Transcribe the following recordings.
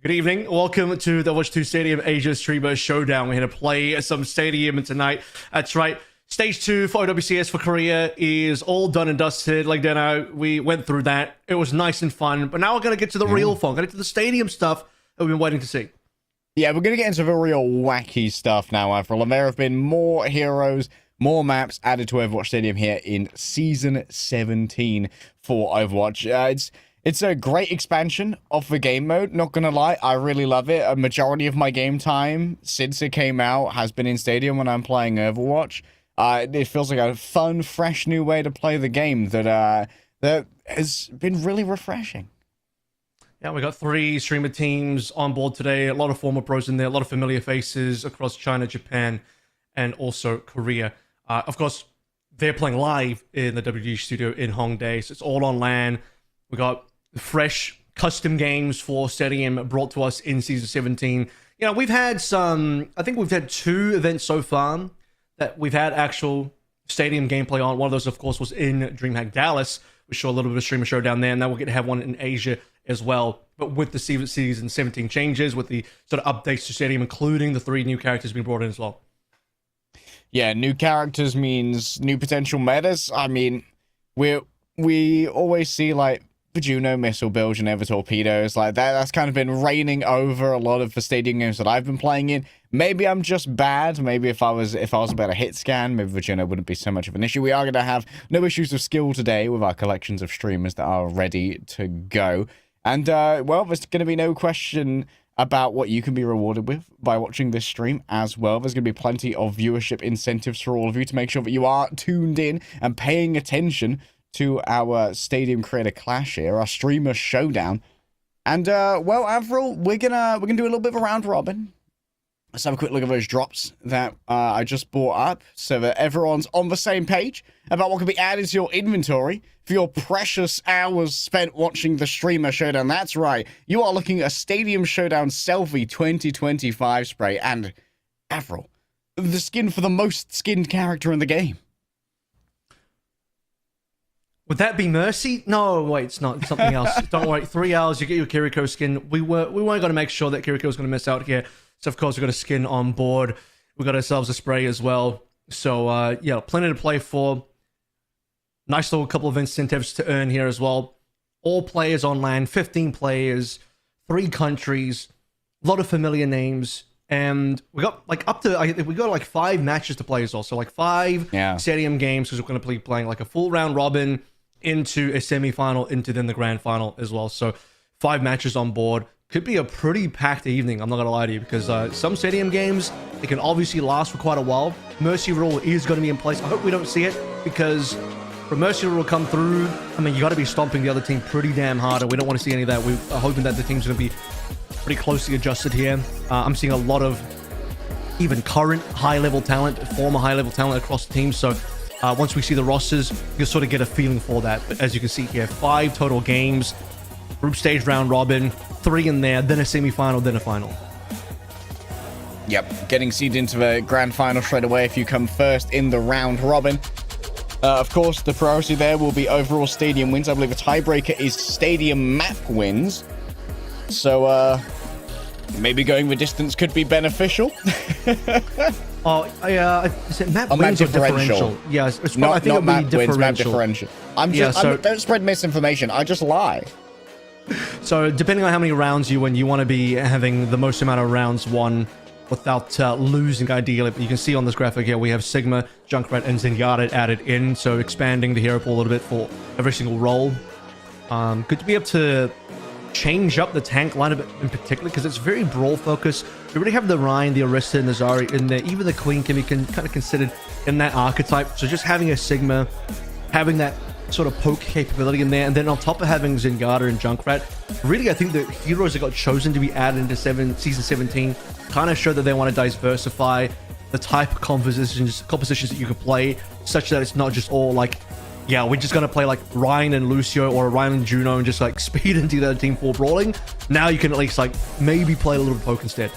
Good evening. Welcome to the Overwatch 2 Stadium Asia Streamer Showdown. We're here to play some Stadium tonight. That's right. Stage 2 for OWCS for Korea is all done and dusted. Like Dana, we went through that. It was nice and fun. But now we're going to get to the real fun. Get to the Stadium stuff that we've been waiting to see. Yeah, we're going to get into the real wacky stuff now, Avril. There have been more heroes, more maps added to Overwatch Stadium here in Season 17 for Overwatch. It's a great expansion of the game mode, not gonna lie. I really love it. A majority of my game time since it came out has been in Stadium when I'm playing Overwatch. It feels like a fun, fresh new way to play the game that has been really refreshing. Yeah, we got 3 streamer teams on board today. A lot of former pros in there, a lot of familiar faces across China, Japan, and also Korea. Of course, they're playing live in the WG studio in Hongdae, so it's all on LAN. We got fresh custom games for Stadium brought to us in Season 17. You know, we've had I think we've had 2 events so far that we've had actual Stadium gameplay on. One of those, of course, was in DreamHack Dallas. We saw a little bit of a streamer showdown there, and now we're going to have one in Asia as well. But with the Season 17 changes, with the sort of updates to Stadium, including the 3 new characters being brought in as well. Yeah, new characters means new potential metas. I mean, we always see, like, the Juno missile builds and ever torpedoes like that. That's kind of been reigning over a lot of the Stadium games that I've been playing in. Maybe I'm just bad. Maybe if I was a better hit scan, maybe the Juno wouldn't be so much of an issue. We are going to have no issues of skill today with our collections of streamers that are ready to go. And, well, there's going to be no question about what you can be rewarded with by watching this stream as well. There's going to be plenty of viewership incentives for all of you to make sure that you are tuned in and paying attention to our Stadium Creator Clash here, our Streamer Showdown. And, well, Avril, we're gonna do a little bit of a round robin. Let's have a quick look at those drops that I just brought up so that everyone's on the same page about what can be added to your inventory for your precious hours spent watching the Streamer Showdown. That's right. You are looking at a Stadium Showdown Selfie 2025 spray. And, Avril, the skin for the most skinned character in the game. Would that be Mercy? No, wait, it's not. It's something else. Don't worry. 3 hours, you get your Kiriko skin. We weren't going to make sure that Kiriko was going to miss out here. So, of course, we got a skin on board. We got ourselves a spray as well. So, yeah, plenty to play for. Nice little couple of incentives to earn here as well. All players on LAN, 15 players, 3 countries, a lot of familiar names. And we got like we got like 5 matches to play as well. So, like 5 Stadium games because we're going to be playing like a full round robin into a semi-final, into then the grand final as well. So 5 matches on board. Could be a pretty packed evening, I'm not going to lie to you, because some Stadium games, they can obviously last for quite a while. Mercy Rule is going to be in place. I hope we don't see it, because for Mercy Rule to come through, I mean, you got to be stomping the other team pretty damn hard, and we don't want to see any of that. We're hoping that the team's going to be pretty closely adjusted here. I'm seeing a lot of even current high-level talent, former high-level talent across the team, so once we see the rosters, you'll sort of get a feeling for that. But as you can see here, 5 total games, group stage round robin, 3 in there, then a semi-final, then a final. Yep, getting seeded into the grand final straight away if you come first in the round robin. Of course, the priority there will be overall Stadium wins. I believe the tiebreaker is Stadium map wins. So, maybe going the distance could be beneficial. Is it map wins or differential? Yeah, I think it'll be differential. Map differential. Don't spread misinformation. I just lie. So, depending on how many rounds you win, you want to be having the most amount of rounds won without losing, ideally. But you can see on this graphic here, we have Sigma, Junkrat, and Zenyatta added in, so expanding the hero pool a little bit for every single role. Good to be able to change up the tank lineup in particular, because it's very brawl focused. You already have the Ryan, the Orisa, and the Zari in there. Even the Queen can be kind of considered in that archetype. So just having a Sigma, having that sort of poke capability in there, and then on top of having Zenyatta and Junkrat, really I think the heroes that got chosen to be added into Season 17 kind of show that they want to diversify the type of compositions that you can play, such that it's not just all like, yeah, we're just gonna play like Ryan and Lucio or Ryan and Juno and just like speed into the other team for brawling. Now you can at least like maybe play a little poke instead.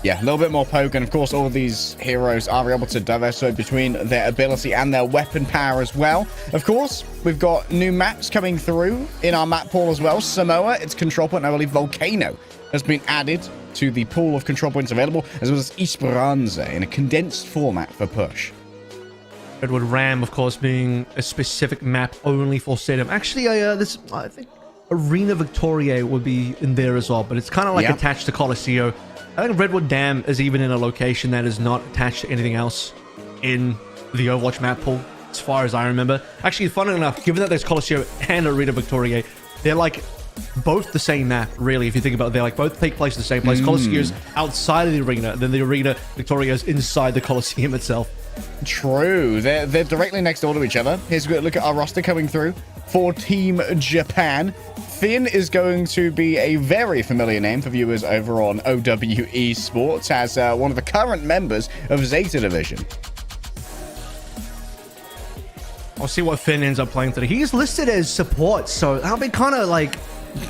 Yeah, a little bit more poke, and of course all of these heroes are able to diversify between their ability and their weapon power as well. Of course, we've got new maps coming through in our map pool as well. Samoa, its control point, and I believe Volcano has been added to the pool of control points available, as well as Esperanza in a condensed format for push. Redwood Ram, of course, being a specific map only for Stadium. Actually, I think Arena Victoria would be in there as well, but it's kind of like attached to Colosseo. I think Redwood Dam is even in a location that is not attached to anything else in the Overwatch map pool, as far as I remember. Actually, funnily enough, given that there's Colosseo and Arena Victoria, they're like both the same map, really, if you think about it. They're like both take place in the same place. Colosseo's outside of the arena, then the Arena Victoria is inside the Colosseum itself. True. They're directly next door to each other. Here's a look at our roster coming through for Team Japan. Finn is going to be a very familiar name for viewers over on OW Esports as one of the current members of Zeta Division. I'll see what Finn ends up playing today. He's listed as support, so that'll be kind of like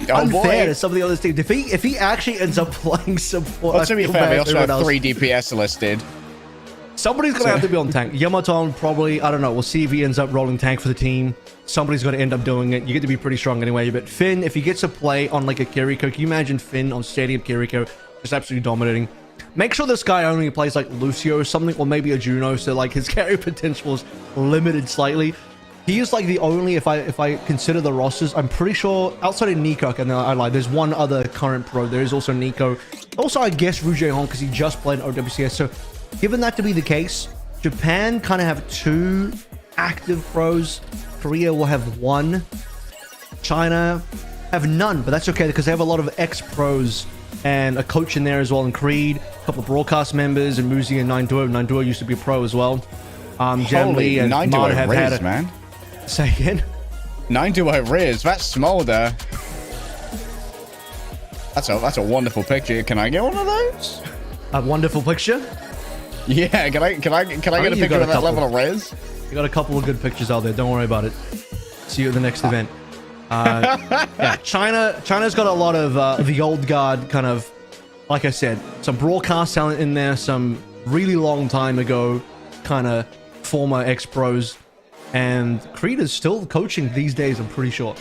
unfair to some of the other teams. If he actually ends up playing support, well, to be fair, they also have 3 DPS listed. Somebody's going to have to be on tank. YamatoN probably, I don't know. We'll see if he ends up rolling tank for the team. Somebody's going to end up doing it. You get to be pretty strong anyway. But Finn, if he gets to play on like a Kiriko, can you imagine Finn on Stadium Kiriko just absolutely dominating? Make sure this guy only plays like Lucio or something, or maybe a Juno, so like his carry potential is limited slightly. He is like the only, if I consider the rosters, I'm pretty sure outside of Nico, and I lied, there's one other current pro. There is also Nico. Also, I guess ryujehong, because he just played in OWCS. So given that to be the case, Japan kind of have 2 active pros. Korea will have 1. China have none, but that's okay because they have a lot of ex-pros and a coach in there as well, and Creed, a couple of broadcast members, and Muzi and 9duo. 9duo used to be a pro as well. Jamlee and MADA have had a... man. Say again? 9duo Riz, that's Smolder. That's a wonderful picture. Can I get one of those? A wonderful picture? Yeah, can I get a picture of that level of Riz? You got a couple of good pictures out there. Don't worry about it. See you at the next event. Yeah, China's got a lot of the old guard kind of, like I said, some broadcast talent in there, some really long time ago kind of former ex-pros, and Creed is still coaching these days, I'm pretty sure.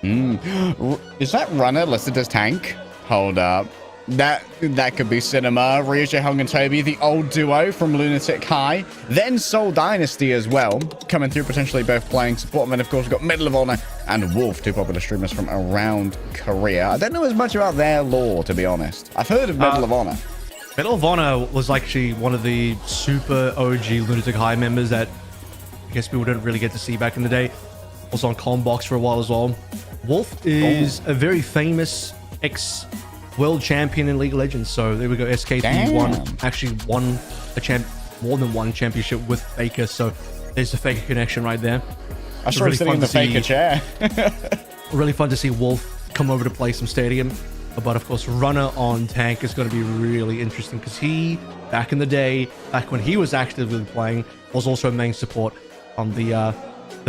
Is that runner listed as tank? Hold up. That could be Cinema, ryujehong and Tobi, the old duo from Lunatic High. Then Seoul Dynasty as well, coming through, potentially both playing support. And then, of course, we've got Medal of Honor and Wolf, 2 popular streamers from around Korea. I don't know as much about their lore, to be honest. I've heard of Medal of Honor. Medal of Honor was actually one of the super OG Lunatic High members that I guess people didn't really get to see back in the day. Also on Combox for a while as well. Wolf is a very famous world champion in League of Legends. So there we go. SKT actually won more than one championship with Faker. So there's the Faker connection right there. I saw him sitting in the Faker chair. Really fun to see Wolf come over to play some Stadium. But of course, Runner on tank is going to be really interesting because he, back in the day, back when he was actively playing, was also main support on the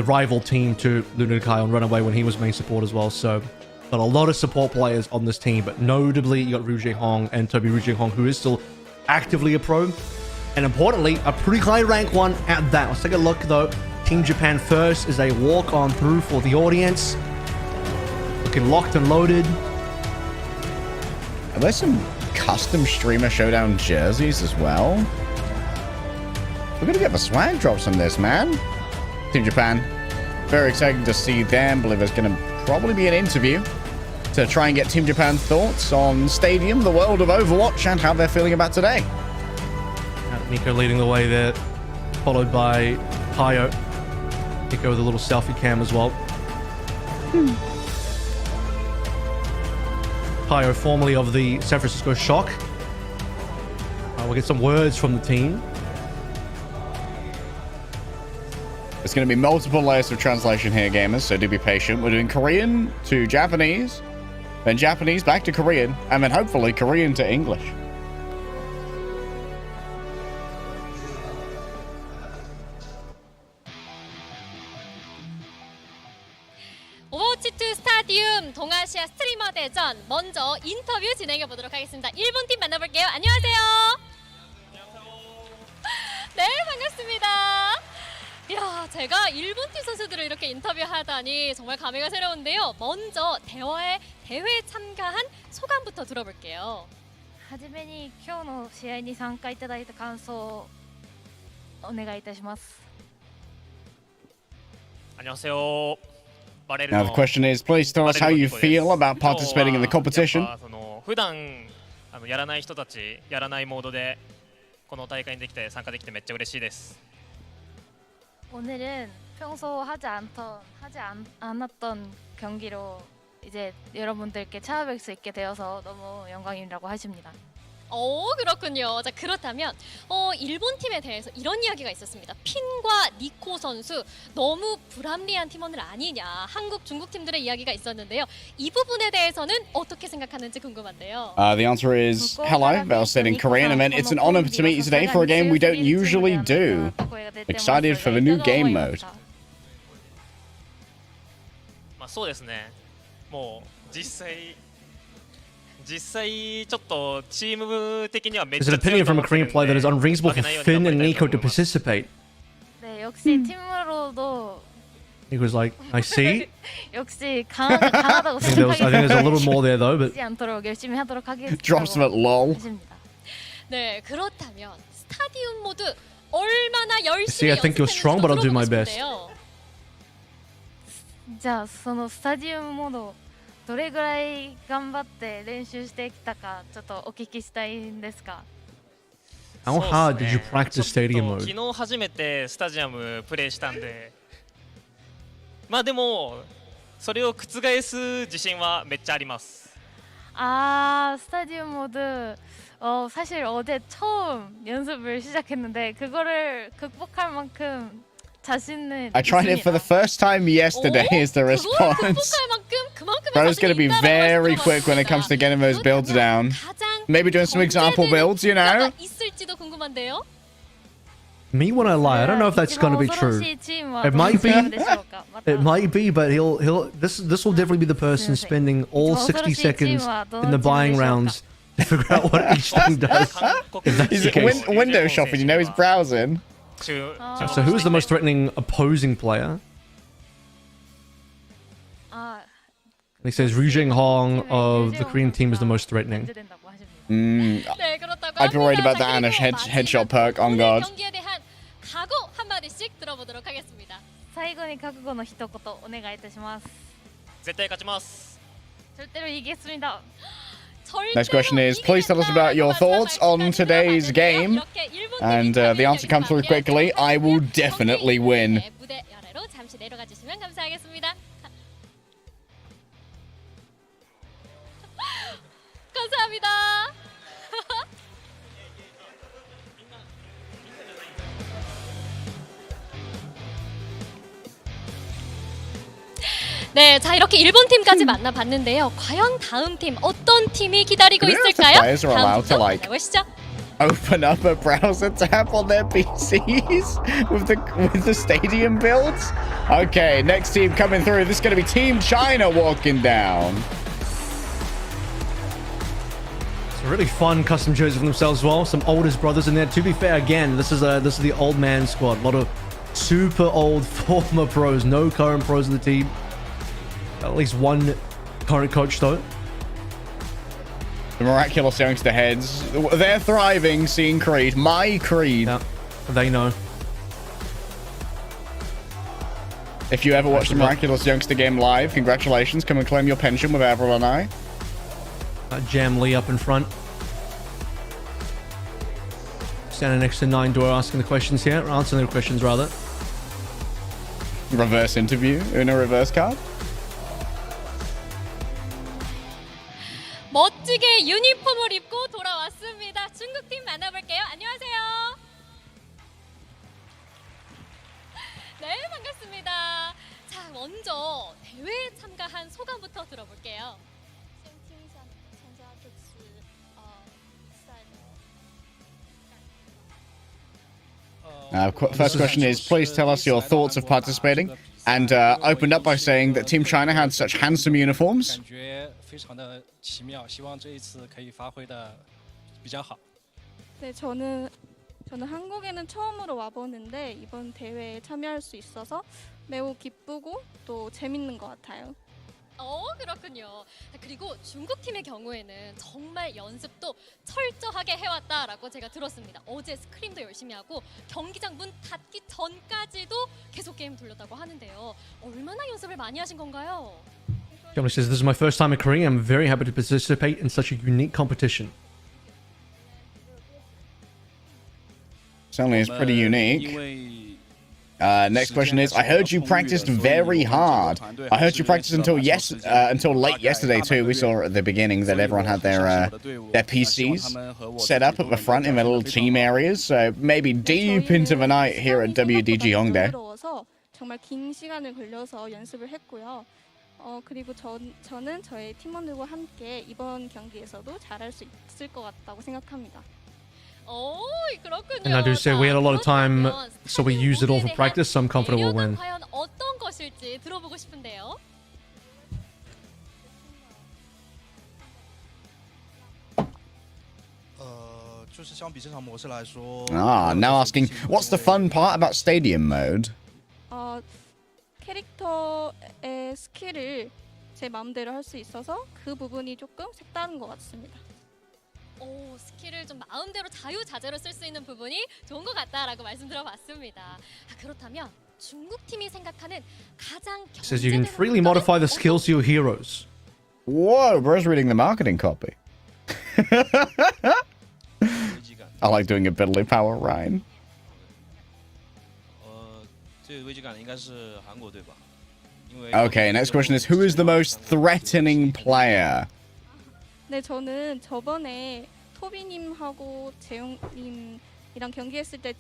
rival team to Lunatic High on Runaway when he was main support as well. So got a lot of support players on this team, but notably you got ryujehong and Tobi ryujehong, who is still actively a pro, and importantly a pretty high rank one at that. Let's take a look though. Team Japan first as they walk on through for the audience, looking locked and loaded. Are there some custom streamer Showdown jerseys as well? We're gonna get the swag drops on this, man. Team Japan, very exciting to see them. I believe there's gonna probably be an interview to try and get Team Japan's thoughts on Stadium, the world of Overwatch, and how they're feeling about today. Nico leading the way there, followed by Pio. Nico with a little selfie cam as well. Pio, formerly of the San Francisco Shock. We'll get some words from the team. There's going to be multiple layers of translation here, gamers, so do be patient. We're doing Korean to Japanese, then Japanese back to Korean, and then hopefully Korean to English. 오버워치 2 스타디움 동아시아 스트리머 대전 먼저 인터뷰 진행해 보도록 하겠습니다. 1번 팀 만나볼게요. 안녕하세요. 네, 반갑습니다. 야, 제가 일본 팀 선수들을 이렇게 인터뷰하다니 정말 감회가 새로운데요. 먼저 대회 참가한 소감부터 들어볼게요. はじめに今日の試合に参加いただいた感想をお願いいたします。 안녕하세요. Now the question is, please tell us how you feel about participating in the competition. 普段やらない人たち、やらないモードでこの大会にできて参加できてめっちゃ嬉しいです。 오늘은 평소 않았던 경기로 이제 여러분들께 찾아뵐 수 있게 되어서 너무 영광이라고 하십니다. 그렇군요. 자, 그렇다면 일본 팀에 대해서 이런 이야기가 있었습니다. 핀과 니코 선수 너무 불합리한 팀원들 아니냐. 한국, 중국 팀들의 이야기가 있었는데요. 이 부분에 대해서는 어떻게 생각하는지 궁금한데요. The answer is hello. That was said in Korean. I meant it's an honor to meet you today for a game we don't usually do. Excited for the new game mode. まあそうですね。もう実際ちょっとチーム的にはめっち There's ゃ an 強い opinion と from 思 a ってる Korean ん player that is で unreasonable 負け for ないように Finn 頑張 and りたいと Nico to 思います。 participate. 네, 역시 팀으로도 Nico's like, I see. 역시 강하다고 I think there's a little more there though, but 하지 않도록 열심히 하도록 Drops him at 하겠다고 lol. 하십니다. 네, 그렇다면 스타디움 모드 얼마나 열심히 See, I think you're strong, but I'll do my best. 싶은데요. じゃあそのスタジアムモードどれぐらい頑張って練習してきたかちょっとお聞きしたいんですが。 how hard did you そう practice ですね stadium ちょっ mode? と昨日初めてスタジアムプレイしたんで、まあでもそれを覆す自信はめっちゃあります。 스타디움 모드 사실 어제 처음 연습을 시작했는데 그거를 극복할 만큼 자신은 I tried it for the first time yesterday. Is the 그걸 response? 극복할 만큼 그만큼의 Bro's gonna be 자신이 있다라고 very quick when it 말씀하셨습니다. comes to getting those builds down. 가장 Maybe doing some example builds, you know? 문제되는 있을지도 궁금한데요. Me when I lie, I don't know if that's gonna be true. It might be. It might be, but this will definitely be the person spending all 60 seconds in the buying rounds to figure out what each thing does. If that's He's the case. window shopping, you know, he's browsing. So who's the most threatening opposing player? He says ryujehong of the Korean team is the most threatening. 네, 그렇다고 I'd be worried 합니다. about that 자, Anish 그리고 headshot 마지막 perk on 오늘 guard. 경기에 대한 각오 한마디씩 들어보도록 하겠습니다. 最後に覚悟の一言お願いいたします。絶対勝ちます。 절대로 이기겠습니다. Next question is, please tell us about your thoughts on today's game. And the answer comes through quickly. I will definitely win. 무대 아래로 잠시 내려가 주시면 감사하겠습니다. 감사합니다. 네, 자 이렇게 일본 팀까지 만나봤는데요. 과연 다음 팀 어떤 팀이 기다리고 Do you know if the 있을까요? players are allowed to, 다음 like, 만나보시죠. Open up a browser tab on their PCs with the stadium builds. Okay, next team coming through. This is going to be Team China walking down. It's a really fun custom jersey for themselves as well. Some oldest brothers in there. To be fair, again, this is the old man squad. A lot of super old former pros. No current pros in the team. At least one current coach though. The miraculous youngster heads. They're thriving, seeing Creed. My Creed. Yeah, they know. If you ever watch the miraculous youngster game live, congratulations. Come and claim your pension with Avril and I. Jamlee up in front. Standing next to 9 Door asking the questions here. Or answering the questions rather. Reverse interview in a reverse card. 멋지게 유니폼을 입고 돌아왔습니다. 중국팀 만나볼게요. 안녕하세요. 네, 반갑습니다. 자, 먼저 대회에 참가한 소감부터 들어볼게요. First question is, please tell us your thoughts of participating. And opened up by saying that Team China had such handsome uniforms. 感觉非常的奇妙，希望这一次可以发挥的比较好。 네, 저는 저는 한국에는 처음으로 와보는데 이번 대회에 참여할 수 있어서 매우 기쁘고 또 재밌는 것 같아요. 그렇군요. 그리고 중국 팀의 경우에는 정말 연습도 철저하게 해왔다라고 제가 들었습니다. 어제 스크림도 열심히 하고 경기장 문 닫기 전까지도 계속 게임 돌렸다고 하는데요. 얼마나 연습을 많이 하신 건가요? Jamlee says, "This is my first time in Korea. I'm very happy to participate in such a unique competition." Certainly is pretty unique. Next question is, I heard you practiced very hard. I heard you practiced until late yesterday too. We saw at the beginning that everyone had their PCs set up at the front in their little team areas. So maybe deep into the night here at WDG Hongdae. 정말 긴 시간을 걸려서 연습을 했고요. 그리고 저는 저의 팀원들과 함께 이번 경기에서도 잘할 수 있을 것 같다고 생각합니다. 그렇군요. And I do say we had a lot of time, so we used it all for practice. So I'm confident we'll win. 과연 어떤 것일지 들어보고 싶은데요. Now asking, what's the fun part about stadium mode? 캐릭터의 스킬을 제 마음대로 할 수 있어서 그 부분이 조금 색다른 것 같습니다. 스킬을 좀 마음대로 자유자재로 쓸 수 있는 부분이 좋은 것 같다라고 말씀 들어봤습니다. 그렇다면 중국 팀이 생각하는 가장 Says you can freely modify the skills to your heroes. Whoa, bro's reading the marketing copy. I like doing a Biddly Power Ryan. Okay, next question is, who is the most threatening player? 네, 저는 저번에 토비님하고 재용님이랑 경기했을 때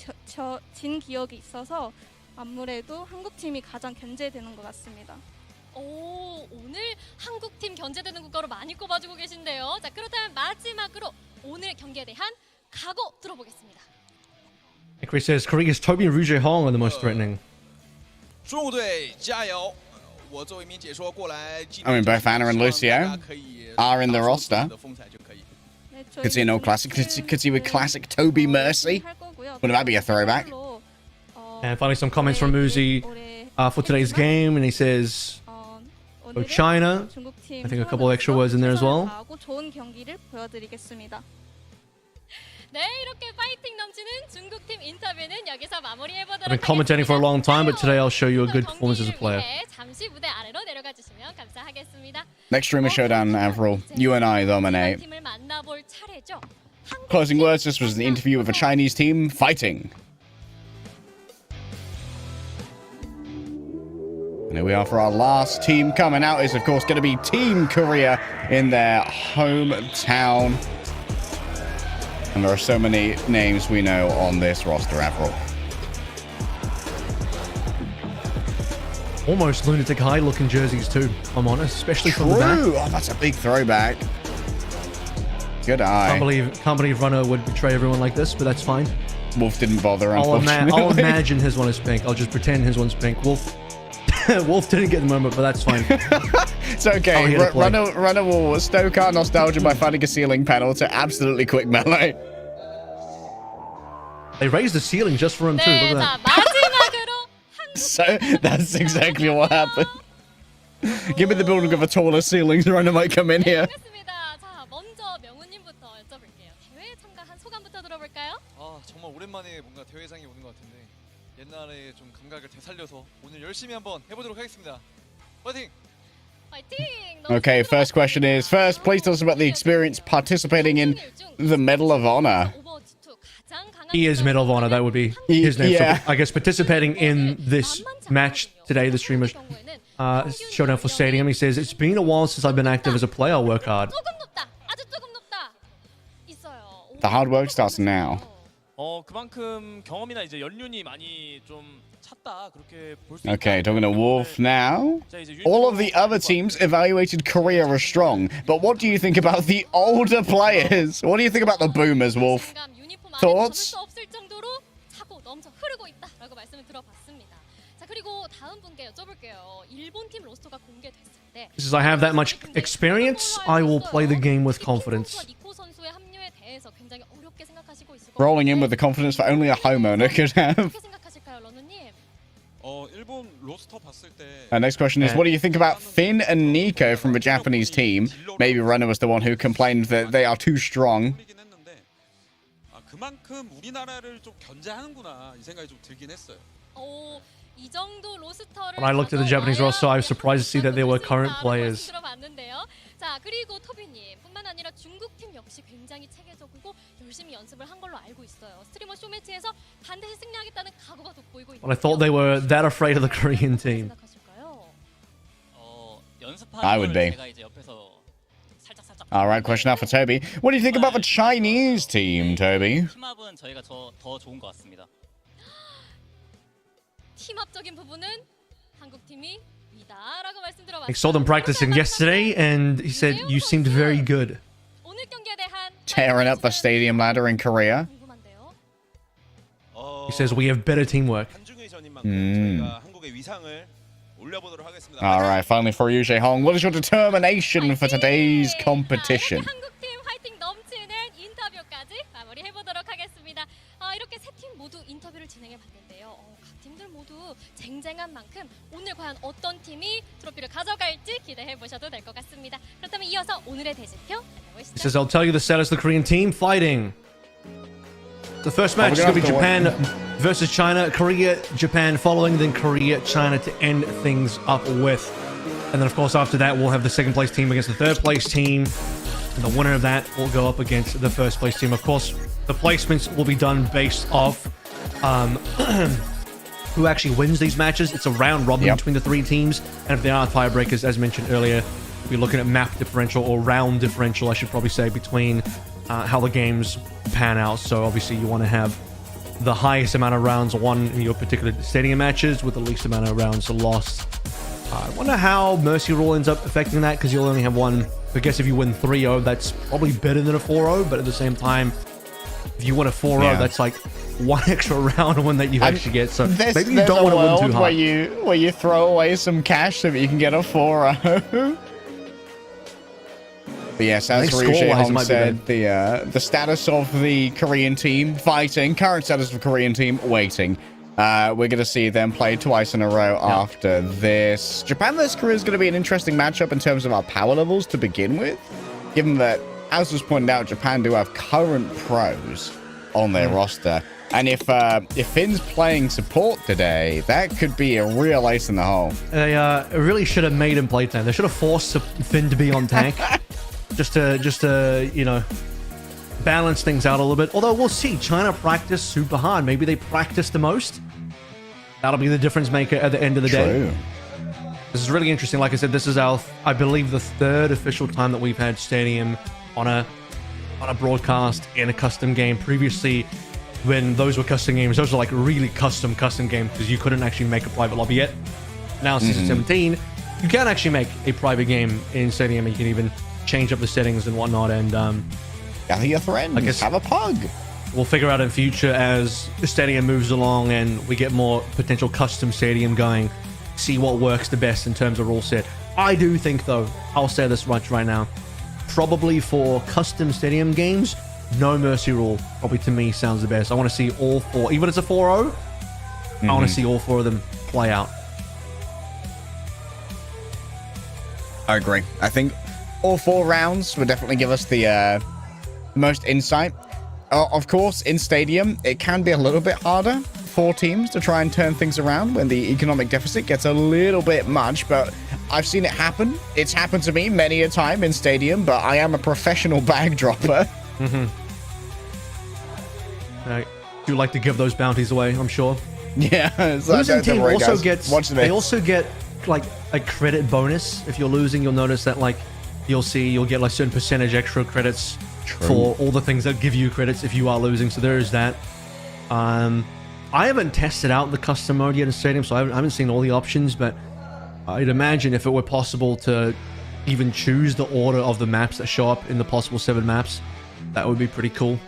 진 기억이 있어서 아무래도 한국팀이 가장 견제되는 것 같습니다. 오늘 한국팀 견제되는 국가로 많이 꼽아주고 계신데요. 자, 그렇다면 마지막으로 오늘 경기에 대한 각오 들어보겠습니다. Chris says Korea's Tobi and ryujehong are the most threatening. I mean, both Anna and Lucio are in the roster. Could see an old classic. Could see with classic Tobi Mercy. Wouldn't that be a throwback? And finally, some comments from Muzi for today's game, and he says, "Go China." I think a couple extra words in there as well. 좋은 경기를 보여드리겠습니다. 네, 이렇게 파이팅 넘치는 중국팀 인터뷰는 여기서 마무리해보도록 I've been commentating for a long time, but today I'll show you a good performance as a player. 잠시 무대 아래로 내려가 주시면 감사하겠습니다. Next stream is Showdown, Avril. You and I dominate. 팀을 만나볼 차례죠. Closing words, this was an interview with a Chinese team fighting. And here we are for our last team coming out is, of course, going to be Team Korea in their hometown. And there are so many names we know on this roster, Avril. Almost lunatic high looking jerseys too, if I'm honest, especially from the back. Oh, that's a big throwback. Good eye. Can't believe Runner would betray everyone like this, but that's fine. Wolf didn't bother, I'll unfortunately. imagine his one is pink. I'll just pretend his one's pink. Wolf didn't get the moment, but that's fine. It's okay. Runner will stoke our nostalgia by finding a ceiling panel to absolutely quick melee. They raised the ceiling just for him too. Look at that. 마지막으로 So that's exactly what happened. Give me the building of a taller ceiling, Runner might come in here. 알겠습니다. 자, 먼저 명훈님부터 여쭤볼게요. 대회에 참가한 소감부터 들어볼까요? 정말 오랜만에 뭔가 대회장에 오는 것 같은데 옛날에 좀 감각을 되살려서 오늘 열심히 한번 해보도록 하겠습니다. 파이팅! Okay, first question is, please tell us about the experience participating in the Medal of Honor. He is Medal of Honor. That would be his name. Yeah. So I guess participating in this match today, the streamer Showdown for Stadium. He says, "It's been a while since I've been active as a player. I'll work hard." The hard work starts now. 그만큼 경험이나 이제 연륜이 많이 좀 찼다 그렇게 볼 수 Okay, talking to Wolf now. All of the other teams evaluated Korea as strong, but what do you think about the older players? What do you think about the boomers, Wolf? Thoughts? 차고 넘쳐 흐르고 있다라고 말씀을 들어봤습니다. 자, 그리고 다음 분께 여쭤볼게요. 일본 팀 로스터가 공개됐을 때 He says, "I have that much experience. I will play the game with confidence." 니코 선수의 합류에 대해서 대해서 굉장히 어렵게 생각하시고 있을 것 Rolling in 같은데 with the confidence that only a homeowner could have. 어떻게 생각하실까요, 러너님? 일본 로스터 봤을 때 Next question is, what do you think about Finn and Nico from the Japanese team? Maybe Runner was the one who complained that they are too strong. 긴 했는데 그만큼 우리나라를 좀 견제하는구나 이 생각이 좀 들긴 했어요. 이 정도 로스터를 When I looked at the Japanese roster, I was surprised to see that they were current players. 들어봤는데요. 자, 그리고 토비님 뿐만 아니라 중국팀 역시 굉장히 체계적이고 열심히 연습을 한 걸로 알고 있어요. 스트리머 쇼매치에서 반드시 승리하겠다는 각오가 돋보이고 있는데요. But I thought they were that afraid of the Korean team. 생각하실까요? I would be. All right, question now for Toby. What do you think about the Chinese team, Toby? 팀합은 저희가 더 좋은 것 같습니다. 팀합적인 부분은 한국 팀이 위다라고 말씀드려봤어요. I saw them practicing yesterday, and he said you seemed very good. 오늘 경기에 대한 Tearing up the stadium ladder in Korea. 궁금한데요. He says we have better teamwork. 한중의 전인 만큼 저희가 한국의 위상을 올려보도록 하겠습니다. All right, finally for ryujehong. What is your determination for today's competition? 한국팀 화이팅 넘치는 인터뷰까지 마무리해 보도록 하겠습니다. 이렇게 세 팀 모두 인터뷰를 진행해 봤는데요. 각 팀들 모두 쟁쟁한 만큼 오늘 과연 어떤 팀이 트로피를 가져갈지 기대해 보셔도 될 것 같습니다. 그렇다면 이어서 오늘의 대진표 He 만나보시죠. says I'll tell you the status of the Korean team fighting. The first match is going to be Japan versus China. Korea, Japan following, then Korea, China to end things up with. And then, of course, after that, we'll have the second place team against the third place team. And the winner of that will go up against the first place team. Of course, the placements will be done based off who actually wins these matches. It's a round robin between the three teams. And if there are tiebreakers, as mentioned earlier, we'll be looking at map differential or round differential, I should probably say, between how the games pan out. So obviously you want to have the highest amount of rounds won in your particular stadium matches with the least amount of rounds lost. I wonder how Mercy Rule ends up affecting that, because you'll only have one. I guess if you win 3-0, that's probably better than a 4-0, but at the same time, if you win a 4-0, that's like one extra round win that you actually get. So maybe you don't want to win too hard. Where you throw away some cash so that you can get a 4-0. But yes, as ryujehong said, the status of the Korean team fighting, current status of the Korean team waiting. We're going to see them play twice in a row after this. Japan vs. Korea is going to be an interesting matchup in terms of our power levels to begin with, given that, as was pointed out, Japan do have current pros on their roster. And if Finn's playing support today, that could be a real ace in the hole. They really should have made him play tank. They should have forced Finn to be on tank. just to you know, balance things out a little bit. Although we'll see, China practice super hard. Maybe they practice the most. That'll be the difference maker at the end of the day. This is really interesting. Like I said, this is our, I believe, the third official time that we've had Stadium on a broadcast in a custom game. Previously, when those were custom games, those were like really custom games, because you couldn't actually make a private lobby yet. Now, season 17, you can actually make a private game in Stadium, and you can even change up the settings and whatnot. And gather your friends, I guess, have a pug. We'll figure out in future as the Stadium moves along and we get more potential custom Stadium going, see what works the best in terms of rule set. I do think, though, I'll say this right now, probably for custom Stadium games, no Mercy Rule probably to me sounds the best. I want to see all four, even if it's a 4-0, I want to see all four of them play out. I agree. I think all 4 rounds would definitely give us the most insight. Of course, in Stadium, it can be a little bit harder for teams to try and turn things around when the economic deficit gets a little bit much, but I've seen it happen. It's happened to me many a time in Stadium, but I am a professional bag dropper. I do like to give those bounties away, I'm sure. Yeah. Losing team also gets, they also get like a credit bonus. If you're losing, you'll notice that like you'll get like certain percentage extra credits for all the things that give you credits if you are losing. So there is that. I haven't tested out the custom mode yet in Stadium, so I haven't seen all the options, but I'd imagine if it were possible to even choose the order of the maps that show up in the possible 7 maps, that would be pretty cool.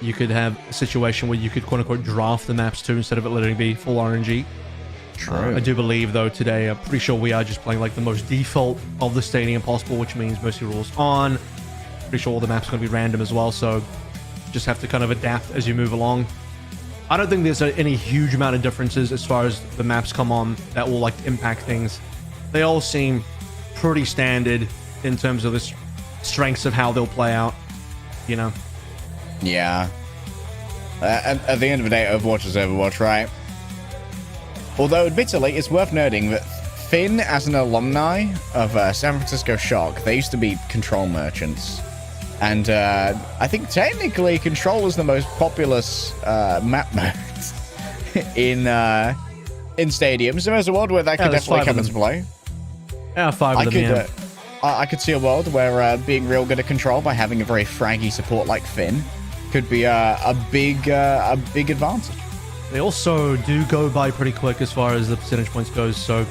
You could have a situation where you could quote-unquote draft the maps too, instead of it letting be full RNG. True. I do believe, though, today, I'm pretty sure we are just playing like the most default of the Stadium possible, which means Mercy Rules on. Pretty sure all the maps are going to be random as well, so just have to kind of adapt as you move along. I don't think there's any huge amount of differences as far as the maps come on that will like impact things. They all seem pretty standard in terms of the strengths of how they'll play out, you know? Yeah. At the end of the day, Overwatch is Overwatch, right? Although, admittedly, it's worth noting that Finn, as an alumni of San Francisco Shock, they used to be Control merchants. And I think technically Control is the most populous map mode in stadiums. So there's a world where that could definitely come into play. Yeah, 5 of them, yeah. I could see a world where being real good at Control by having a very fraggy support like Finn could be a big advantage. They also do go by pretty quick as far as the percentage points goes, so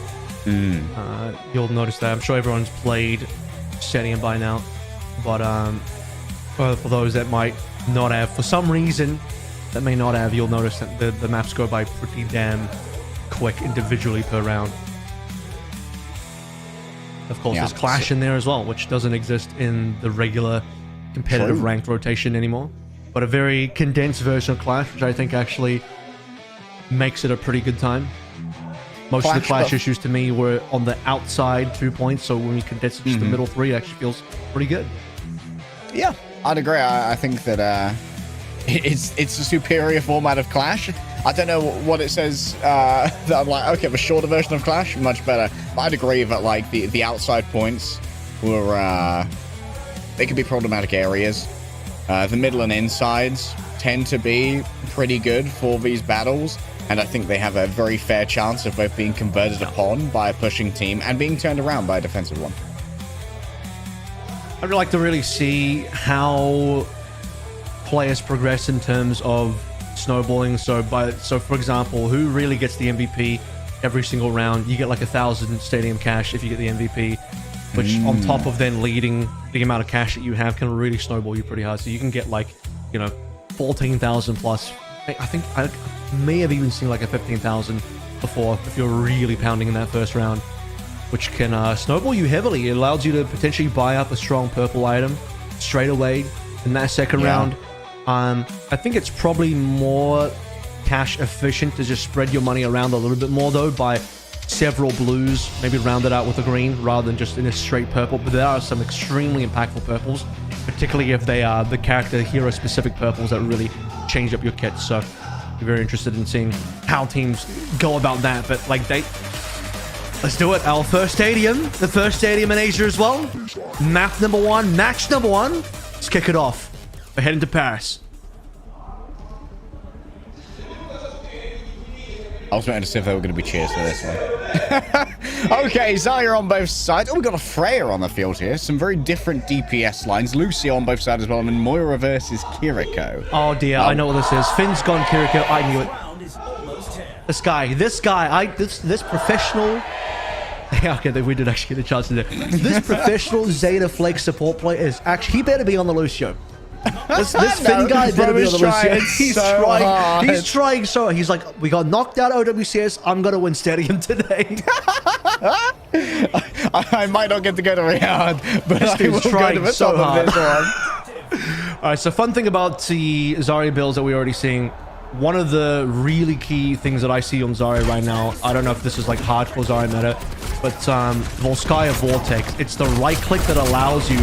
you'll notice that. I'm sure everyone's played Stadium by now, but for those that might not have, for some reason that may not have, you'll notice that the maps go by pretty damn quick individually per round. Of course, there's Clash in there as well, which doesn't exist in the regular competitive ranked rotation anymore. But a very condensed version of Clash, which I think actually makes it a pretty good time. Most of the Clash issues to me were on the outside 2 points, so when you condense it to the middle 3, it actually feels pretty good. Yeah, I'd agree. I think that it's a superior format of Clash. I don't know what it says that I'm like, okay, the shorter version of Clash, much better. But I'd agree that like the outside points were they could be problematic areas. The middle and insides tend to be pretty good for these battles, and I think they have a very fair chance of both being converted upon by a pushing team and being turned around by a defensive one. I'd like to really see how players progress in terms of snowballing. So for example, who really gets the MVP every single round? You get like 1,000 stadium cash if you get the MVP, which on top of then leading the amount of cash that you have can really snowball you pretty hard. So you can get like, 14,000 plus. I think I may have even seen like a 15,000 before if you're really pounding in that first round, which can snowball you heavily. It allows you to potentially buy up a strong purple item straight away in that second round. I think it's probably more cash efficient to just spread your money around a little bit more though by several blues, maybe round it out with a green rather than just in a straight purple. But there are some extremely impactful purples, particularly if they are the character hero specific purples that really change up your kit. So you're very interested in seeing how teams go about that. But like let's do it. Our first stadium, the first stadium in Asia as well. Map number 1, match number 1. Let's kick it off. We're heading to Paris. I was waiting to see if they were going to be cheers for this one. Okay, Zarya on both sides. Oh, we got a Freya on the field here. Some very different DPS lines. Lucio on both sides as well. And then Moira versus Kiriko. Oh, dear. I know what this is. Finn's gone Kiriko. I knew it. This professional... Yeah, okay, we did actually get a chance to do it. This professional Zeta Flake support player is actually... He better be on the Lucio. This Finn guy better be on the Lucio. He's trying so hard. He's like, we got knocked out OWCS. I'm going to win Stadium today. I might not get to go to Riyadh, but I will go to the top of this one. All right, so fun thing about the Zarya builds that we're already seeing. One of the really key things that I see on Zarya right now, I don't know if this is like hardcore Zarya meta, but Volskaya Vortex, it's the right click that allows you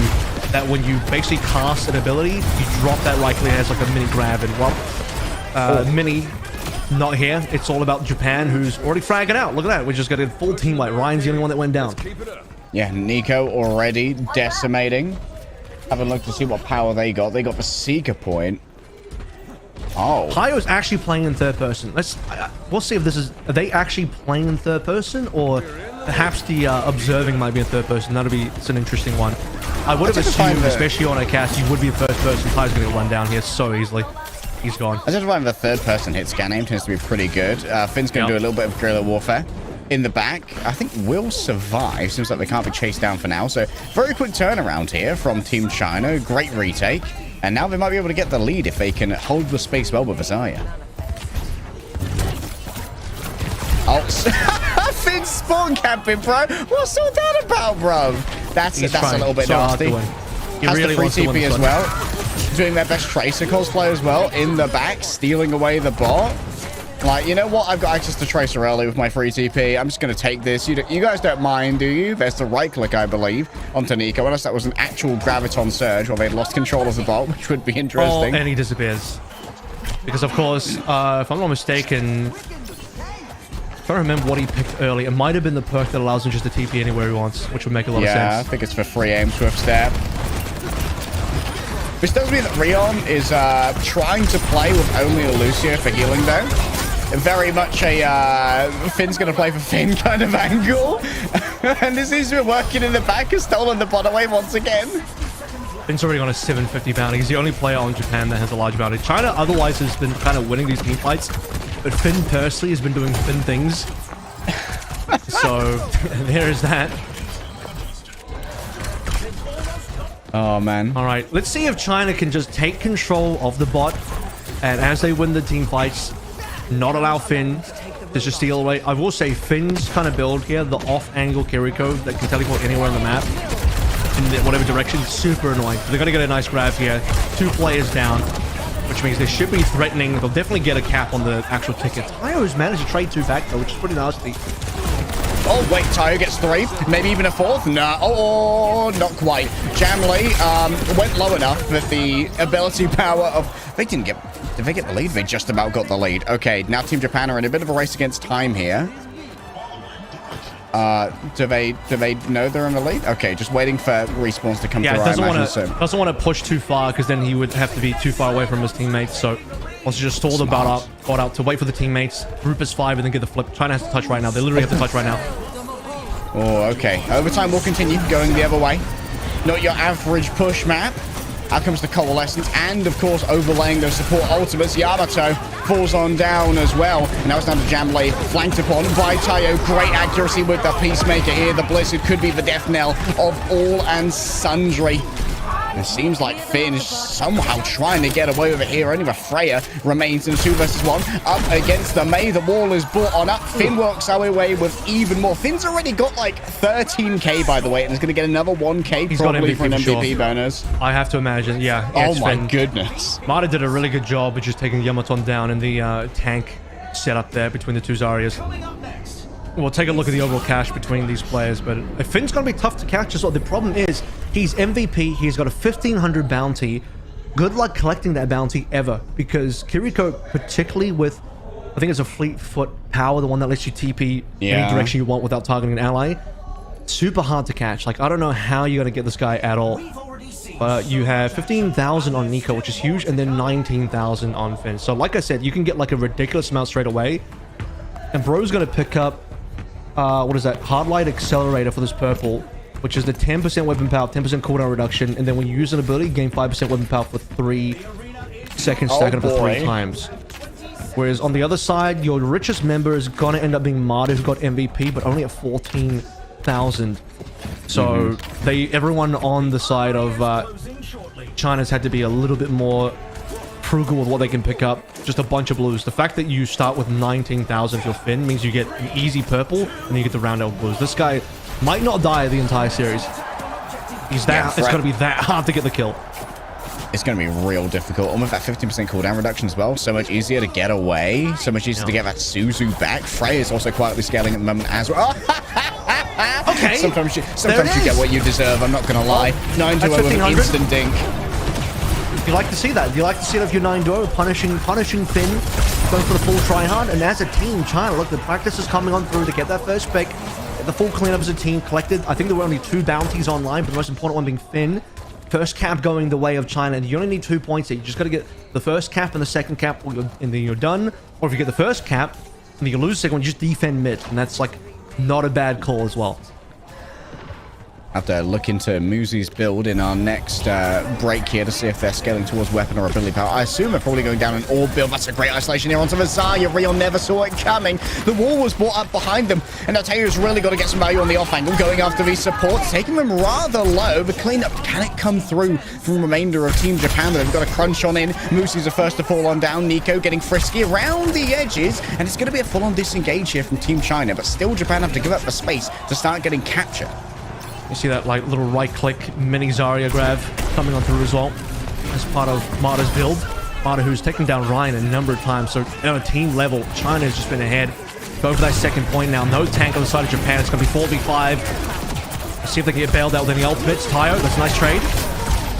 that when you basically cast an ability, you drop that right click as like a mini grab and well, mini, not here. It's all about Japan, who's already fragging out. Look at that. We just got a full team wipe. Ryan's the only one that went down. Yeah, Nico already decimating. Have a look to see what power they got. They got the Seeker point. Oh. Hyo's actually playing in third person. We'll see if this is... Are they actually playing in third person? Or perhaps the observing might be in third person. It's an interesting one. I would have assumed, especially on a cast, you would be the first person. Hyo's going to run down here so easily. He's gone. I just find the third person hit scan aim tends to be pretty good. Finn's going to do a little bit of guerrilla warfare. In the back, I think will survive. Seems like they can't be chased down for now. So very quick turnaround here from Team China. Great retake. And now they might be able to get the lead if they can hold the space well with Zarya. Oh, Finn spawn camping, bro. What's all that about, bro? That's a little bit nasty. Has the free TP as well. doing their best Tracer cosplay as well in the back, stealing away the bot. Like, you know what? I've got access to Tracer early with my free TP. I'm just going to take this. You guys don't mind, do you? There's the right click, I believe, onto Nico. Unless that was an actual YamatoN surge, or they'd lost control of the bot, which would be interesting. Oh, and he disappears. Because, of course, if I'm not mistaken, I don't remember what he picked early. It might have been the perk that allows him just to TP anywhere he wants, which would make a lot of sense. Yeah, I think it's for free aim swift step. This tells me that Rion is trying to play with only a Lucio for healing, though. Very much a Finn's going to play for Finn kind of angle. And this seems to be working in the back. Has stolen the bot away once again. Finn's already on a 750 bounty. He's the only player on Japan that has a large bounty. China otherwise has been kind of winning these team fights. But Finn personally has been doing Finn things. So there is that. Oh, man. All right. Let's see if China can just take control of the bot. And as they win the team fights, not allow Finn to just steal away. I will say Finn's kind of build here, the off-angle Kiriko that can teleport anywhere on the map in whatever direction, super annoying. They're going to get a nice grab here. 2 players down, which means they should be threatening. They'll definitely get a cap on the actual ticket. Tayo's managed to trade 2 back, though, which is pretty nasty. Oh, wait, Tayo gets 3. Maybe even a 4th? Nah. Oh, not quite. Jamlee went low enough that the ability power of... Did they get the lead? They just about got the lead. Okay, now Team Japan are in a bit of a race against time here. Do they know they're in the lead? Okay, just waiting for respawns to come through. Yeah, doesn't want to push too far because then he would have to be too far away from his teammates. So wants to just stall the bot out to wait for the teammates, group as 5, and then get the flip. China has to touch right now. They literally have to touch right now. Oh, okay. Overtime will continue going the other way. Not your average push map. Out comes the Coalescence, and of course overlaying those support ultimates. Yamato falls on down as well. And now it's down to Jamlee, flanked upon by Tayo. Great accuracy with the Peacemaker here. The Blizzard could be the death knell of all and sundry. It seems like Finn is somehow trying to get away with it here. Only the Freya remains in 2 versus 1. Up against the May. The wall is brought on up. Finn works our way with even more. Finn's already got like 13k, by the way, and is going to get another 1k probably for an MVP bonus. I have to imagine, yeah. Oh my goodness. MADA did a really good job of just taking YamatoN down in the tank setup there between the 2 Zaryas. We'll take a look at the overall cash between these players, but Finn's going to be tough to catch as well. The problem is he's MVP. He's got a 1,500 bounty. Good luck collecting that bounty ever, because Kiriko, particularly with, I think it's a fleet foot power, the one that lets you TP any direction you want without targeting an ally. Super hard to catch. Like, I don't know how you're going to get this guy at all. But you have 15,000 on Nico, which is huge, and then 19,000 on Finn. So like I said, you can get like a ridiculous amount straight away. And bro's going to pick up what is that? Hard Light Accelerator for this purple, which is the 10% weapon power, 10% cooldown reduction, and then when you use an ability, gain 5% weapon power for 3 seconds, stacking up to 3 times. Whereas on the other side, your richest member is going to end up being MADA, who got MVP, but only at 14,000. So everyone on the side of China's had to be a little bit more frugal with what they can pick up. Just a bunch of blues. The fact that you start with 19,000 for Finn means you get an easy purple and you get the round out blues. This guy might not die the entire series. It's going to be that hard to get the kill. It's going to be real difficult. And with that 15% cooldown reduction as well, so much easier to get away. So much easier to get that Suzu back. Freya is also quietly scaling at the moment as well. Okay. Sometimes you get what you deserve, I'm not going to lie. 9-2 with an instant dink. You like to see that. You like to see it if you're 9-2, punishing Finn, going for the full try-hard. And as a team, China, look, the practice is coming on through to get that first pick. Get the full cleanup as a team collected. I think there were only 2 bounties online, but the most important one being Finn. First cap going the way of China, and you only need 2 points here. You just got to get the first cap and the second cap, and then you're done. Or if you get the first cap, and you lose the second one, you just defend mid. And that's like not a bad call as well. Have to look into Muzi's build in our next break here to see if they're scaling towards weapon or ability power. I assume they're probably going down an orb build. That's a great isolation here onto the Zarya. Rion never saw it coming. The wall was brought up behind them, and now Tayo's really got to get some value on the off angle, going after these supports, taking them rather low. The cleanup, can it come through from the remainder of Team Japan? They've got to crunch on in. Muzi's the first to fall on down. Nico getting frisky around the edges, and it's going to be a full-on disengage here from Team China, but still Japan have to give up the space to start getting captured. You see that like little right click mini Zarya grab coming on through as well. as part of MADA's build. MADA, who's taken down Ryan a number of times. So on a team level, China has just been ahead. Go for that second point now. No tank on the side of Japan. It's going to be 4v5. See if they can get bailed out with any ultimates. Tayo, that's a nice trade.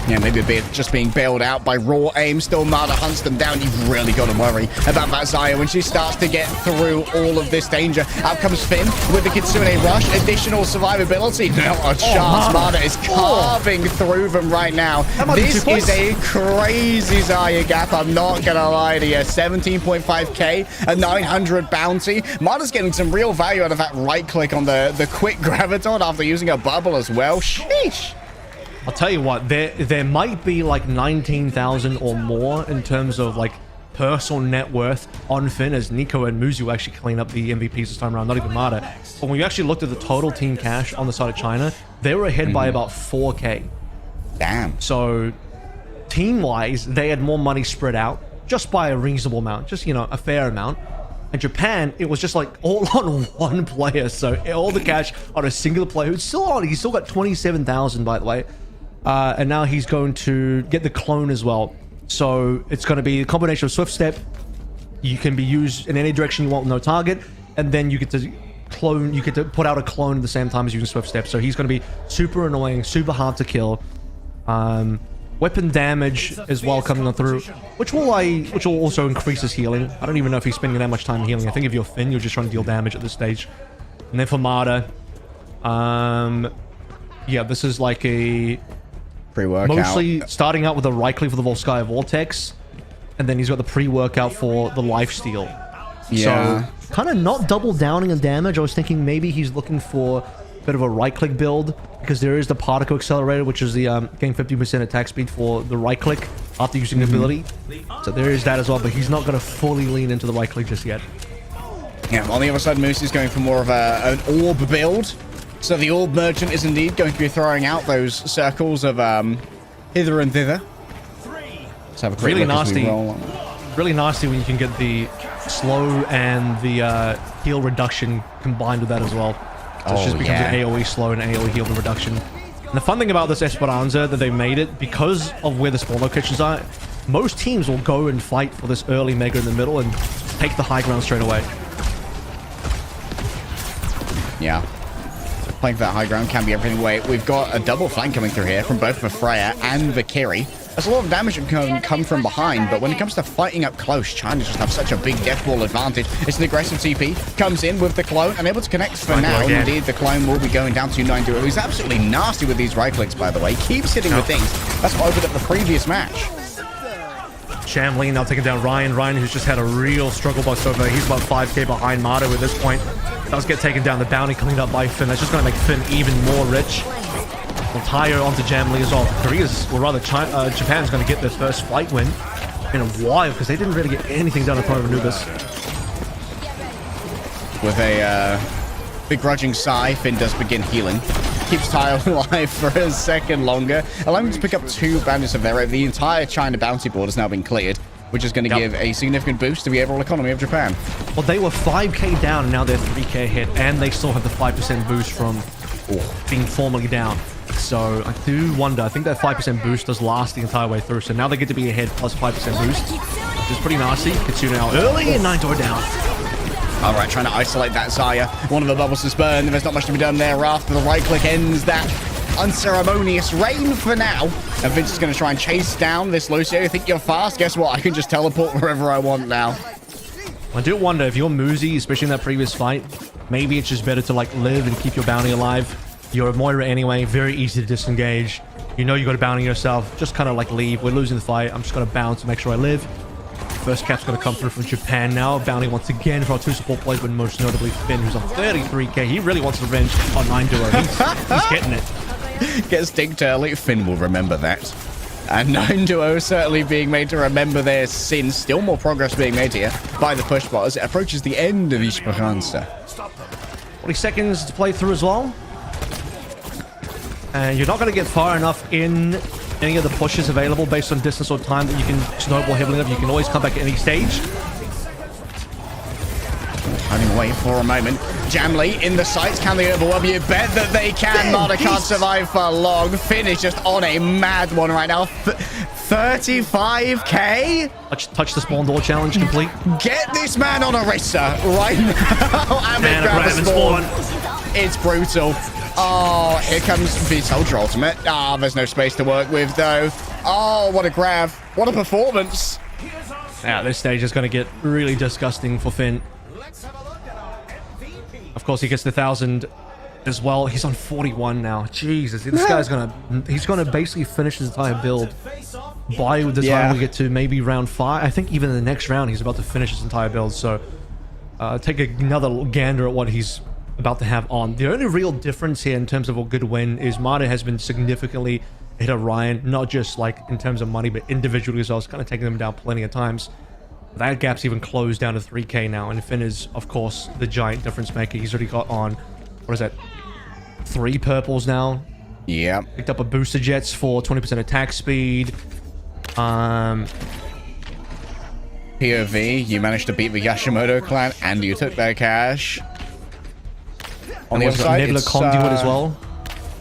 Yeah, maybe a bit just being bailed out by raw aim. Still, MADA hunts them down. You've really got to worry about that Xayah when she starts to get through all of this danger. Out comes Finn with the Kitsune rush. Additional survivability. Not a chance. MADA is carving through them right now. This is a crazy Xayah gap. I'm not going to lie to you. 17.5k, a 900 bounty. MADA's getting some real value out of that right click on the quick graviton after using a bubble as well. Sheesh. I'll tell you what, there might be like 19,000 or more in terms of like personal net worth on Finn, as Nico and Muzi will actually clean up the MVPs this time around, not even MADA. But when you actually looked at the total team cash on the side of China, they were ahead by about 4k. Damn. So team-wise, they had more money spread out just by a reasonable amount, just, you know, a fair amount. And Japan, it was just like all on one player. So all the cash on a singular player who's still on. He's still got 27,000, by the way. And now he's going to get the clone as well. So it's going to be a combination of Swift Step. You can be used in any direction you want with no target. And then you get to clone, you get to put out a clone at the same time as using Swift Step. So he's going to be super annoying, super hard to kill. Weapon damage as well coming on through, which will also increase his healing. I don't even know if he's spending that much time healing. I think if you're Finn, you're just trying to deal damage at this stage. And then for MADA, yeah, this is like a pre-workout. Mostly starting out with a right click for the Volskaya Vortex, and then he's got the pre-workout for the lifesteal. Yeah. So kind of not double downing on damage. I was thinking maybe he's looking for a bit of a right click build, because there is the particle accelerator, which is the getting 50% attack speed for the right click after using the ability. So there is that as well, but he's not going to fully lean into the right click just yet. Yeah, on the other side, Muzi is going for more of an orb build. So the orb merchant is indeed going to be throwing out those circles of hither and thither. Let's have a quick Really look as we nasty. roll. Really nasty when you can get the slow and the heal reduction combined with that as well. So it just becomes an AoE slow and AoE heal reduction. And the fun thing about this Esperanza that they made it, because of where the spawn locations are, most teams will go and fight for this early mega in the middle and take the high ground straight away. Yeah. Playing for that high ground can be everything. Wait, we've got a double flank coming through here from both the Freya and the Kiri. There's a lot of damage that can come from behind, but when it comes to fighting up close, China just have such a big death ball advantage. It's an aggressive TP, comes in with the clone, and able to connect for now. Indeed, the clone will be going down to 9 duo. He's absolutely nasty with these right clicks, by the way. Keeps hitting with things. That's what opened up the previous match. Jamlee now taking down Ryan. Ryan, who's just had a real struggle bus over. He's about 5k behind MADA at this point. Does get taken down. The bounty cleaned up by Finn. That's just going to make Finn even more rich. We'll tie her onto Jamlee as well. Korea's, or rather Japan's going to get their first fight win in a while, because they didn't really get anything done in front of Anubis. With a begrudging sigh, Finn does begin healing. Keeps Tayo alive for a second longer, allowing him to pick up 2 bandits of their own. The entire China bounty board has now been cleared, which is going to give a significant boost to the overall economy of Japan. Well, they were 5k down, and now they're 3k ahead, and they still have the 5% boost from being formally down. So I do wonder, I think that 5% boost does last the entire way through. So now they get to be ahead plus 5% boost, which is pretty nasty. Kitsune now early and 9 door down. All right, trying to isolate that Xayah. One of the bubbles to burn. There's not much to be done there after the right click ends that unceremonious rain for now. And Vince is going to try and chase down this Lucio. You think you're fast? Guess what? I can just teleport wherever I want now. I do wonder if you're Muzi, especially in that previous fight, maybe it's just better to like live and keep your bounty alive. You're a Moira anyway, very easy to disengage. You know you got to bounty yourself. Just kind of like leave. We're losing the fight. I'm just going to bounce to make sure I live. First cap's going to come through from Japan now. Bounty once again for our 2 support players, but most notably Finn, who's on 33k. He really wants revenge on 9 duo. He's getting it. Gets dinked early. Finn will remember that. And 9 duo certainly being made to remember their sins. Still more progress being made here by the push bot as it approaches the end of Esperanza. 40 seconds to play through as well. And you're not going to get far enough in any of the pushes available based on distance or time that you can snowball heavily enough. You can always come back at any stage. Running away for a moment. Jamlee in the sights. Can they overwhelm you? Bet that they can. MADA can't survive for long. Finn is just on a mad one right now. 35k? Touch the spawn door challenge complete. Get this man on Orisa right now. And grab a spawn. It's brutal. Oh, here comes the Soldier Ultimate. Ah, there's no space to work with, though. Oh, what a grab. What a performance. Yeah, this stage is going to get really disgusting for Finn. Of course, he gets the 1,000 as well. He's on 41 now. Jesus, this guy's he's gonna basically finish his entire build by the time we get to maybe round 5. I think even in the next round, he's about to finish his entire build. So take another gander at what he's about to have on. The only real difference here in terms of a good win is MADA has been significantly ahead of Ryan, not just like in terms of money, but individually as well. It's kind of taking them down plenty of times. That gap's even closed down to 3k now, and Finn is, of course, the giant difference maker. He's already got on, what is that, 3 purples now. Yeah. Picked up a booster jets for 20% attack speed. POV, you managed to beat the Yashimoto clan, and you took their cash. On the other side, Nebula Conduit as well.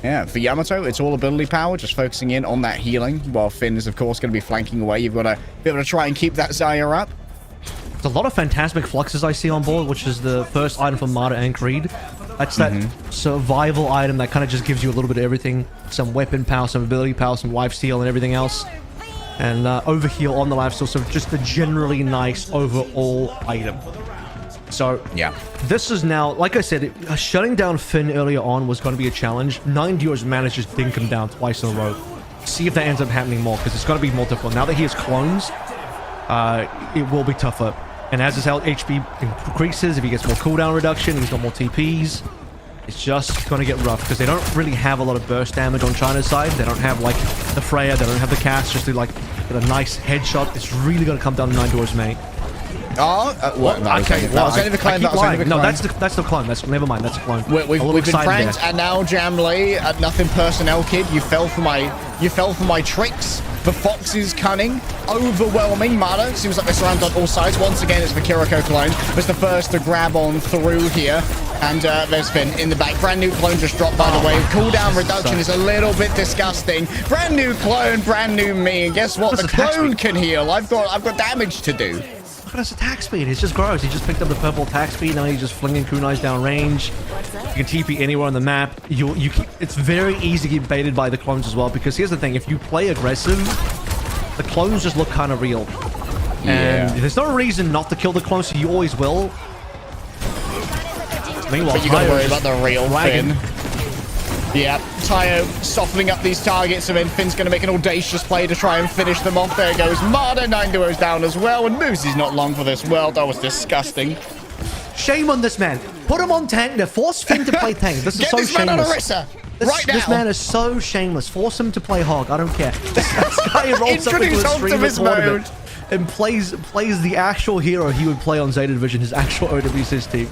Yeah, for Yamato, it's all ability power, just focusing in on that healing, while Finn is, of course, going to be flanking away. You've got to be able to try and keep that Zarya up. There's a lot of Phantasmic Fluxes I see on board, which is the first item for MADA and Creed. That's that survival item that kind of just gives you a little bit of everything. Some weapon power, some ability power, some lifesteal, and everything else. And overheal on the lifesteal, so just a generally nice overall item. So, yeah, this is now, like I said, shutting down Finn earlier on was going to be a challenge. 9 Duos managed to just dink him down twice in a row. See if that ends up happening more, because it's going to be more difficult. Now that he has clones, it will be tougher. And as his HP increases, if he gets more cooldown reduction, he's got more TPs, it's just going to get rough, because they don't really have a lot of burst damage on China's side. They don't have, like, the Freya, they don't have the cast, just to, like, get a nice headshot. It's really going to come down to 9 Duos, mate. Oh, what? No, okay, well, I keep no, that's the clone. Never mind. That's the clone. We've been friends, and now Jamlee, nothing personnel, kid. You fell for my tricks. The Fox's cunning, overwhelming. MADA seems like they're surrounded on all sides. Once again, it's the Kiriko clone. It's the first to grab on through here, and there's Finn in the back. Brand new clone just dropped, by the way. Cooldown reduction is a little bit disgusting. Brand new clone, brand new me, and guess what? The clone can heal. I've got damage to do. Look at his attack speed. It's just gross. He just picked up the purple attack speed. Now he's just flinging kunais down range. You can TP anywhere on the map. It's very easy to get baited by the clones as well, because here's the thing. If you play aggressive, the clones just look kind of real. And there's no reason not to kill the clones, so you always will. Meanwhile, but you gotta worry about the real Finn. Yeah, Tayo softening up these targets, and then Finn's going to make an audacious play to try and finish them off. There goes MADA, 9 Duos down as well, and Muzi's not long for this world. That was disgusting. Shame on this man. Put him on tank. Now force Finn to play tank. This is so shameless. Get this man on Orisa. This man is so shameless. Force him to play Hog. I don't care. This guy rolls up into a streamer's tournament and plays the actual hero he would play on Zeta Division, his actual OWCS team.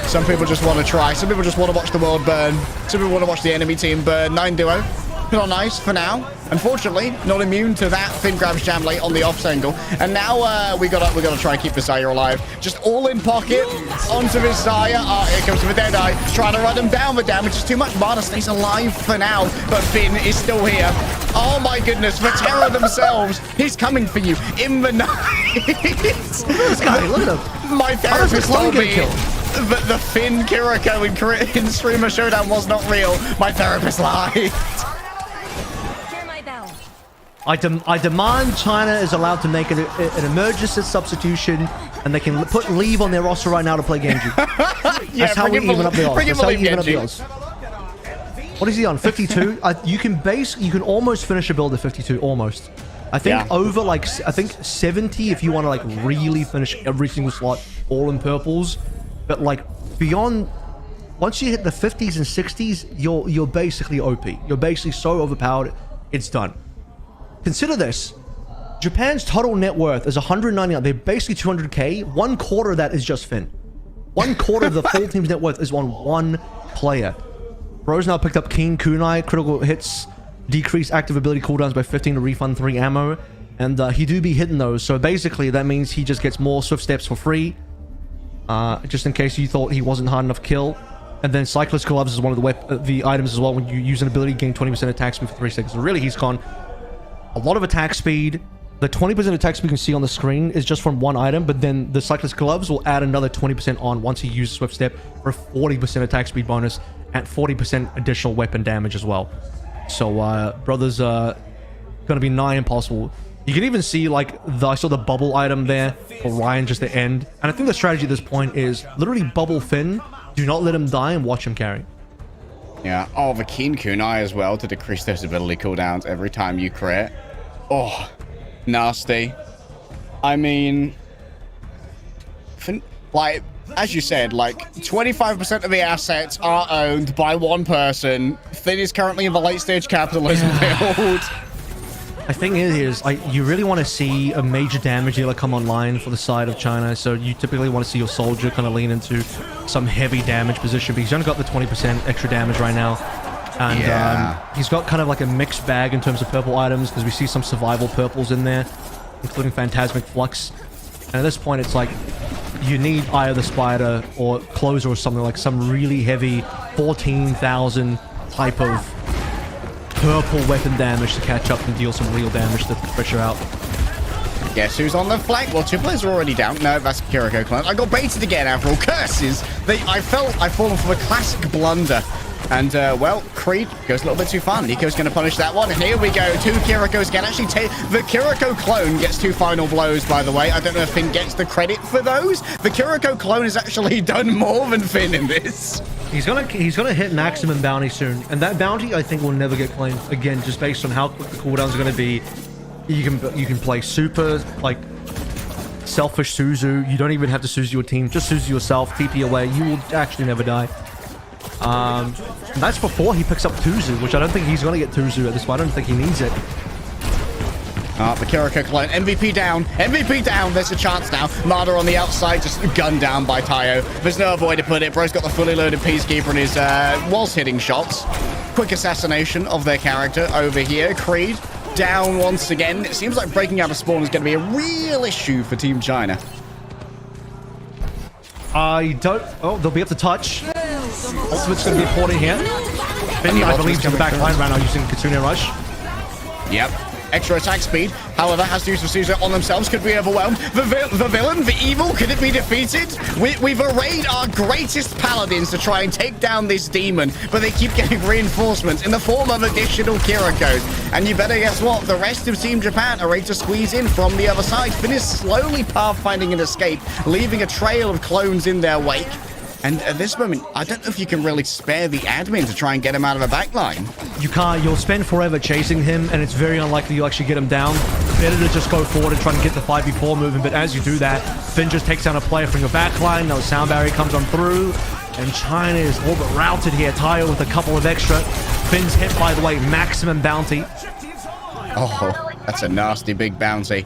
Some people just want to try. Some people just want to watch the world burn. Some people want to watch the enemy team burn. 9 Duo. Not nice for now. Unfortunately, not immune to that. Finn grabs Jamlee on the off angle. And now we gotta try and keep the Zarya alive. Just all in pocket onto his Zarya. Oh, here comes the Deadeye. Trying to run him down. The damage is too much. MADA stays alive for now, but Finn is still here. Oh my goodness, the terror themselves. He's coming for you in the night. This guy, look at him. My therapist told me that the Finn Kiriko in Streamer Showdown was not real. My therapist lied. I demand China is allowed to make an emergency substitution, and they can put Leave on their roster right now to play Genji. That's how we even up the odds. That's how we even up the odds. What is he on? 52? You can almost finish a build at 52, almost. I think over like, I think 70 if you want to like really finish every single slot all in purples. But like beyond, once you hit the 50s and 60s, you're basically OP. You're basically so overpowered, it's done. Consider this. Japan's total net worth is 199. They're basically 200k. 1/4 of that is just Finn. 1/4 of the full team's net worth is on one player. Bro's now picked up King Kunai. Critical hits decrease active ability cooldowns by 15 to refund 3 ammo. And he do be hitting those. So basically, that means he just gets more swift steps for free. Just in case you thought he wasn't hard enough to kill. And then Cyclist Gloves is one of the items as well. When you use an ability, gain 20% attack speed for 3 seconds. So really, he's gone a lot of attack speed. The 20% attack speed you can see on the screen is just from one item, but then the Cyclist Gloves will add another 20% on once he uses Swift Step for a 40% attack speed bonus and 40% additional weapon damage as well. So, brothers, gonna be nigh impossible. You can even see, like, I saw the bubble item there for Ryan just to end. And I think the strategy at this point is literally bubble Finn, do not let him die, and watch him carry. Yeah. Oh, the Keen Kunai as well to decrease those ability cooldowns every time you crit. Oh, nasty. I mean, like, as you said, like, 25% of the assets are owned by one person. Finn is currently in the late-stage capitalism build. The thing is you really want to see a major damage dealer come online for the side of China, so you typically want to see your soldier kind of lean into some heavy damage position, because he's only got the 20% extra damage right now. And he's got kind of like a mixed bag in terms of purple items, because we see some survival purples in there, including Phantasmic Flux. And at this point, it's like, you need Eye of the Spider or Closer or something, like some really heavy 14,000 type of purple weapon damage to catch up and deal some real damage to pressure out. Guess who's on the flank? Well, 2 players are already down. No, that's Kiriko clan. I got baited again after all. Curses! I felt I've fallen for a classic blunder. And, well, Creed goes a little bit too far. Nico's going to punish that one. And here we go. 2 Kirikos can actually take... The Kiriko clone gets 2 final blows, by the way. I don't know if Finn gets the credit for those. The Kiriko clone has actually done more than Finn in this. He's gonna hit maximum bounty soon. And that bounty, I think, will never get claimed. Again, just based on how quick the cooldowns are going to be. You can play super, like, selfish Suzu. You don't even have to Suzu your team. Just Suzu yourself. TP away. You will actually never die. That's before he picks up Tuzu, which I don't think he's going to get Tuzu at this point. I don't think he needs it. The Kiriko clone. MVP down. MVP down. There's a chance now. MADA on the outside, just gunned down by Tayo. There's no other way to put it. Bro's got the fully loaded Peacekeeper and his was hitting shots. Quick assassination of their character over here. Creed down once again. It seems like breaking out of spawn is going to be a real issue for Team China. I don't... Oh, they'll be able to touch. Ultimate's going to be important here. Finn, I believe, is in the back line right now using Kitsune Rush. Yep. Extra attack speed, however, has to use the Caesar on themselves. Could be overwhelmed. The villain, the evil, could it be defeated? We've arrayed our greatest paladins to try and take down this demon, but they keep getting reinforcements in the form of additional Kirikos. And you better guess what? The rest of Team Japan are ready to squeeze in from the other side. Finn is slowly pathfinding an escape, leaving a trail of clones in their wake. And at this moment, I don't know if you can really spare the admin to try and get him out of the backline. You can't. You'll spend forever chasing him, and it's very unlikely you'll actually get him down. Better to just go forward and try and get the 5v4 moving, but as you do that, Finn just takes down a player from your backline. Now the sound barrier comes on through, and China is all but routed here. Tayo with a couple of extra. Finn's hit, by the way, maximum bounty. Oh, that's a nasty big bounty.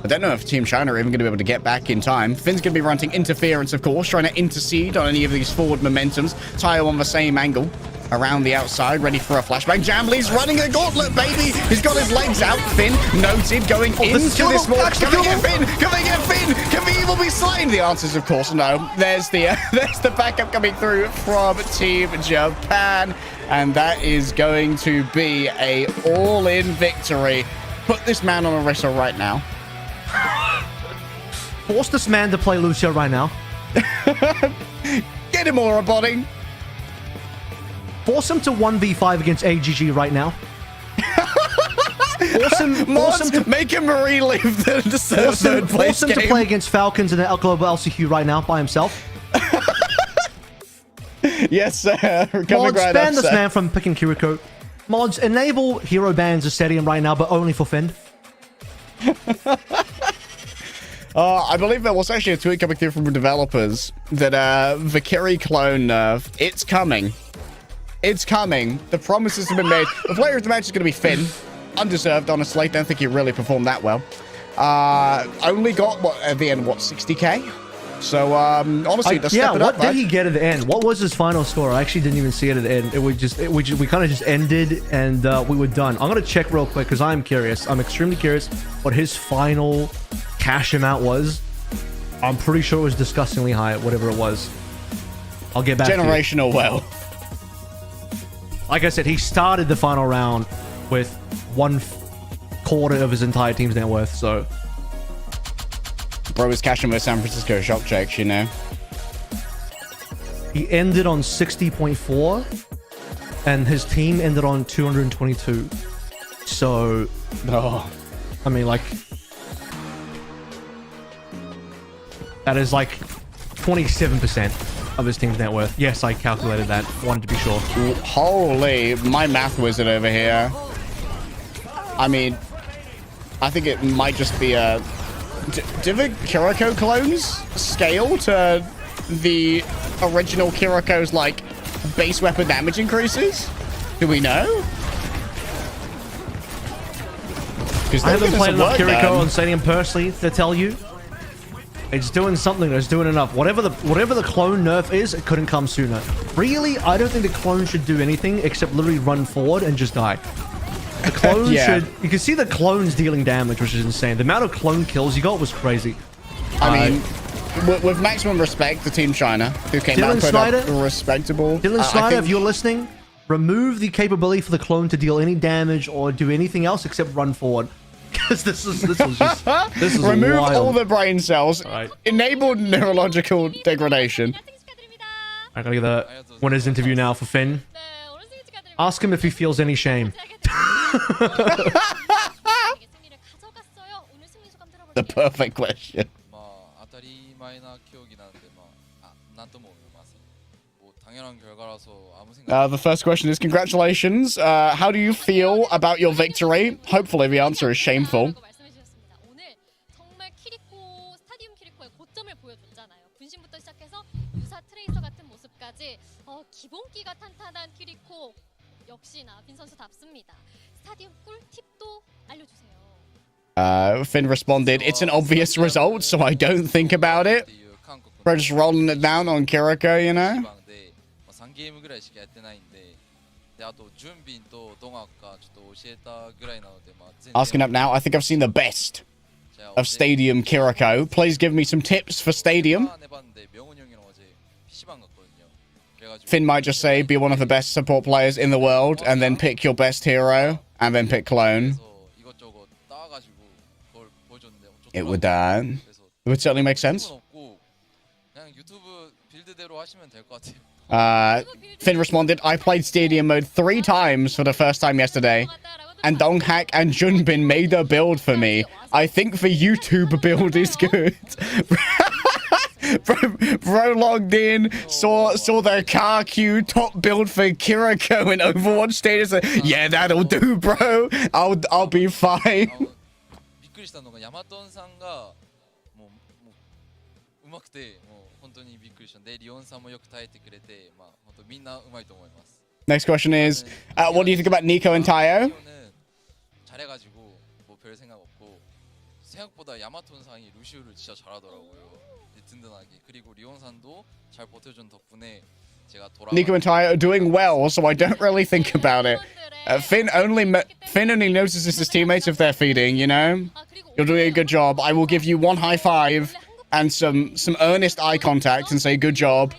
I don't know if Team China are even going to be able to get back in time. Finn's going to be running interference, of course, trying to intercede on any of these forward momentums. Tayo on the same angle, around the outside, ready for a flashbang. Jamlee's running a gauntlet, baby! He's got his legs out. Finn, noted, going into this wall. Can they get Finn? Can they get Finn? Can the evil be slain? The answer is, of course, no. There's the backup coming through from Team Japan. And that is going to be a all-in victory. Put this man on a wrestle right now. Force this man to play Lucio right now. Get him aura body. Force him to 1v5 against AGG right now. Force him to make him relive the third place game. Force him to play against Falcons in the global LCQ right now by himself. Yes, sir. Mods, ban this man from picking Kiriko. Mods, enable hero bans of Stadium right now, but only for Finn. I believe there was actually a tweet coming through from the developers that the Kiri clone nerf, it's coming. It's coming. The promises have been made. The player of the match is going to be Finn. Undeserved, honestly. Don't think he really performed that well. Only got, what, at the end, what, 60k? So, honestly, to yeah, step it what up, did he get at the end? What was his final score? I actually didn't even see it at the end. We kind of just ended and we were done. I'm gonna check real quick because I'm curious. I'm extremely curious what his final cash amount was. I'm pretty sure it was disgustingly high, whatever it was. I'll get back. Generational well. Like I said, he started the final round with 1/4 of his entire team's net worth. So. Bro was cashing with San Francisco shock checks, you know. He ended on 60.4 and his team ended on 222. So, I mean, like, that is like 27% of his team's net worth. Yes, I calculated that. Wanted to be sure. Holy, my math wizard over here. I mean, I think it might just be a... Do the Kiriko clones scale to the original Kiriko's, like, base weapon damage increases? Do we know? I haven't played enough Kiriko on Stadium personally to tell you. It's doing something. It's doing enough. Whatever the clone nerf is, it couldn't come sooner. Really, I don't think the clone should do anything except literally run forward and just die. The clone should... You can see the clones dealing damage, which is insane. The amount of clone kills you got was crazy. I mean, with maximum respect to Team China, who came out and put up respectable... Dylan Snyder, if you're listening, remove the capability for the clone to deal any damage or do anything else except run forward. Because this was just... This is remove wild. all the brain cells. Right. Enable neurological degradation. I gotta get the winner's interview now for Finn. Ask him if he feels any shame. The perfect question. The first question is, congratulations. How do you feel about your victory? Hopefully the answer is shameful. Finn responded, it's an obvious result, so I don't think about it. We're just rolling it down on Kiriko, you know? Asking up now, I think I've seen the best of Stadium Kiriko. Please give me some tips for Stadium. Finn might just say, be one of the best support players in the world, and then pick your best hero, and then pick clone. It would certainly make sense. Finn responded, I played Stadium mode 3 times for the first time yesterday, and Donghak and Junbin made a build for me. I think the YouTube build is good. Bro logged in, saw their car queue top build for Kiriko in Overwatch status. Yeah, that'll do, bro. I'll be fine. Next question is, what do you think about Nico and Tayo? Nico and Tayo are doing well, so I don't really think about it. Finn only notices his teammates if they're feeding, you know? You're doing a good job. I will give you one high five and some earnest eye contact and say good job.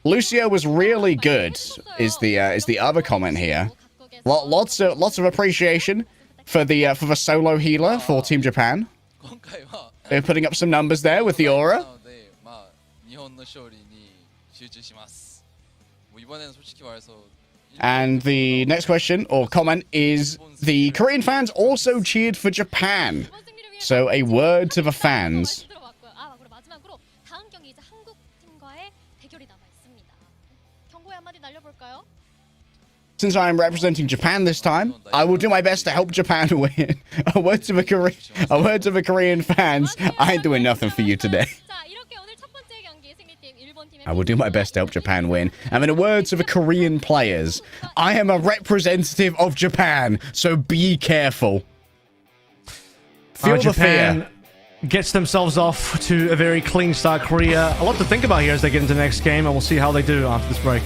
Lucio was really good, is the other comment here. Lots of appreciation for the solo healer for Team Japan. They're putting up some numbers there with the aura. And the next question or comment is, the Korean fans also cheered for Japan. So a word to the fans. Since I'm representing Japan this time, I will do my best to help Japan win. A word to the Korean fans. I ain't doing nothing for you today. I will do my best to help Japan win. And in a word to the Korean players, I am a representative of Japan, so be careful. Feel the fear. gets themselves off to a very clean start. Korea, a lot to think about here as they get into the next game, and we'll see how they do after this break.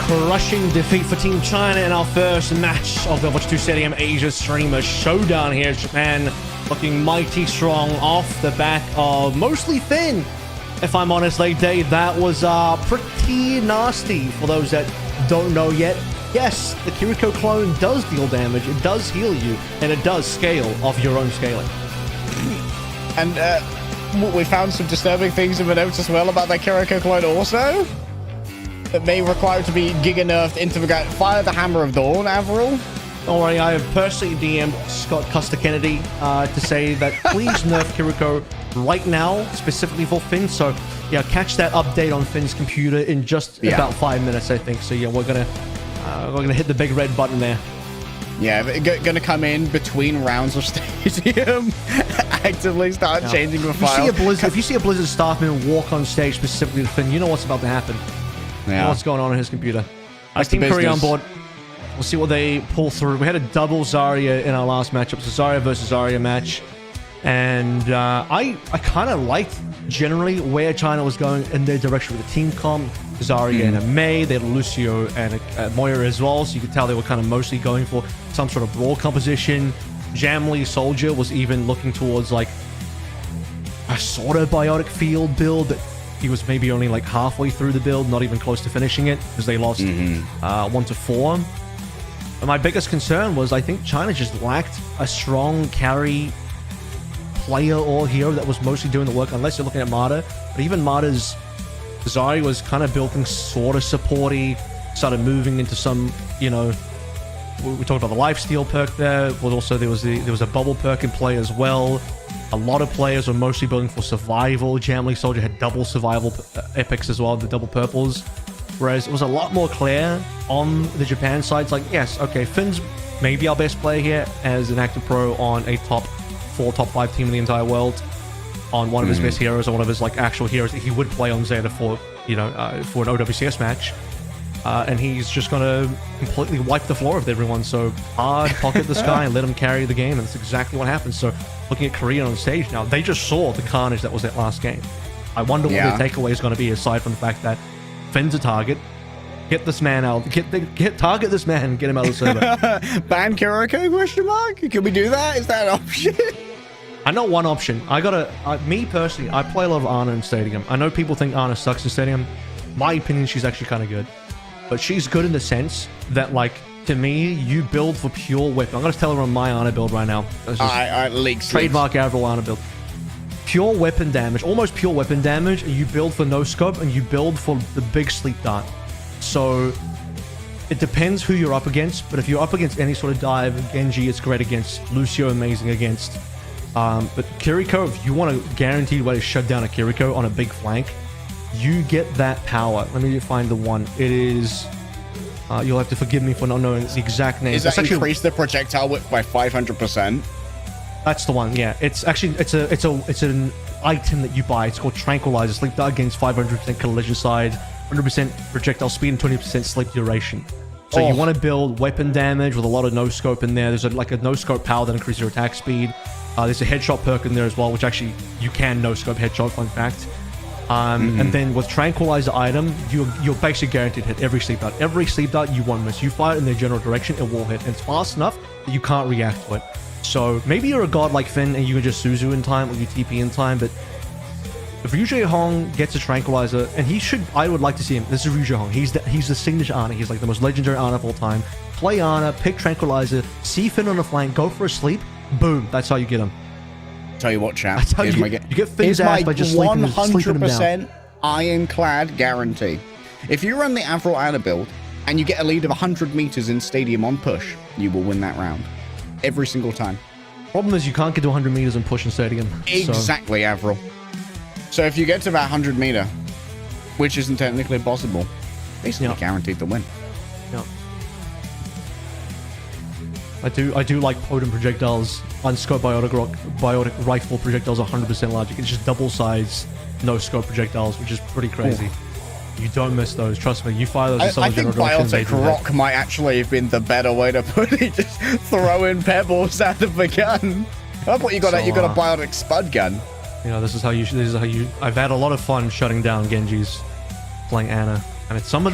crushing defeat for Team China in our first match of the Overwatch 2 Stadium Asia Streamer Showdown here. Japan looking mighty strong off the back of mostly Finn. If I'm honest, late day, that was pretty nasty for those that don't know yet. Yes, the Kiriko clone does deal damage, it does heal you, and it does scale off your own scaling. And we found some disturbing things in the notes as well about that Kiriko clone also. That may require to be giga nerfed into the guy. Fire the Hammer of Dawn, Avril. Don't worry, I have personally DM'd Scott Custer Kennedy to say that please nerf Kiriko right now, specifically for Finn. So yeah, catch that update on Finn's computer in just about 5 minutes, I think. So yeah, we're gonna hit the big red button there. Yeah, gonna come in between rounds of Stadium, actively start changing the file. If you see a Blizzard staffman walk on stage specifically to Finn, you know what's about to happen. Yeah. You know what's going on in his computer. Team Korea on board. We'll see what they pull through. We had a double Zarya in our last matchup. So Zarya versus Zarya match. And I kind of liked generally where China was going in their direction with the team comp. Zarya and a Mei. They had Lucio and a Moira as well. So you could tell they were kind of mostly going for some sort of brawl composition. Jamlee Soldier was even looking towards like a sort of biotic field build that he was maybe only like halfway through the build, not even close to finishing it because they lost 1-4. And my biggest concern was I think China just lacked a strong carry player or hero that was mostly doing the work, unless you're looking at MADA. But even MADA's Zarya was kind of building sort of supporty, started moving into some, you know, we talked about the lifesteal perk there, but also there was a bubble perk in play as well. A lot of players were mostly building for survival. Jamlee Soldier had double survival epics as well, the double purples. Whereas it was a lot more clear on the Japan side. It's like, yes, okay, Finn's maybe our best player here as an active pro on a top 4, top 5 team in the entire world, on one of his best heroes, or one of his like actual heroes that he would play on Zeta for, you know, for an OWCS match. And he's just gonna completely wipe the floor with everyone. So hard pocket this guy and let him carry the game, and that's exactly what happened. So looking at Korea on stage now, they just saw the carnage that was that last game. I wonder what their takeaway is going to be, aside from the fact that Finn's a target. Get this man out. Target this man. Get him out of the server. Ban Kiriko? Question mark? Can we do that? Is that an option? I know one option. Me personally, I play a lot of Ana in Stadium. I know people think Ana sucks in Stadium. My opinion, she's actually kind of good. But she's good in the sense that, like, to me, you build for pure weapon. I'm going to tell her on my Ana build right now. Trademark Avril Ana build. Pure weapon damage, almost pure weapon damage, and you build for no scope, and you build for the big sleep dart. So it depends who you're up against, but if you're up against any sort of dive, Genji it's great against, Lucio amazing against. But Kiriko, if you want a guaranteed way to shut down a Kiriko on a big flank, you get that power. Let me find the one. It is... you'll have to forgive me for not knowing the exact name. Is that increase the projectile width by 500%? That's the one, yeah. It's actually it's an item that you buy. It's called Tranquilizer. Sleep dart gains 500% collision side, 100% projectile speed, and 20% sleep duration. So you want to build weapon damage with a lot of no scope in there. There's like a no scope power that increases your attack speed. There's a headshot perk in there as well, which actually you can no scope headshot. Fun fact. And then with Tranquilizer item, you're basically guaranteed to hit every sleep dart. Every sleep dart you won't miss. You fire it in their general direction, it will hit, and it's fast enough that you can't react to it. So maybe you're a god like Finn and you can just Suzu in time, or you TP in time, but if ryujehong gets a Tranquilizer, and I would like to see him. This is ryujehong. He's the signature Ana. He's like the most legendary Ana of all time. Play Ana, pick Tranquilizer, see Finn on the flank, go for a sleep, boom. That's how you get him. Tell you what, chap. You get Finn's ass by just sleeping him down. 100% ironclad guarantee. If you run the Avril Ana build and you get a lead of 100 meters in Stadium on push, you will win that round. Every single time. Problem is you can't get to 100 meters and push in Stadium. Exactly, Avril. So if you get to about 100 meter, which isn't technically possible, basically guaranteed to win. Yeah. I do like potent projectiles. Unscoped biotic rifle projectiles are 100% logic. It's just double size, no scope projectiles, which is pretty crazy. Ooh. You don't miss those. Trust me. You fire those in some general direction. I think Biotic Rock might actually have been the better way to put it. Just throwing pebbles out of the gun. I thought you got a Biotic Spud gun. You know, this is how you. I've had a lot of fun shutting down Genjis playing Ana. I mean, some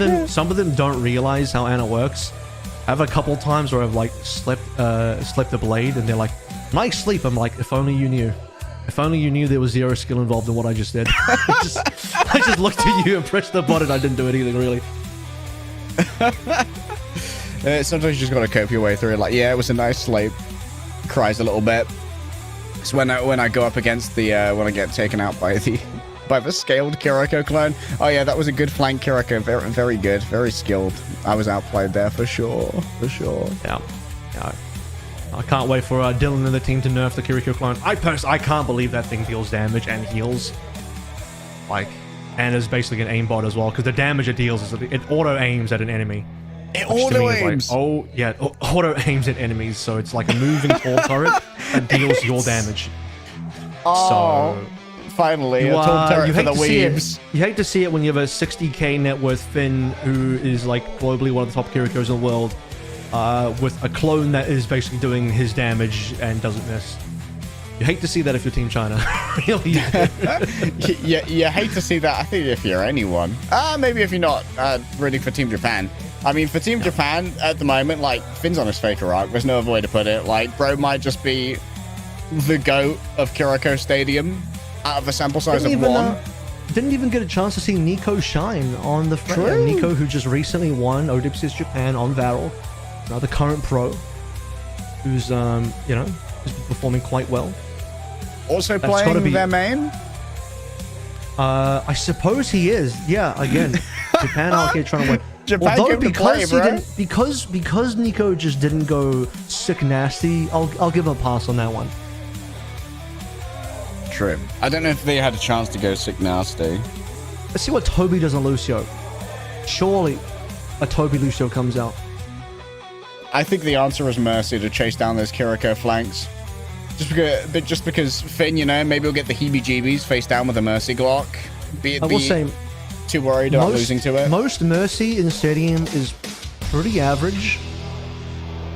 of them don't realize how Ana works. I have a couple times where I've like slipped a blade, and they're like, "Mike, sleep." I'm like, "If only you knew. If only you knew there was zero skill involved in what I just did." I just looked at you and pressed the button. I didn't do anything really. Sometimes you just gotta cope your way through it. Like, yeah, it was a nice sleep. Cries a little bit. It's when I go up against the when I get taken out by the scaled Kiriko clone. Oh yeah, that was a good flank Kiriko. Very, very good. Very skilled. I was outplayed there for sure. For sure. Yeah. I can't wait for Dylan and the team to nerf the Kiriko clone. I can't believe that thing deals damage and heals. Like, and is basically an aimbot as well, because the damage it deals is it auto aims at an enemy. It auto aims. Like, oh yeah, auto aims at enemies. So it's like a moving tall turret that deals your damage. Oh, so, finally, a tall turret for the weebs. You hate to see it when you have a 60k net worth Finn who is like globally one of the top Kirikos in the world, with a clone that is basically doing his damage and doesn't miss. You hate to see that if you're Team China. Really? you hate to see that. I think if you're anyone, maybe if you're not rooting for Team Japan. I mean, for Team Japan at the moment, like, Finn's on his faker arc. There's no other way to put it. Like, bro might just be the GOAT of Kiriko Stadium out of a sample size of one. Didn't even get a chance to see Nico shine on the Freya. Nico, who just recently won Odyssey Japan on Varel, the current pro, who's who's performing quite well. Also playing their main. I suppose he is. Yeah, again, Japan out here trying to win. Japan Although because he didn't, because Nico just didn't go sick nasty, I'll give him a pass on that one. True. I don't know if they had a chance to go sick nasty. Let's see what Tobi does on Lucio. Surely a Tobi Lucio comes out. I think the answer is Mercy to chase down those Kiriko flanks. Just because Finn, maybe he'll get the heebie-jeebies face down with a Mercy Glock. I will say, too worried about losing to it. Most Mercy in Stadium is pretty average.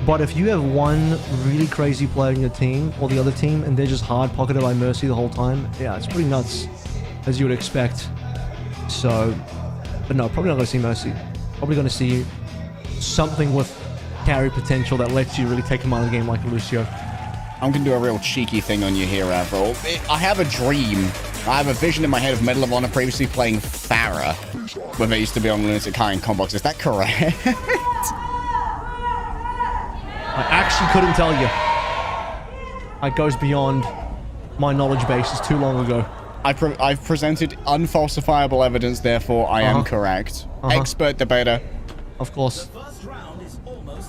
But if you have one really crazy player in your team or the other team and they're just hard-pocketed by Mercy the whole time, yeah, it's pretty nuts, as you would expect. So, but no, probably not going to see Mercy. Probably going to see something with carry potential that lets you really take him out of the game like Lucio. I'm going to do a real cheeky thing on you here, Avril. I have a dream. I have a vision in my head of Medal of Honor previously playing Farah when they used to be on Lunatic High in Combox. Is that correct? I actually couldn't tell you. It goes beyond my knowledge base. It's too long ago. I've presented unfalsifiable evidence, therefore I am correct. Expert debater. Of course.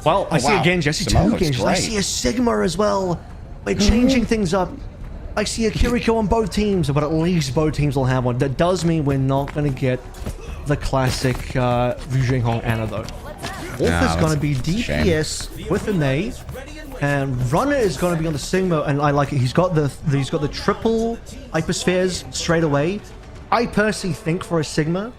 Well, I see a Genji. I see two Genjis. I see a Sigma as well. We're changing things up. I see a Kiriko on both teams, but at least both teams will have one. That does mean we're not going to get the classic ryujehong Ana, though. Wolf is going to be DPS with a Mei, and Runner is going to be on the Sigma, and I like it. He's got the triple hyperspheres straight away. I personally think for a Sigma,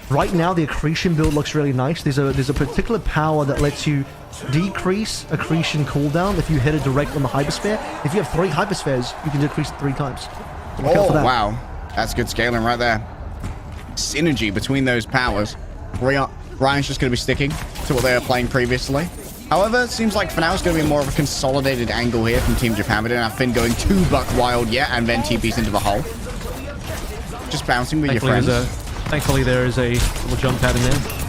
right now the accretion build looks really nice. There's a particular power that lets you decrease accretion cooldown if you hit it direct on the hypersphere. If you have 3 hyperspheres, you can decrease it 3 times. So wow, that's good scaling right there. Synergy between those powers. Ryan's just going to be sticking to what they were playing previously. However, it seems like for now it's going to be more of a consolidated angle here from Team Japan. We don't have Finn going too buck wild yet, and then TP's into the hole. Just bouncing with your friends. Thankfully, there is a little jump pad in there.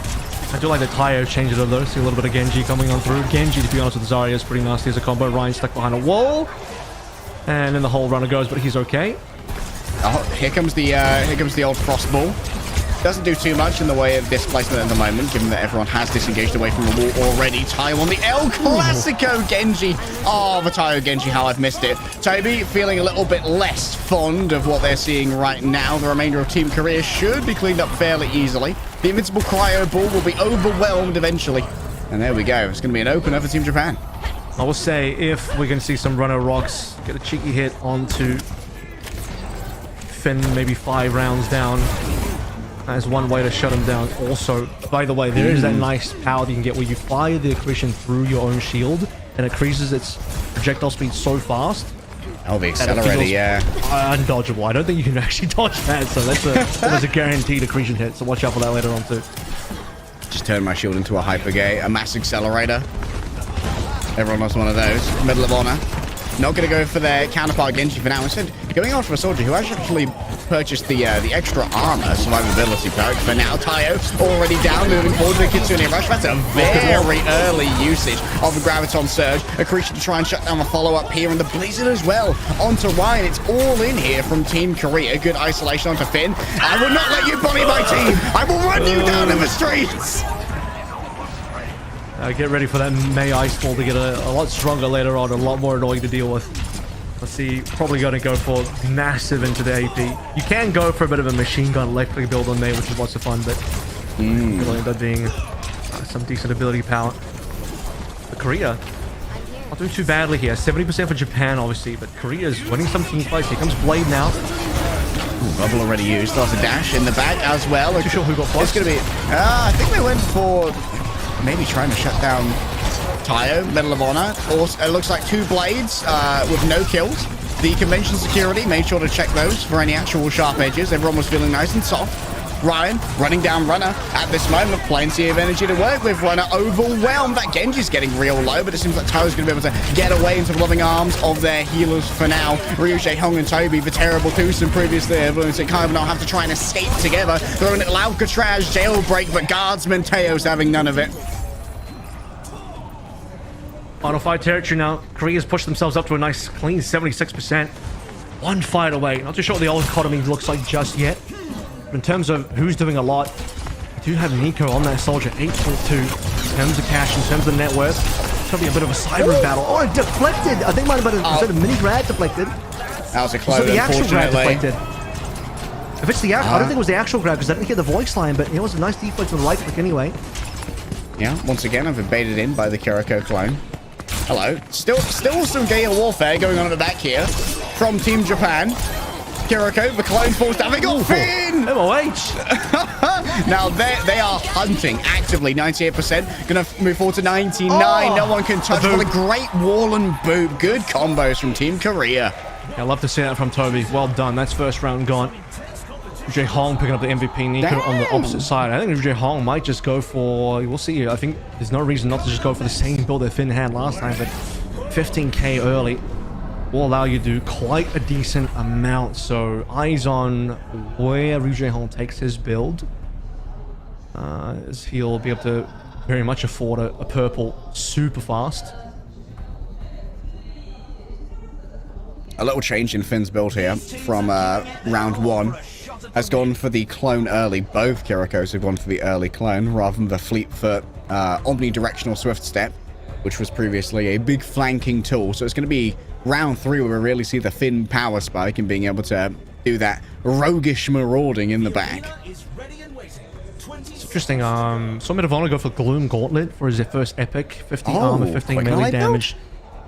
I do like the tire change it up though. See a little bit of Genji coming on through. Genji, to be honest with Zarya, is pretty nasty as a combo. Ryan stuck behind a wall, and then the whole Runner goes, but he's okay. Oh, here comes the old frostball. Doesn't do too much in the way of displacement at the moment, given that everyone has disengaged away from the wall already. Tayo on the El Clasico Genji. Oh, the Tayo Genji, how I've missed it. Tobi feeling a little bit less fond of what they're seeing right now. The remainder of Team Korea should be cleaned up fairly easily. The Invincible Cryo Ball will be overwhelmed eventually. And there we go. It's going to be an opener for Team Japan. I will say, if we're going to see some Runner rocks get a cheeky hit onto Finn, maybe 5 rounds down, as one way to shut him down. Also, by the way, there is that nice power that you can get where you fire the accretion through your own shield and it increases its projectile speed so fast Oh, the accelerator, yeah. Undodgeable. I don't think you can actually dodge that, so that's a guaranteed accretion hit, so watch out for that later on too. Just turn my shield into a hyper gate, a mass accelerator. Everyone loves one of those. Medal of Honor. Not going to go for their counterpart Genji for now. Instead, going after a soldier who actually purchased the extra armor survivability perk. For now, Tayo already down, moving forward to the Kitsune Rush. That's a very early usage of the Graviton Surge. Accretion to try and shut down the follow-up here, and the Blizzard as well. Onto Ryan. It's all in here from Team Korea. Good isolation onto Finn. I will not let you bully my team. I will run you down in the streets. Get ready for that May Icefall to get a lot stronger later on, a lot more annoying to deal with. Let's see, probably going to go for massive into the AP. You can go for a bit of a machine gun electric build on May, which is lots of fun, but it'll end up being some decent ability power. But Korea, not doing too badly here. 70% for Japan, obviously, but Korea is winning some team fights. Here comes Blade now. Bubble already used. There's a dash in the back as well. Not too sure who got plus. It's going to be... I think they went for... maybe trying to shut down Tayo, Medal of Honor. Also, it looks like 2 blades with no kills. The convention security made sure to check those for any actual sharp edges. Everyone was feeling nice and soft. Ryan running down Runner at this moment. Plenty of energy to work with. Runner overwhelmed. That Genji's getting real low, but it seems like Tayo's going to be able to get away into the loving arms of their healers for now. ryujehong and Tobi, the terrible twosome previously. Everyone's kind of not have to try and escape together. Throwing it Alcatraz, jailbreak, but guardsman Tayo's having none of it. Final fight territory now. Korea's pushed themselves up to a nice clean 76%. One fight away. Not too sure what the old economy looks like just yet. But in terms of who's doing a lot, we do have Nico on that soldier, 8.2. In terms of cash, in terms of net worth, it's going to be a bit of a cyber battle. Oh, it deflected! I think it might have been was it a mini grad deflected? That was a close, the actual grad unfortunately. deflected. If it's the actual, I don't think it was the actual grab because I didn't hear the voice line, but it was a nice deflect with the right click anyway. Yeah, once again, I've been baited in by the Kiriko clone. Hello. Still some guerrilla warfare going on at the back here from Team Japan. Kiriko, the clone falls down. They got Finn! MOH! Now they are hunting actively. 98%. Gonna move forward to 99. No one can touch. What a great wall and boot. Good combos from Team Korea. Yeah, I love to see that from Tobi. Well done. That's first round gone. ryujehong picking up the MVP. Nico on the opposite side. I think ryujehong might just go for... We'll see. I think there's no reason not to just go for the same build that Finn had last time, but 15k early will allow you to do quite a decent amount. So eyes on where ryujehong takes his build. As he'll be able to very much afford a purple super fast. A little change in Finn's build here from round 1. Has gone for the clone early. Both Kirikos have gone for the early clone rather than the Fleetfoot omnidirectional swift step, which was previously a big flanking tool. So it's going to be round 3 where we really see the Finn power spike and being able to do that roguish marauding in the back. It's interesting. So Medal of Honor go for Gloom Gauntlet for his first epic. 50 armor, 15 melee damage.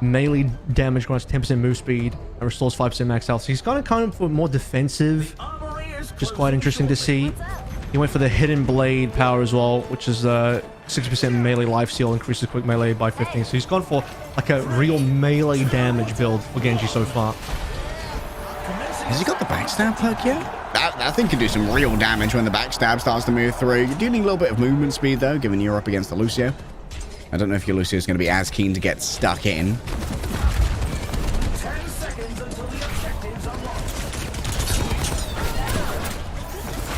Melee damage grants 10% move speed and restores 5% max health. So he's gone kind of for more defensive, which is quite interesting to see. He went for the Hidden Blade power as well, which is 60% melee life steal, increases quick melee by 15. So he's gone for like a real melee damage build for Genji so far. Has he got the backstab perk yet? That thing can do some real damage when the backstab starts to move through. You do need a little bit of movement speed though, given you're up against the Lucio. I don't know if your Lucio is going to be as keen to get stuck in.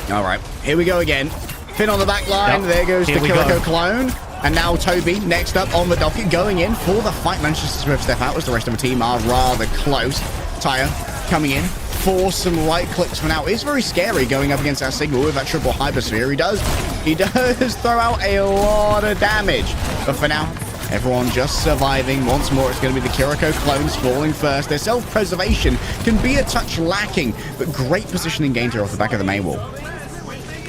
All right, here we go again. Finn on the back line. Yep. There goes the Kiriko clone. And now Tobi next up on the docket, going in for the fight. Manages to swift step out as the rest of the team are rather close. Tayo coming in for some right clicks for now. It's very scary going up against that Sigma with that triple hypersphere. He does throw out a lot of damage. But for now, everyone just surviving. Once more, it's going to be the Kiriko clones falling first. Their self-preservation can be a touch lacking, but great positioning gains here off the back of the main wall.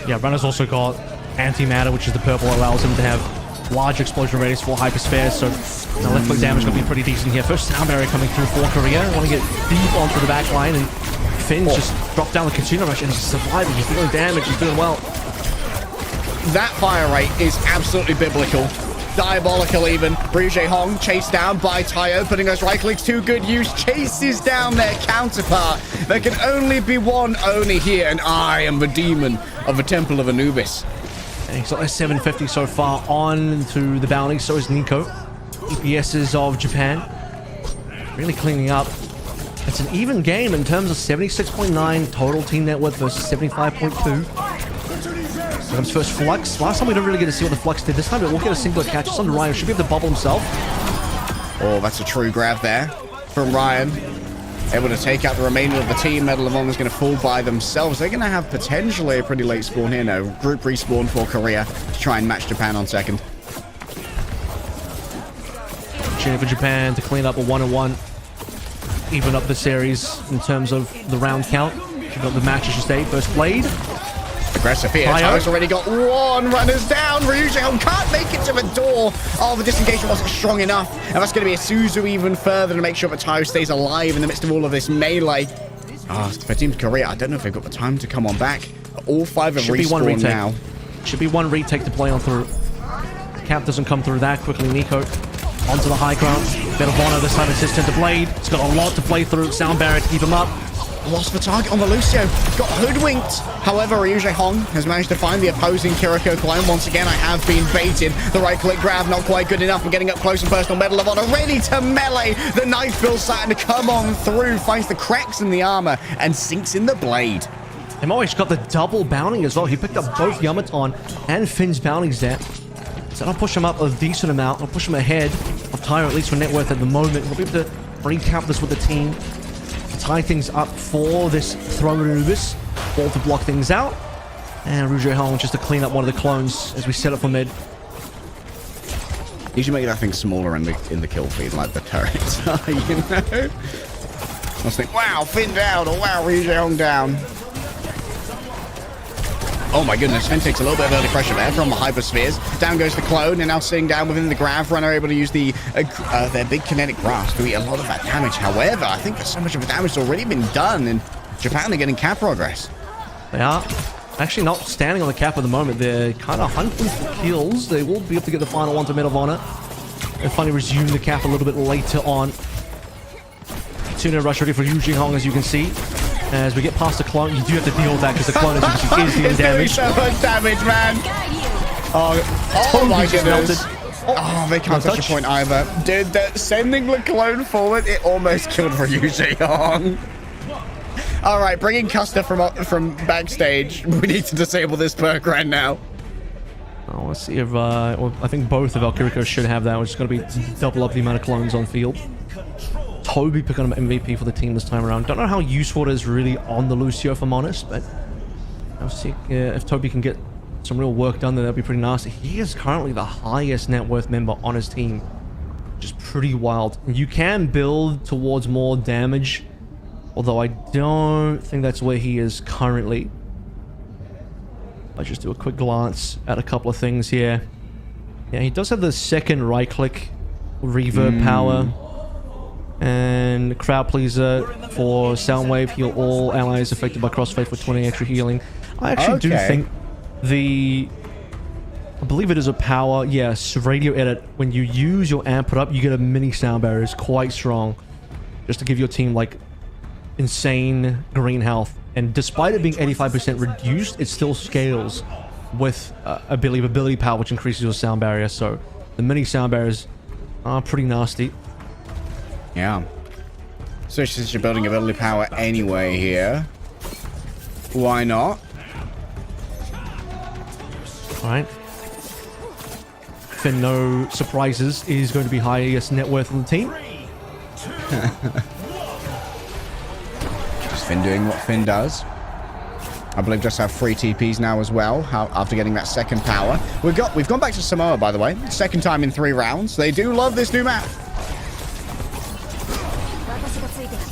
Yeah, Runner's also got anti-MADA, which is the purple, allows him to have large explosion radius for hyperspheres, so the left click damage going to be pretty decent here. First sound barrier coming through for Korea. Want to get deep onto the back line, and Finn's just dropped down the Kitsune Rush, and he's surviving. He's dealing damage. He's doing well. That fire rate is absolutely biblical. Diabolical even. ryujehong chased down by Tayo, putting those right clicks to good use. Chases down their counterpart. There can only be one Oni here, and I am the demon of the Temple of Anubis. And he's got a 750 so far on to the bounty. So is Nico. EPSs of Japan. Really cleaning up. It's an even game in terms of 76.9 total team net worth versus 75.2. Here comes first Flux. Last time we didn't really get to see what the Flux did. This time it will get a singular catch. It's on Ryan. Should be able to bubble himself. Oh, that's a true grab there from Ryan. Able to take out the remainder of the team. Medal of Honor is going to fall by themselves. They're going to have potentially a pretty late spawn here. No, group respawn for Korea to try and match Japan on second. Opportunity for Japan to clean up a 1-1. Even up the series in terms of the round count. We've got the matches to stay. First played. Aggressive here. Tayo's already got one. Runners down. ryujehong can't make it to the door. Oh, the disengagement wasn't strong enough. And that's going to be a Suzu even further to make sure that Tayo stays alive in the midst of all of this melee. For Team Korea, I don't know if they've got the time to come on back. All 5 have respawned now. Should be one retake to play on through. The cap doesn't come through that quickly. Nico onto the high ground. Bit of honor this time assistant to Blade. It's got a lot to play through. Sound barrier to keep him up. Lost the target on the Lucio. Got hoodwinked. However, ryujehong has managed to find the opposing Kiriko clone. Once again, I have been baited. The right-click grab, not quite good enough. I'm getting up close and personal. Medal of Honor ready to melee. The knife bill starting to come on through. Finds the cracks in the armor and sinks in the blade. Emoish got the double bounty as well. He picked up both YamatoN and Finn's bounties there. So I'll push him up a decent amount. I'll push him ahead of Tayo, at least for net worth at the moment. We'll be able to recap this with the team. Tie things up for this Throne of Anubis. Ball to block things out. And ryujehong just to clean up one of the clones as we set up for mid. You should make that thing smaller in the kill feed, like the turrets. You know? I was thinking, wow, Finn down, or wow, ryujehong down. Oh my goodness, Finn takes a little bit of early pressure there from the hyperspheres. Down goes the clone, and now sitting down within the grav. Runner able to use their big kinetic grasp to eat a lot of that damage. However, I think there's so much of the damage that's already been done, and Japan are getting cap progress. They are actually not standing on the cap at the moment. They're kind of hunting for kills. They will be able to get the final one to Medal of Honor. They'll finally resume the cap a little bit later on. Tuna rush ready for ryujehong, as you can see. As we get past the clone, you do have to deal with that because the clone is dealing damage. So much damage, man. Oh my goodness. Oh, they can't touch a point either. Dude, they're sending the clone forward. It almost killed ryujehong. All right, bringing Custer from backstage. We need to disable this perk right now. Oh, let's see if well, I think both of our Kiriko should have that, which is going to be double up the amount of clones on field. Tobi picking up MVP for the team this time around. Don't know how useful it is really on the Lucio, if I'm honest, but I'll see if Tobi can get some real work done there. That'd be pretty nasty. He is currently the highest net worth member on his team, which is pretty wild. You can build towards more damage, although I don't think that's where he is currently. I'll just do a quick glance at a couple of things here. Yeah, he does have the second right click reverb power. And crowd pleaser for Soundwave. Heal all allies affected by crossfade for 20 extra healing. I actually do think I believe it is a power. Yes, radio edit. When you use your amp up, you get a mini sound barrier. It's quite strong. Just to give your team like insane green health. And despite it being 85% reduced, it still scales with ability power, which increases your sound barrier. So the mini sound barriers are pretty nasty. Yeah. So since you're building ability power anyway here, why not? All right. Finn, no surprises, is going to be highest net worth on the team. Just Finn doing what Finn does. I believe just have 3 TPs now as well, after getting that second power. We've gone back to Samoa, by the way. Second time in 3 rounds. They do love this new map.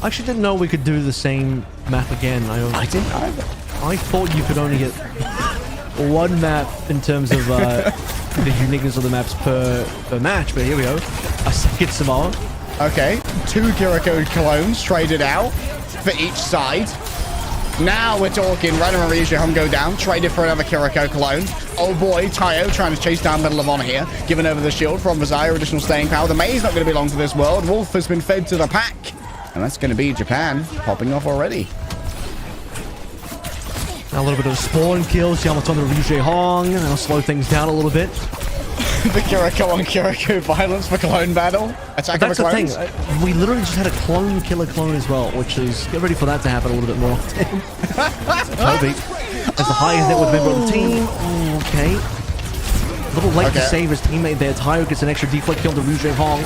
I actually didn't know we could do the same map again. I didn't either. I thought you could only get one map in terms of the uniqueness of the maps per match, but here we go. A second Samoa. Okay, 2 Kiriko clones traded out for each side. Now we're talking. Runner and ryujehong go down. Traded for another Kiriko clone. Oh boy, Tayo trying to chase down Medal of Honor here. Giving over the shield from Vizire, additional staying power. The Mei's not going to be long for this world. Wolf has been fed to the pack. And that's going to be Japan popping off already. Now a little bit of spawn kills. YamatoN and ryujehong. That'll slow things down a little bit. The Kiriko on Kiriko violence for clone battle. Attack That's of the clones. thing. We literally just had a clone kill a clone as well, which is get ready for that to happen a little bit more often. Tobi as the highest net worth member of the team. Okay. A little late to save his teammate there. Tayo gets an extra deflect kill to ryujehong.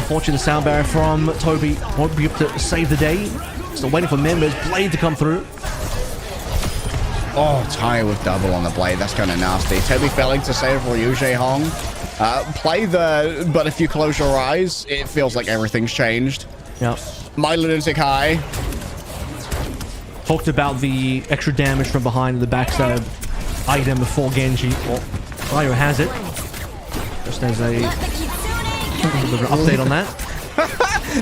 Unfortunately, the sound barrier from Tobi won't be able to save the day. Still waiting for members. Blade to come through. Oh, Tayo with double on the blade. That's kind of nasty. Tobi failing to save ryujehong. Play the... But if you close your eyes, it feels like everything's changed. Yep. My lunatic high. Talked about the extra damage from behind the backstab item before Genji. Well, Tayo has it. Just as a little bit of an update on that.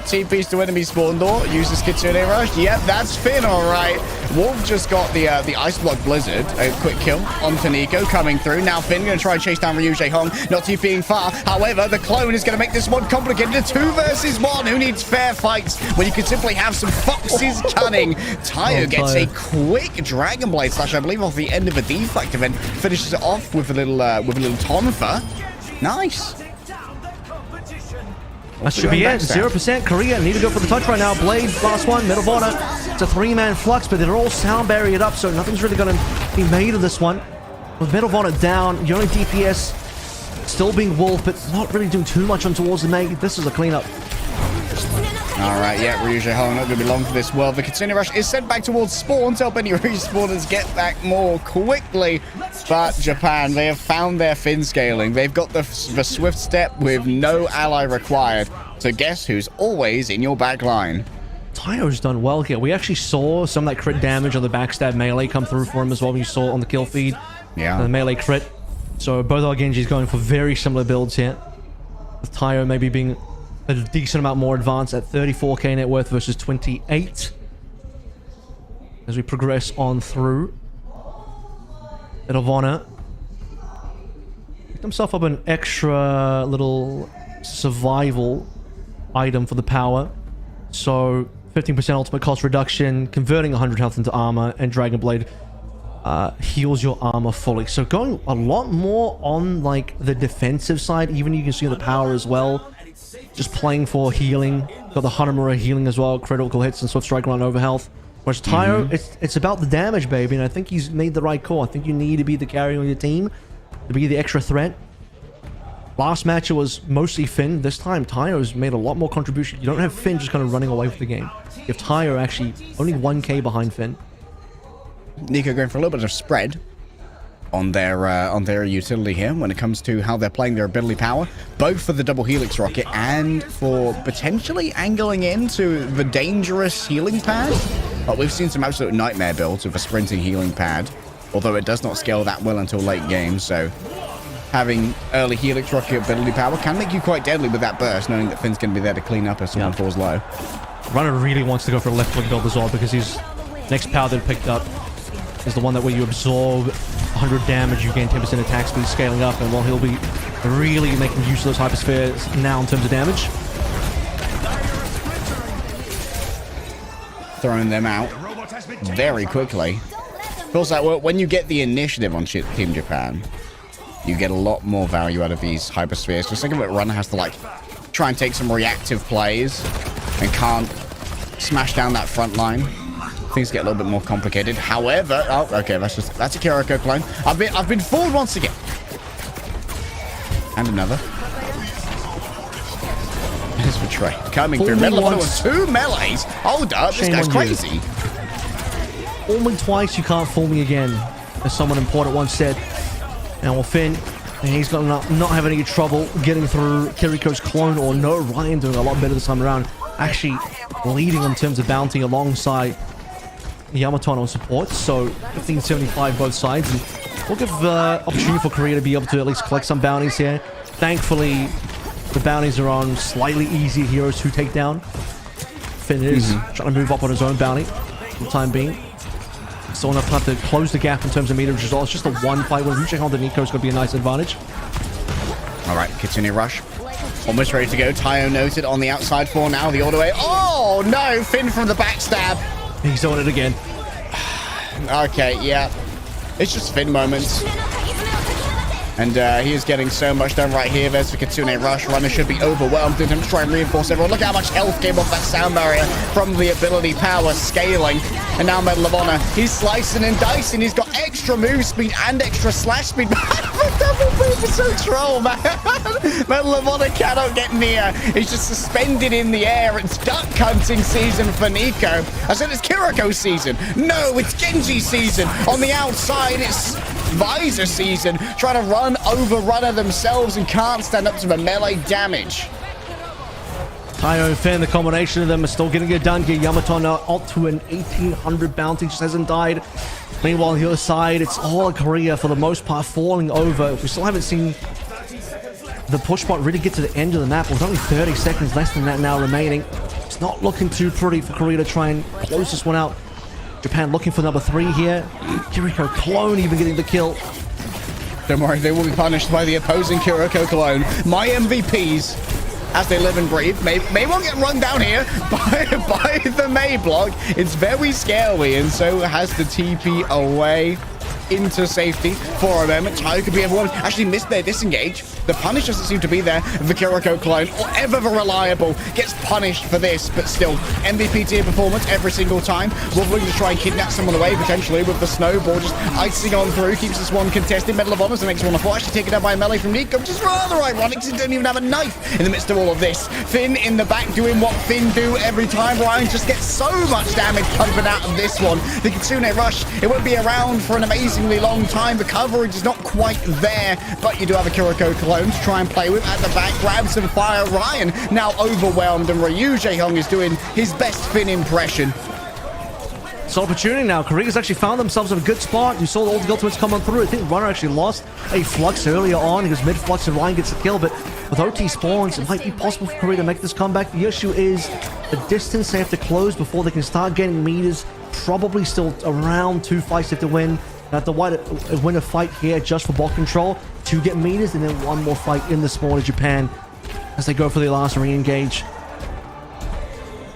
TP's to enemy spawn door. Uses Kitsune Rush. Yep, that's Finn, all right. Wolf just got the Ice Block Blizzard. A quick kill onto Nico coming through. Now Finn going to try and chase down ryujehong. Not TPing far. However, the clone is going to make this one complicated. A 2 versus 1. Who needs fair fights when you can simply have some foxes cunning? Tayo gets a quick Dragon Blade slash, I believe, off the end of a deflect event. Finishes it off with a little Tonfa. Nice. That should be it. 0%. Korea need to go for the touch right now. Blade, last one. Medal of Honor. It's a 3-man flux, but they're all sound barriered up, so nothing's really going to be made of this one. With Medal of Honor down, your only DPS still being Wolf, but not really doing too much on towards the mate. This is a cleanup. All right, yeah, ryujehong not going to be long for this world. The Kitsune Rush is sent back towards spawn to help any respawners get back more quickly. But Japan, they have found their Finn scaling. They've got the swift step with no ally required. So guess who's always in your back line? Tayo's done well here. We actually saw some of that crit damage on the backstab melee come through for him as well. You saw it on the kill feed. Yeah. The melee crit. So both our Genjis going for very similar builds here. With Tayo maybe being a decent amount more advanced at 34k net worth versus 28. As we progress on through. Bit of honor. Picked himself up an extra little survival item for the power. So 15% ultimate cost reduction, converting 100 health into armor, and Dragon Blade heals your armor fully. So going a lot more on like the defensive side. Even you can see the power as well. Just playing for healing. Got the Hanamura healing as well. Critical hits and Swift Strike run over health. Whereas Tayo, it's about the damage, baby. And I think he's made the right call. I think you need to be the carry on your team. To be the extra threat. Last match it was mostly Finn. This time Tayo's made a lot more contribution. You don't have Finn just kind of running away with the game. You have Tayo actually only 1k behind Finn. Nico going for a little bit of spread on their utility here when it comes to how they're playing their ability power, both for the double helix rocket and for potentially angling into the dangerous healing pad. But we've seen some absolute nightmare builds with a sprinting healing pad, although it does not scale that well until late game. So having early helix rocket ability power can make you quite deadly with that burst, knowing that Finn's going to be there to clean up if someone falls low. Runner really wants to go for a left click build as well, because his next power that picked up is the one that where you absorb 100 damage, you gain 10% attack speed scaling up, and while he'll be really making use of those hyperspheres now in terms of damage. Throwing them out very quickly. Feels like when you get the initiative on Team Japan, you get a lot more value out of these hyperspheres. Just think of it, Runner has to like try and take some reactive plays and can't smash down that front line. Things get a little bit more complicated. However, oh, okay, that's a Kiriko clone. I've been fooled once again. And another. It's betrayed. Coming through. Medal of Honor with 2 melees. Hold up, this guy's crazy. Only twice you can't fool me again, as someone important once said. And well, Finn, and he's gonna not have any trouble getting through Kiriko's clone, or no, Ryan doing a lot better this time around. Actually leading in terms of bounty alongside YamatoN on support, so 1575 both sides, and we'll give opportunity for Korea to be able to at least collect some bounties here. Thankfully, the bounties are on slightly easier heroes to take down. Finn is trying to move up on his own bounty for the time being. Still enough time to close the gap in terms of meter results. It's just a one fight with ryujehong to Nico is going to be a nice advantage. All right, Kitsune Rush. Almost ready to go. Tayo noted on the outside for now. The all the way. Oh, no. Finn from the backstab. He's doing it again. Okay, yeah. It's just Finn moments. And he is getting so much done right here. There's the Kitsune Rush. Runner should be overwhelmed. Did him try and reinforce everyone. Look how much health came off that sound barrier from the ability power scaling. And now Medal of Honor, he's slicing and dicing. He's got extra move speed and extra slash speed. Double move is so troll, man. Medal of Honor cannot get near. He's just suspended in the air. It's duck hunting season for Nico. I said it's Kiriko season. No, it's Genji season. On the outside, it's Visor season. Trying to run over Runner themselves and can't stand up to the melee damage. Tayo and Finn, the combination of them are still getting it done here. YamatoN out to an 1800 bounty, just hasn't died. Meanwhile, on the other side, it's all Korea for the most part falling over. We still haven't seen the push bot really get to the end of the map. With only 30 seconds less than that now remaining. It's not looking too pretty for Korea to try and close this one out. Japan looking for number 3 here. Kiriko clone even getting the kill. Don't worry, they will be punished by the opposing Kiriko clone. My MVPs, as they live and breathe, may well get run down here by the May block. It's very scary, and so has the TP away into safety for a moment. Tayo could be everyone. Actually missed their disengage. The punish doesn't seem to be there. The Kiriko clone, or ever the reliable, gets punished for this, but still MVP tier performance every single time. Wolverine to try and kidnap someone away, potentially with the snowball just icing on through, keeps this one contested. Medal of Honor's the next one to fall. Actually taken out by a melee from Nico, which is rather ironic because he didn't even have a knife in the midst of all of this. Finn in the back doing what Finn do every time. Ryan just gets so much damage pumping out of this one. The Kitsune Rush, it won't be around for an amazingly long time. The coverage is not quite there, but you do have a Kiriko clone to try and play with at the back. Grabs some fire. Ryan now overwhelmed, and ryujehong is doing his best Finn impression. It's an opportunity now. Korea's actually found themselves in a good spot. You saw all the ultimates come on through. I think Runner actually lost a flux earlier on. He was mid-flux and Ryan gets the kill, but with OT spawns, it might be possible for Korea to make this comeback. The issue is the distance they have to close before they can start getting meters. Probably still around 2 fights they have to win. They have to win a fight here just for bot control to get meters, and then one more fight in the spawn of Japan as they go for their last re-engage.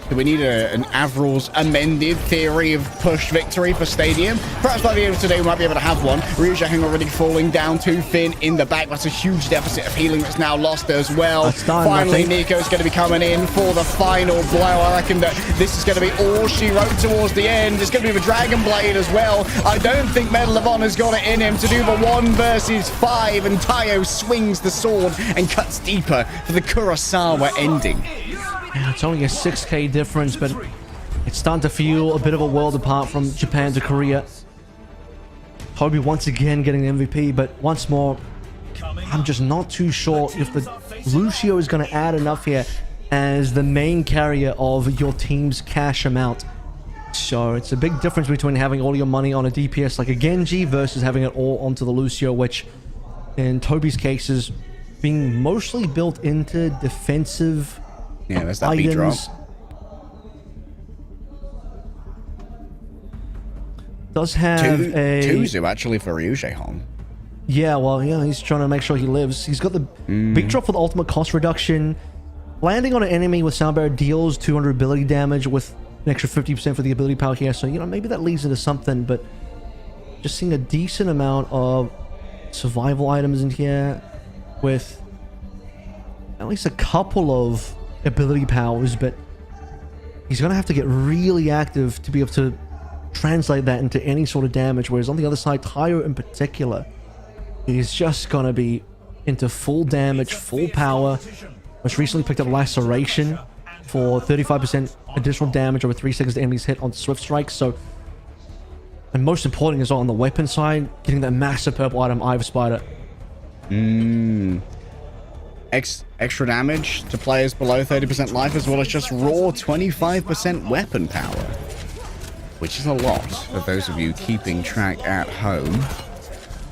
Do we need an Avril's amended theory of push victory for Stadium? Perhaps by the end of today we might be able to have one. ryujehong already falling down to Finn in the back. That's a huge deficit of healing that's now lost as well. Done, finally, Nico's going to be coming in for the final blow. I reckon that this is going to be all she wrote towards the end. It's going to be the Dragon Blade as well. I don't think Medal of Honor's got it in him to do the 1 versus 5, and Tayo swings the sword and cuts deeper for the Kurosawa ending. Yeah, it's only a 6k difference, but it's starting to feel a bit of a world apart from Japan to Korea. Tobi once again getting the MVP, but once more, I'm just not too sure if the Lucio is going to add enough here as the main carrier of your team's cash amount. So it's a big difference between having all your money on a DPS like a Genji versus having it all onto the Lucio, which in Tobi's case is being mostly built into defensive there's that beat drop. Does have a Tuzu actually for ryujehong. Yeah, well, yeah, he's trying to make sure he lives. He's got the big drop for the ultimate cost reduction. Landing on an enemy with sound barrier deals 200 ability damage with an extra 50% for the ability power here. So, maybe that leads into something, but just seeing a decent amount of survival items in here with at least a couple of ability powers, but he's going to have to get really active to be able to translate that into any sort of damage, whereas on the other side, Tayo in particular is just going to be into full damage, full power. Most recently picked up Laceration for 35% additional damage over 3 seconds to enemies hit on Swift Strikes. So, and most important is on the weapon side, getting that massive purple item, Eye of Spider. Extra damage to players below 30% life, as well as just raw 25% weapon power, which is a lot for those of you keeping track at home.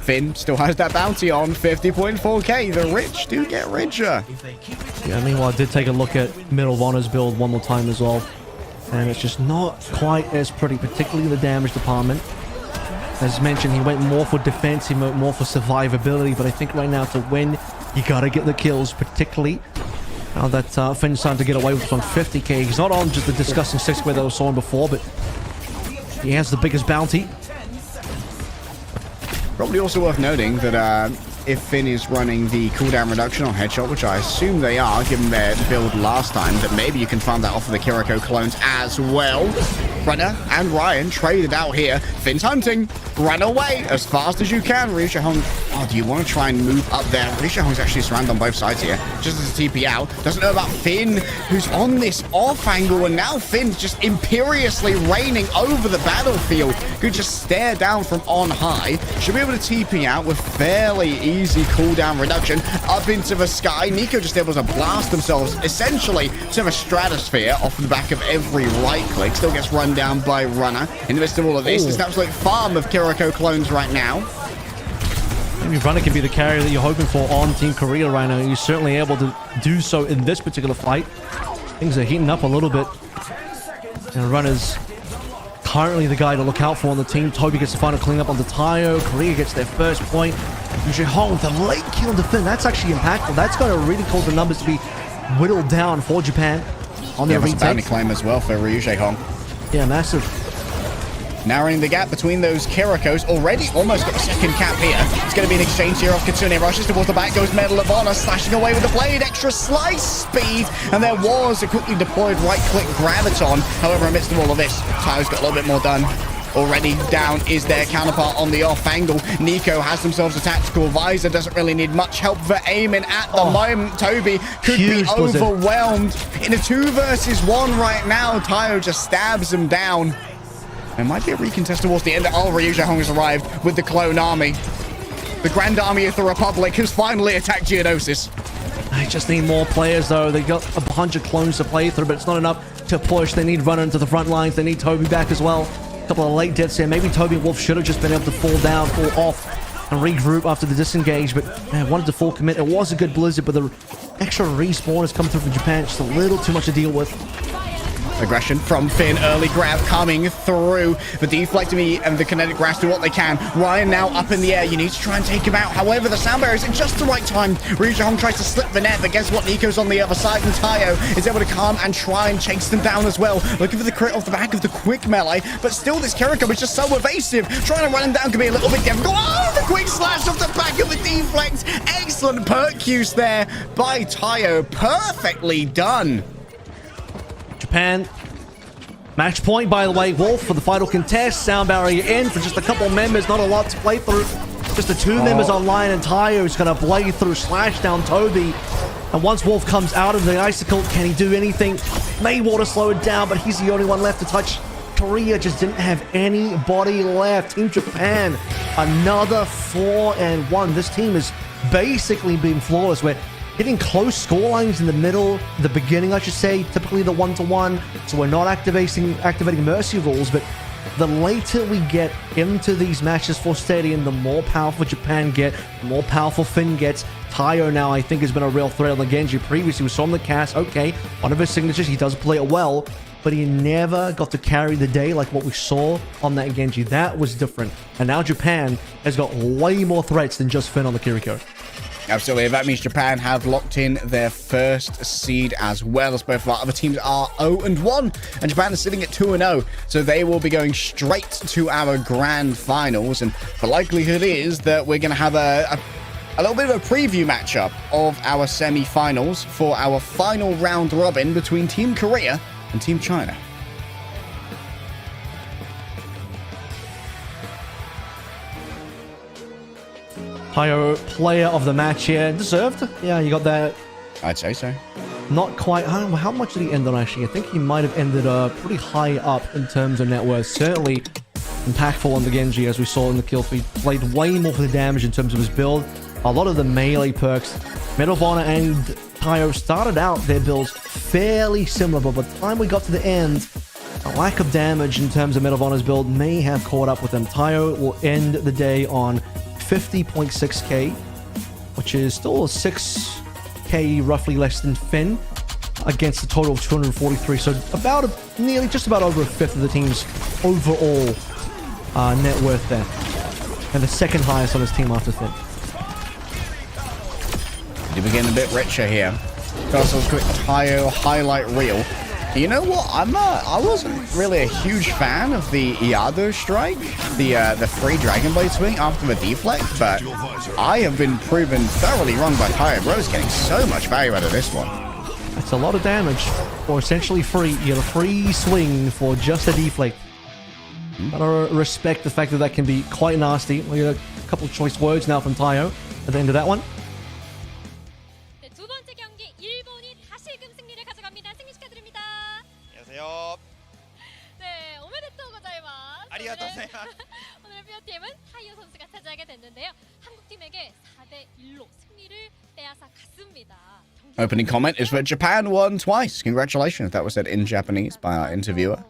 Finn still has that bounty on 50.4k. The rich do get richer. Yeah, meanwhile, I did take a look at Medal of Honor's build one more time as well, and it's just not quite as pretty, particularly the damage department. As mentioned, he went more for defense, he went more for survivability, but I think right now to win, you gotta get the kills, particularly now that Finn's starting to get away with this on 50k. He's not on just the disgusting 6 where they saw him before, but he has the biggest bounty. Probably also worth noting that if Finn is running the cooldown reduction on headshot, which I assume they are, given their build last time, that maybe you can find that off of the Kiriko clones as well. Runner and Ryan traded out here. Finn's hunting. Run away as fast as you can. ryujehong, oh, do you want to try and move up there? ryujehong's actually surrounded on both sides here, just as a TP out. Doesn't know about Finn, who's on this off angle, and now Finn's just imperiously reigning over the battlefield. Could just stare down from on high. Should be able to TP out with fairly easy cooldown reduction up into the sky. Nico just able to blast themselves essentially to the stratosphere off the back of every right click. Still gets run down by Runner. In the midst of all of this, there's an absolute farm of Kiriko clones right now. Maybe Runner can be the carrier that you're hoping for on Team Korea right now. He's certainly able to do so in this particular fight. Things are heating up a little bit. And Runner's currently the guy to look out for on the team. Tobi gets the final clean up on the Tayo. Korea gets their first point. ryujehong with the late kill on the Finn. That's actually impactful. That's going to really cause the numbers to be whittled down for Japan on their retake. Bounty claim as well for ryujehong. Yeah, massive. Narrowing the gap between those Kirikos. Already almost got a second cap here. It's going to be an exchange here off Kitsune. Rushes towards the back, goes Medal of Honor, slashing away with the blade. Extra slice speed. And there was a quickly deployed right-click Graviton. However, amidst all of this, Tayo's got a little bit more done. Already down is their counterpart on the off angle. Nico has themselves a tactical visor. Doesn't really need much help for aiming at the moment. Tobi could be overwhelmed. In a 2 versus 1 right now, Tayo just stabs him down. There might be a recontest towards the end. Oh, ryujehong has arrived with the clone army. The Grand Army of the Republic has finally attacked Geonosis. I just need more players, though. They got a bunch of clones to play through, but it's not enough to push. They need Runner into the front lines. They need Tobi back as well. A couple of late deaths here. Maybe Tobi and Wolf should have just been able to fall down, fall off, and regroup after the disengage, but man, wanted to full commit. It was a good blizzard, but the extra respawn has come through from Japan. Just a little too much to deal with. Aggression from Finn, early grab coming through. The deflect and the kinetic grasp do what they can. Ryan now up in the air. You need to try and take him out. However, the sound barrier is at just the right time. ryujehong tries to slip the net, but guess what? Nico's on the other side, and Tayo is able to come and try and chase them down as well. Looking for the crit off the back of the quick melee, but still this Kiriko is just so evasive. Trying to run him down can be a little bit difficult. Oh, the quick slash off the back of the deflect. Excellent perk use there by Tayo. Perfectly done. Japan. Match point, by the way, Wolf for the final contest. Sound barrier in for just a couple members. Not a lot to play through. Just the 2 members online, and Tayo is going to blade through, slash down Tobi. And once Wolf comes out of the icicle, can he do anything? Maywater slow it down, but he's the only one left to touch. Korea just didn't have anybody left. Team Japan, another 4-1. This team has basically been flawless. We're hitting close scorelines in the middle, the beginning, I should say, typically the 1-to-1. So we're not activating mercy rules, but the later we get into these matches for Stadium, the more powerful Japan get, the more powerful Finn gets. Tayo now, I think, has been a real threat on the Genji. Previously, we saw him the cast. Okay, one of his signatures, he does play it well, but he never got to carry the day like what we saw on that Genji. That was different. And now Japan has got way more threats than just Finn on the Kiriko. Absolutely. That means Japan have locked in their first seed as well, as both of our other teams are 0-1. And Japan is sitting at 2-0. So they will be going straight to our grand finals. And the likelihood is that we're going to have a little bit of a preview matchup of our semi-finals for our final round robin between Team Korea and Team China. Tayo, player of the match here. Deserved. Yeah, you got that. I'd say so. Not quite. I don't know, how much did he end on, actually? I think he might have ended pretty high up in terms of net worth. Certainly impactful on the Genji, as we saw in the kill feed. Played way more for the damage in terms of his build. A lot of the melee perks. Medal of Honor and Tayo started out their builds fairly similar, but by the time we got to the end, a lack of damage in terms of Medal of Honor's build may have caught up with them. Tayo will end the day on 50.6k, which is still 6k roughly less than Finn, against a total of 243. So about nearly just about over a fifth of the team's overall net worth there. and the second highest on his team after Thin. You begin a bit richer here. Got a quick Tayo highlight reel. You know what? I wasn't really a huge fan of the Iado strike, the free Dragon Blade swing after the deflect, but I have been proven thoroughly wrong by Tayo. Bro's getting so much value out of this one. That's a lot of damage for essentially free. You get a free swing for just a deflect. Gotta respect the fact that that can be quite nasty. We got a couple of choice words now from Tayo at the end of that one. 네, 두 번째 경기 일본이 다시금 승리를 가져갑니다. 승리 축하드립니다. 안녕하세요. 네, 오메데토 고자이마스. 아리가토세요. 오늘 PO팀은 타이어 선수가 차지하게 됐는데요. 한국 팀에게 4대 1로 승리를 빼앗아 갔습니다. Opening comment is that Japan won twice. Congratulations. That was said in Japanese by our interviewer.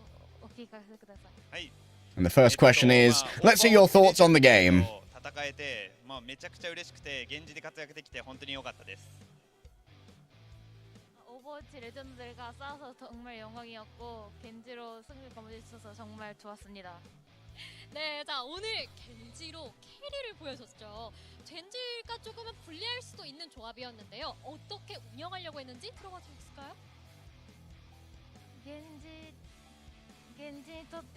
And the first question is, let's see your thoughts on the game. 戦えて、めちゃくちゃ嬉しくて、現地で活躍できて本当に良かったです。 오버워치 레전드들과 싸워서 정말 영광이었고 겐지로 승리 거머쥐쳐서 정말 좋았습니다. 네, 자 오늘 겐지로 캐리를 보여줬죠. 겐지가 조금은 불리할 수도 있는 조합이었는데요. 어떻게 운영하려고 했는지 들어봐 주실까요?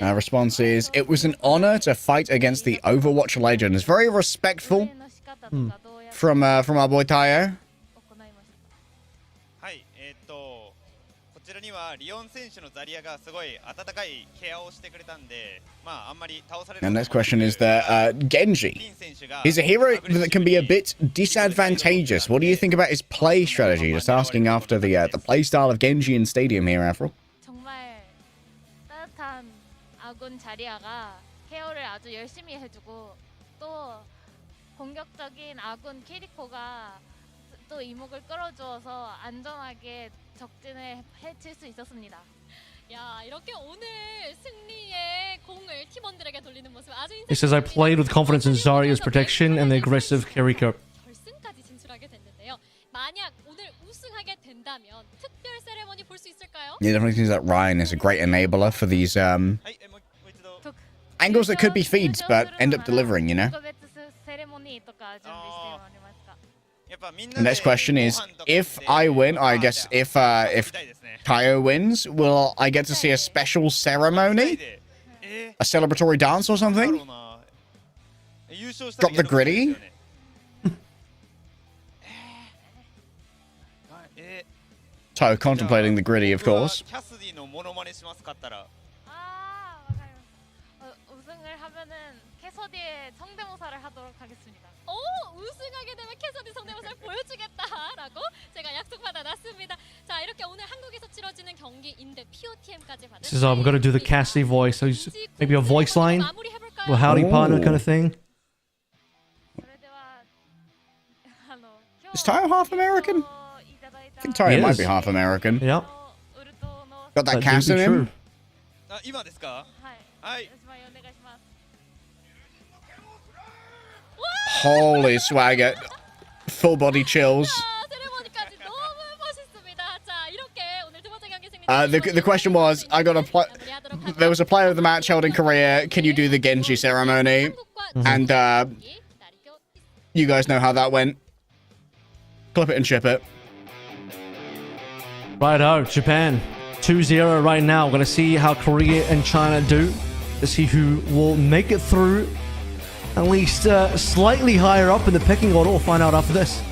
Our response is, it was an honor to fight against the Overwatch legends. Very respectful from our boy Tayo. はい、こちらにはリオン選手のザリアがすごい温かいケアをしてくれたんで、あんまり倒される。 And next question is that Genji. He's a hero that can be a bit disadvantageous. What do you think about his play strategy? Just asking after the play style of Genji in Stadium here, Avril. 정말 따뜻한 아군 자리아가 케어를 아주 열심히 해주고 또 공격적인 아군 키리코가 또 이목을 끌어주어서 안전하게 적진을 해칠 수 있었습니다. 야, 이렇게 오늘 승리의 공을 팀원들에게 돌리는 모습 아주 He says, I played with confidence in Zarya's protection and the aggressive Kiriko. 결승까지 진출하게 됐는데요. 만약 오늘 우승하게 된다면 특별 세레머니 볼 수 있을까요? Yeah, definitely seems that Ryan is a great enabler for these angles that could be feeds, but end up delivering, you know? The next question is, if I win, I guess if Tayo wins, will I get to see a special ceremony? A celebratory dance or something? Drop the gritty? Tayo contemplating the gritty, of course. 우승을 하면은 캐서디의 성대모사를 하도록 하겠습니다. 오, 우승하게 되면 캐서디 성대모사를 보여주겠다라고 제가 약속받아놨습니다. 자, 이렇게 오늘 한국에서 치러지는 경기인데 POTM까지 받은. Says, I'm gonna do the Cassidy voice. So he's maybe a voice line, or howdy partner kind of thing. Is Tayo half American? I think Tayo might be half American. Yep. Got that cast in him. 今ですか？はい。 Holy swagger. Full body chills. The question was, there was a player of the match held in Korea. Can you do the Genji ceremony? And you guys know how that went. Clip it and ship it. Righto, Japan 2-0 right now. We're gonna see how Korea and China do. To see who will make it through. At least slightly higher up in the pecking order. We'll find out after this.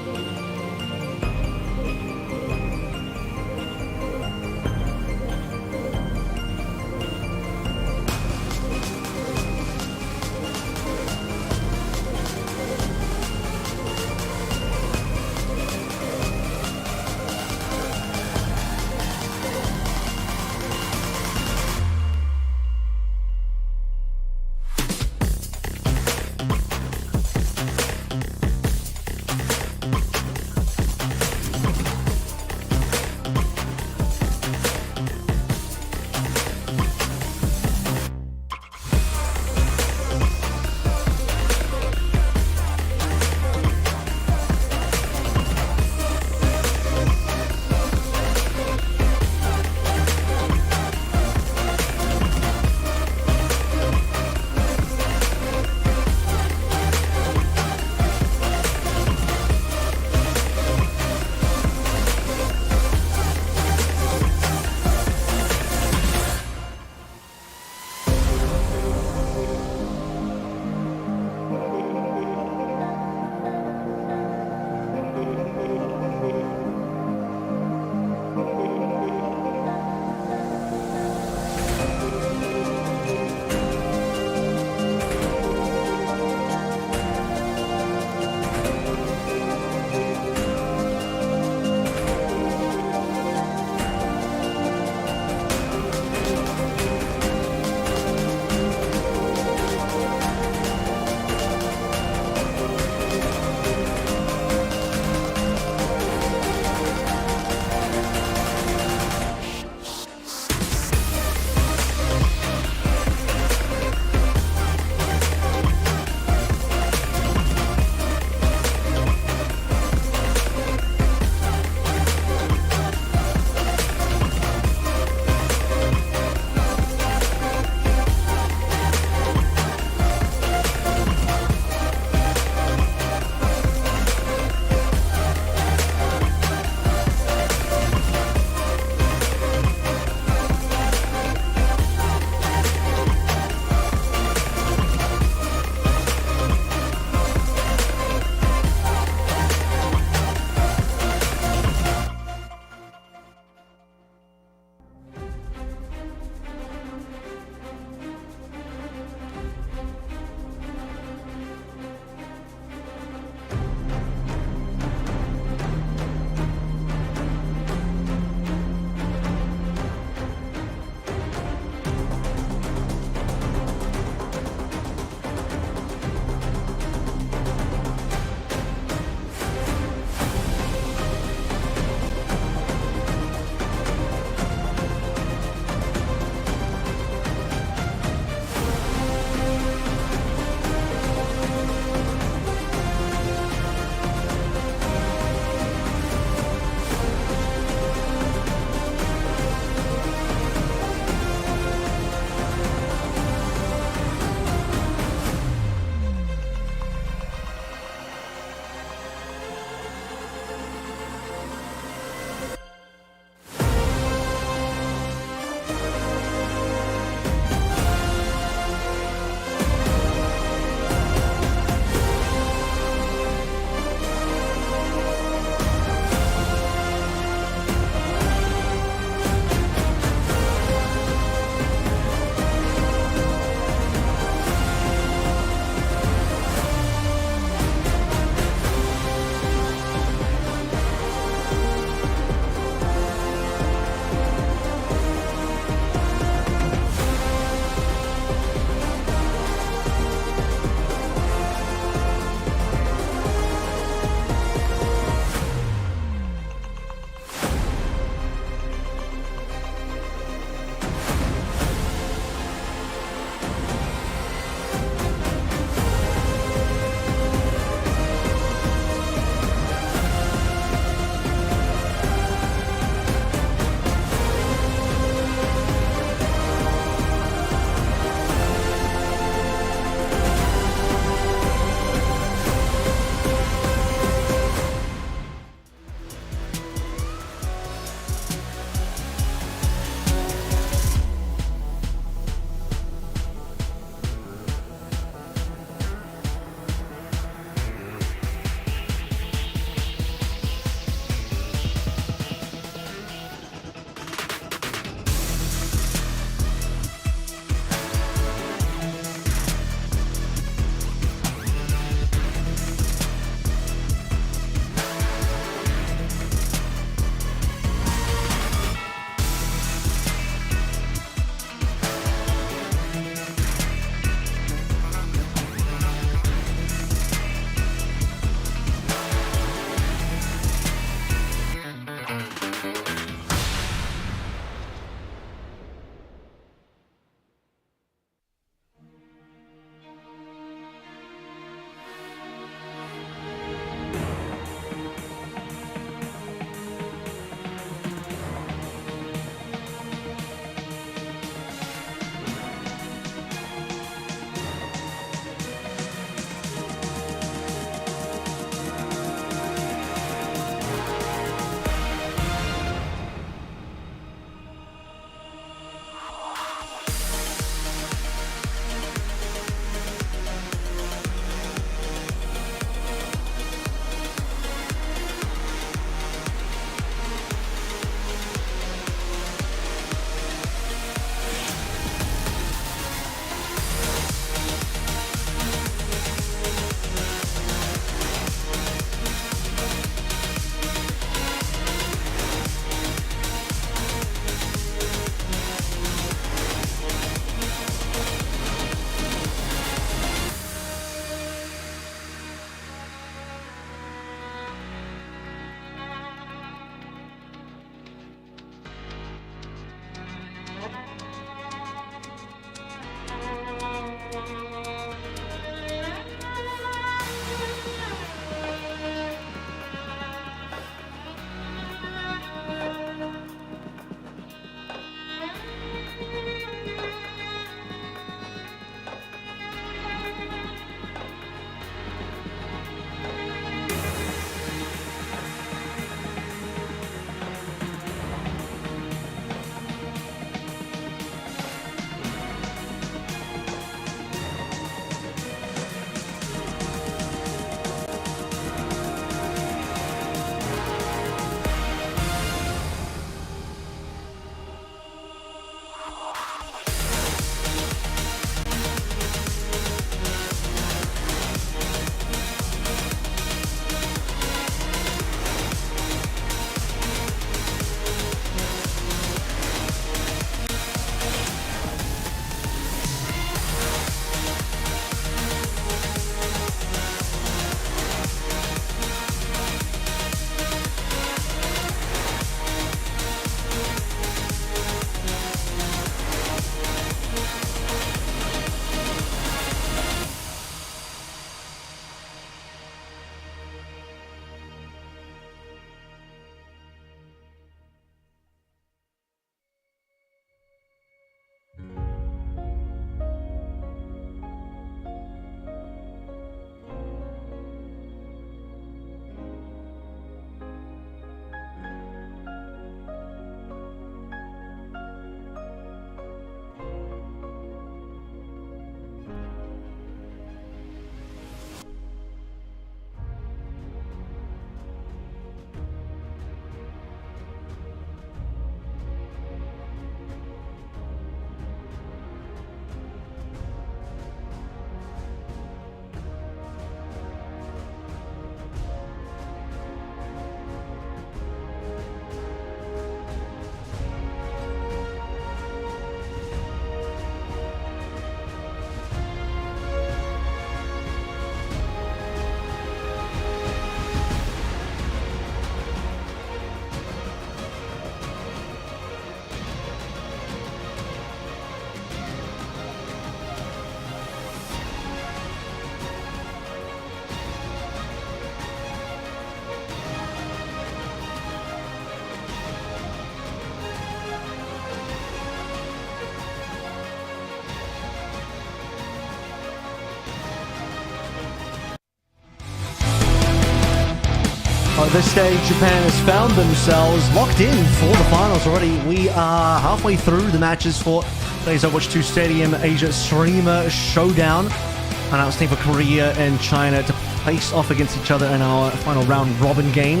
But at this stage, Japan has found themselves locked in for the finals already. We are halfway through the matches for today's Overwatch 2 Stadium Asia Streamer Showdown. And now it's time for Korea and China to face off against each other in our final round robin game.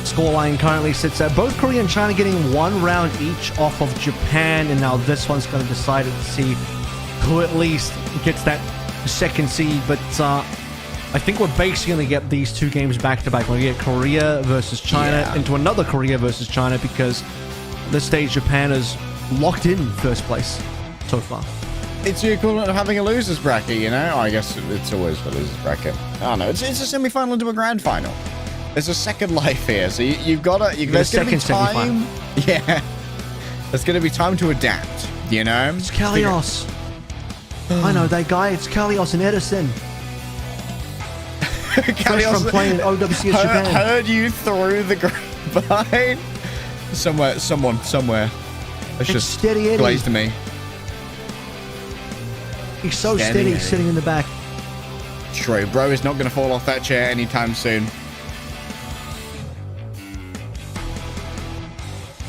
Scoreline currently sits at both Korea and China getting 1 round each off of Japan. And now this one's going to decide to see who at least gets that second seed. But I think we're basically going to get these 2 games back to back. We're going to get Korea versus China into another Korea versus China, because at this stage Japan is locked in first place so far. It's the equivalent of having a loser's bracket, you know? I guess it's always a loser's bracket. I don't know. It's a semi-final into a grand final. There's a second life here, so you've got to... There's going to be time... Yeah. There's going to be time to adapt, you know? It's Kalios. I know that guy. It's Kalios and Edison. Kalios from playing in OWCS Japan. Heard you through the grapevine. Somewhere. It's just Steady Eddie. glazed to me. He's so steady sitting in the back. True, bro is not going to fall off that chair anytime soon.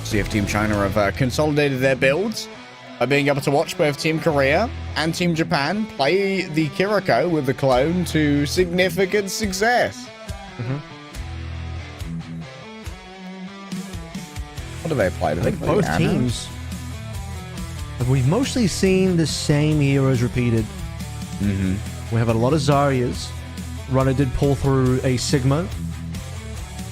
See if Team China have consolidated their builds by being able to watch both Team Korea and Team Japan play the Kiriko with the clone to significant success. What do they play? Do they play both Anna? teams. We've mostly seen the same heroes repeated. We have a lot of Zaryas. Runner did pull through a Sigma.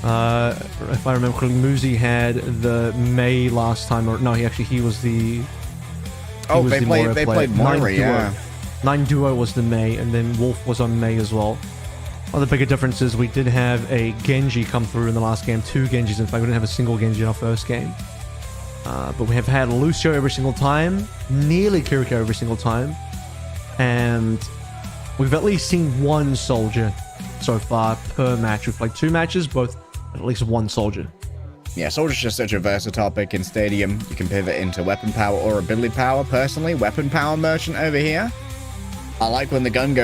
If I remember correctly, Muzi had the Mei last time. Or no, he was the... They played Moira, yeah. 9 Duo was the Mei, and then Wolf was on Mei as well. One of the bigger differences, we did have a Genji come through in the last game. 2 Genjis, in fact. We didn't have a single Genji in our first game. But we have had Lucio every single time, nearly Kiriko every single time, and we've at least seen 1 soldier so far per match. We've played 2 matches, both at least 1 soldier. Yeah, soldier's just such a versatile pick in Stadium. You can pivot into weapon power or ability power. Personally, weapon power merchant over here. I like when the gun go...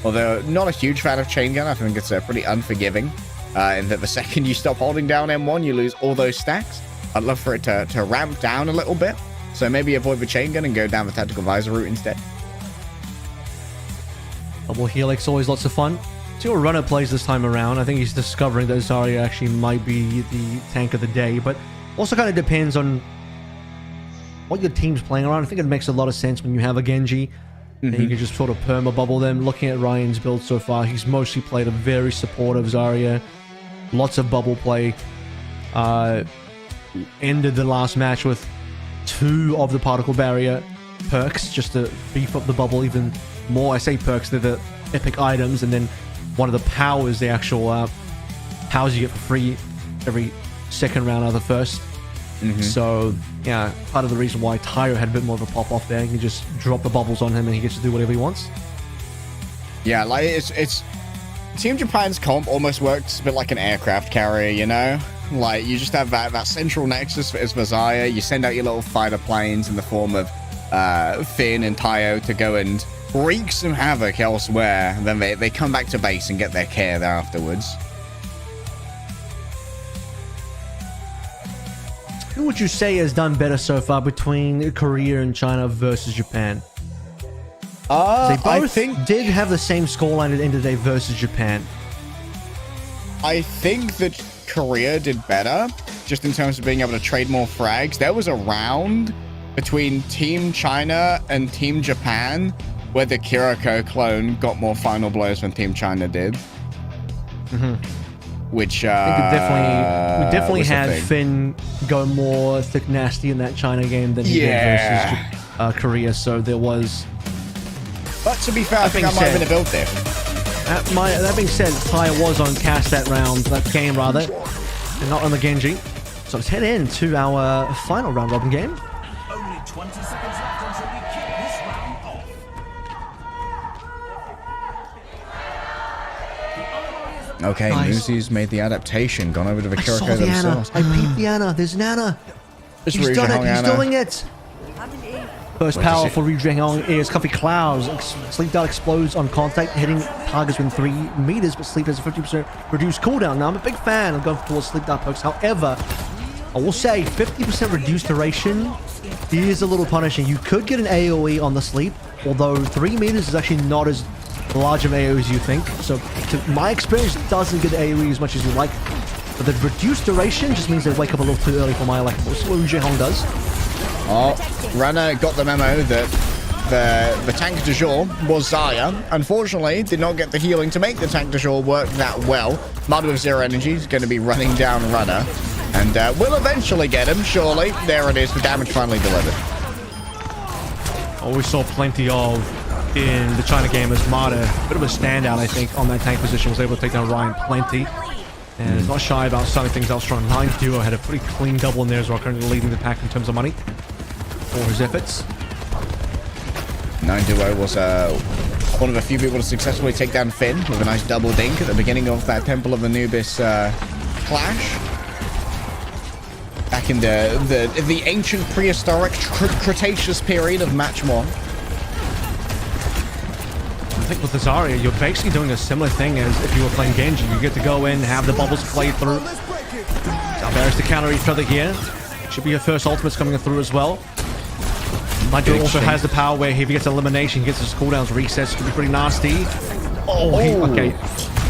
Although, not a huge fan of chain gun. I think it's pretty unforgiving. In that the second you stop holding down M1, you lose all those stacks. I'd love for it to ramp down a little bit. So maybe avoid the chain gun and go down the tactical visor route instead. Double Helix, always lots of fun. See what Runner plays this time around. I think he's discovering that Zarya actually might be the tank of the day, but also kind of depends on what your team's playing around. I think it makes a lot of sense when you have a Genji, and you can just sort of perma bubble them. Looking at Ryan's build so far, he's mostly played a very supportive Zarya. Lots of bubble play. Ended the last match with 2 of the particle barrier perks just to beef up the bubble even more. I say perks, they're the epic items, and then one of the powers, the actual powers you get for free every second round out of the first. So yeah, part of the reason why Tyro had a bit more of a pop off there. You can just drop the bubbles on him and he gets to do whatever he wants. Yeah, like it's Team Japan's comp almost works a bit like an aircraft carrier, you know? Like, you just have that central nexus for Zarya. You send out your little fighter planes in the form of Finn and Tayo to go and wreak some havoc elsewhere. And then they come back to base and get their care there afterwards. Who would you say has done better so far between Korea and China versus Japan? They both did have the same scoreline at the end of the day versus Japan. I think that Korea did better, just in terms of being able to trade more frags. There was a round between Team China and Team Japan where the Kiriko clone got more final blows than Team China did. Which I think we definitely had Finn go more thick nasty in that China game than he did versus Korea. So there was. But to be fair, I think I might have been a build there. That being said, Ty was on cast that game rather, and not on the Genji. So let's head into our final round robin game. Only 20 seconds left until we kick this round off. Okay, nice. Muzi's made the adaptation, gone over to the Kiriko themselves. I peeped the Ana. There's an Ana. He's done it. He's doing it. First power for ryujehong is Comfy Clouds. Sleep Dart explodes on contact, hitting targets within 3 meters, but Sleep has a 50% reduced cooldown. Now, I'm a big fan of going towards Sleep Dart perks. However, I will say 50% reduced duration is a little punishing. You could get an AoE on the Sleep, although 3 meters is actually not as large of AoE as you think. So, to my experience, it doesn't get AoE as much as you like. But the reduced duration just means they wake up a little too early for my liking. This is what ryujehong does. Oh, Runner got the memo that the tank du jour was Zaya. Unfortunately, did not get the healing to make the tank du jour work that well. MADA with 0 energy is going to be running down Runner. And we'll eventually get him, surely. There it is, the damage finally delivered. Oh, we saw plenty of in the China game as MADA. A bit of a standout, I think, on that tank position. Was able to take down Ryan plenty. And is not shy about starting things out strong. 9 duo had a pretty clean double in there as well, currently leading the pack in terms of money for his efforts. 9 duo was one of a few people to successfully take down Finn with a nice double dink at the beginning of that Temple of Anubis clash. Back in the ancient prehistoric Cretaceous period of match 1. I think with the Zarya, you're basically doing a similar thing as if you were playing Genji. You get to go in, have the bubbles play through. Barriers to counter each other here. Should be your first ultimates coming through as well. Nico also has the power where if he gets elimination, he gets his cooldowns resets. Could be pretty nasty. Oh, okay.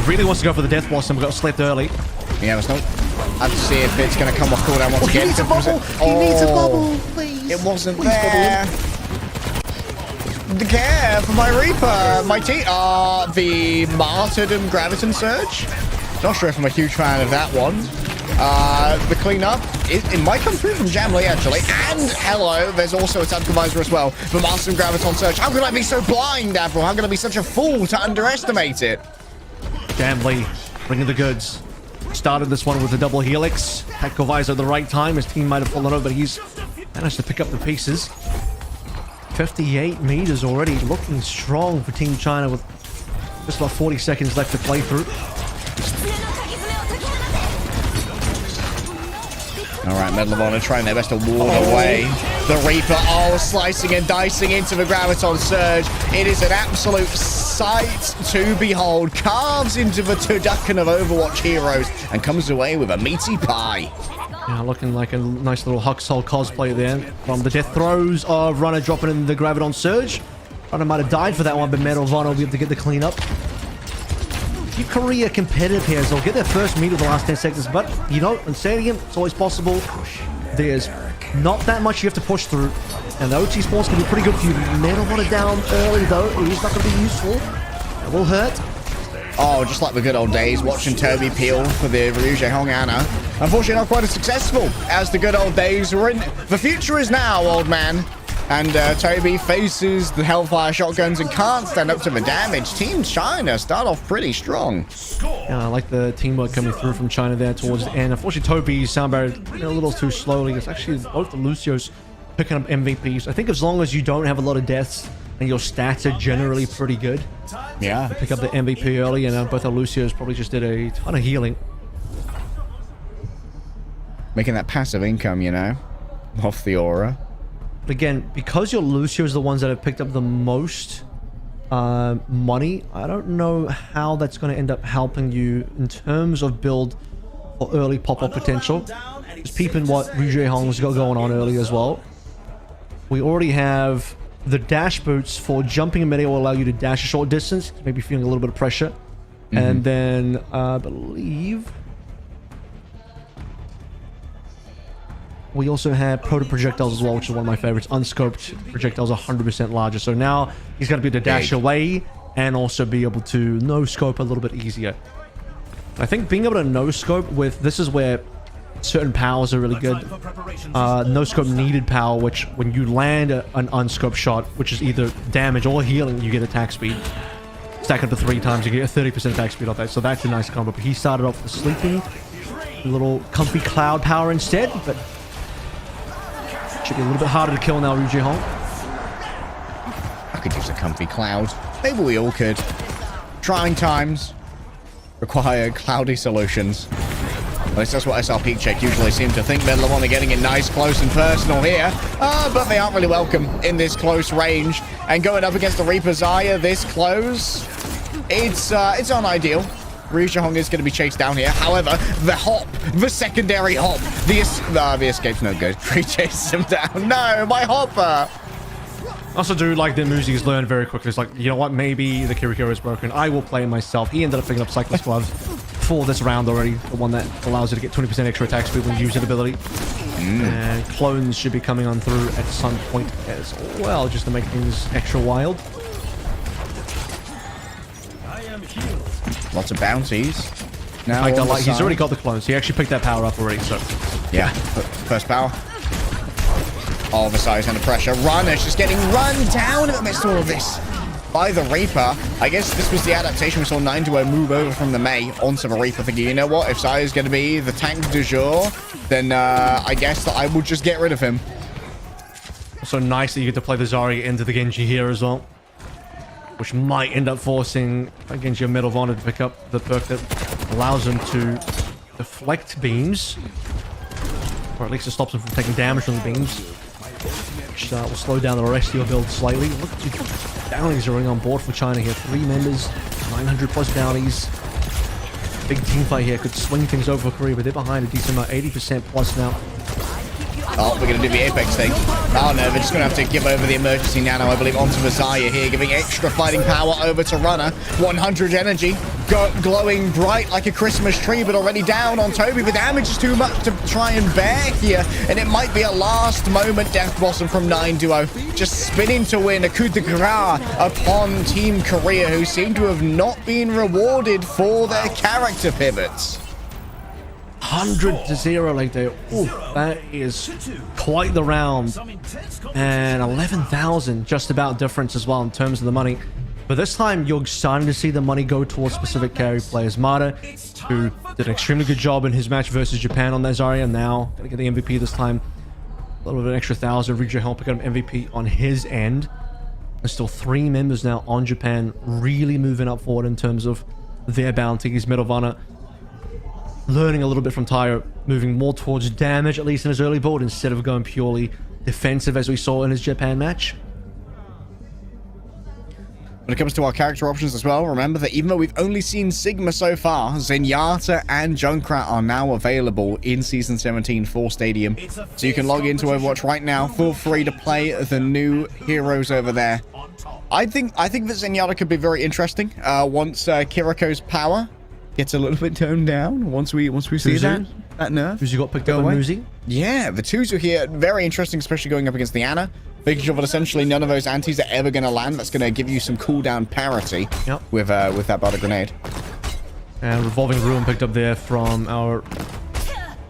Really wants to go for the Death Blossom, got slept early. Yeah, there's no... I'd see if it's going to come off cooldown once again. He needs a bubble! He needs a bubble, please! It wasn't there. The care for my Reaper, my team. The martyrdom graviton surge. Not sure if I'm a huge fan of that one. The cleanup, it might come through from Jamlee actually. And hello, there's also a Tactical Visor as well. The martyrdom graviton surge. How could I be so blind, Avril? How could I be such a fool to underestimate it? Jamlee bringing the goods. Started this one with a double helix. Tactical Visor at the right time. His team might have fallen over, but he's managed to pick up the pieces. 58 meters already, looking strong for Team China with just about 40 seconds left to play through. All right, Medal of Honor trying their best to ward away the Reaper. Oh, slicing and dicing into the Graviton Surge. It is an absolute sight to behold. Carves into the turducken of Overwatch heroes and comes away with a meaty pie. Yeah, looking like a nice little Huxhole cosplay there. From the death throws of Runner dropping in the Graviton Surge. Runner might have died for that one, but Medal of Honor will be able to get the cleanup. Keep Korea competitive here, so they'll get their first meet of the last 10 seconds. But, you know, in Stadium, it's always possible. There's not that much you have to push through. And the OT spawns can be pretty good for you. Medal of Honor down early, though. It is not going to be useful. It will hurt. Oh, just like the good old days, watching Toby peel for the ryujehong Anna. Unfortunately, not quite as successful as the good old days. We're in. The future is now, old man. And Toby faces the Hellfire shotguns and can't stand up to the damage. Team China start off pretty strong. Yeah, I like the teamwork coming through from China there towards the end. Unfortunately, Toby's sound barrier a little too slowly. It's actually both the Lucios picking up MVPs. I think as long as you don't have a lot of deaths and your stats are generally pretty good. Yeah. Pick up the MVP early, and both the Lucios probably just did a ton of healing. Making that passive income, you know, off the aura. But again, because your Lucios are the ones that have picked up the most money, I don't know how that's going to end up helping you in terms of build or early pop-up potential. Just peeping what ryujehong's got going on early as well. We already have the dash boots for jumping in midair will allow you to dash a short distance, maybe feeling a little bit of pressure. And then I believe we also have proto projectiles as well, which is one of my favorites. Unscoped projectiles are 100% larger. So now he's going to be able to dash away and also be able to no scope a little bit easier. I think being able to no scope with this is where certain powers are really good. No scope needed power, which when you land an unscoped shot, which is either damage or healing, you get attack speed. Stack up to 3 times, you get a 30% attack speed off that. So that's a nice combo. But he started off with sleeping, a little comfy cloud power instead, but should be a little bit harder to kill now, ryujehong. I could use a comfy cloud. Maybe we all could. Trying times require cloudy solutions. At least that's what SRP Check usually seem to think. MADA are getting it nice, close, and personal here. But they aren't really welcome in this close range. And going up against the Reaper Zarya this close, it's unideal. ryujehong is going to be chased down here. However, the hop, the secondary hop, the escape's no good. Free chases him down. No, my hopper. I also do like that Muzi's learned very quickly. It's like, you know what, maybe the Kiriko is broken. I will play it myself. He ended up picking up Cyclist Gloves for this round already. The one that allows you to get 20% extra attack speed when using ability. And clones should be coming on through at some point as well, just to make things extra wild. Lots of bounties. Now Like he's already got the clones. He actually picked that power up already, so... Yeah, first power. All the size under pressure. Runner's just getting run down in the midst of all of this by the Reaper. I guess this was the adaptation. We saw 9-2 move over from the Mei onto the Reaper, thinking, you know what, if Zarya's going to be the tank du jour, then I guess that I will just get rid of him. Also nice that you get to play the Zarya into the Genji here as well, which might end up forcing Genji or MADA to pick up the perk that allows him to deflect beams, or at least it stops him from taking damage from the beams, which will slow down the rest of your build slightly. Look at the bounties are on board for China here. 3 members, 900 plus bounties. Big team fight here could swing things over for Korea, but they're behind a decent amount, 80% plus now. Oh, we're going to do the Apex thing. Oh no, they're just going to have to give over the emergency nano, I believe, onto the Zarya here, giving extra fighting power over to Runner. 100 energy, glowing bright like a Christmas tree, but already down on Tobi. The damage is too much to try and bear here, and it might be a last moment death blossom from 9-2. Just spinning to win a coup de grace upon Team Korea, who seem to have not been rewarded for their character pivots. 100-0 like that. Ooh, that is quite the round. And 11,000 just about difference as well in terms of the money. But this time you're starting to see the money go towards specific carry players. MADA, who did an extremely good job in his match versus Japan on that Zarya, now gonna get the MVP this time. A little bit of an extra 1,000. ryujehong pick up MVP on his end. There's still 3 members now on Japan, really moving up forward in terms of their bounties. MADA learning a little bit from Tyre, moving more towards damage, at least in his early build, instead of going purely defensive as we saw in his Japan match. When it comes to our character options as well, remember that even though we've only seen Sigma so far, Zenyatta and Junkrat are now available in Season 17 for Stadium. So you can log into Overwatch right now. Feel free to play the new heroes over there. I think that Zenyatta could be very interesting once Kiriko's power gets a little bit toned down. Once we see that nerf. Muzi got picked up by Muzi. Yeah, the twos are here. Very interesting, especially going up against the Ana. Making sure that essentially none of those antis are ever going to land. That's going to give you some cooldown parity with that butter grenade. And revolving ruin picked up there from our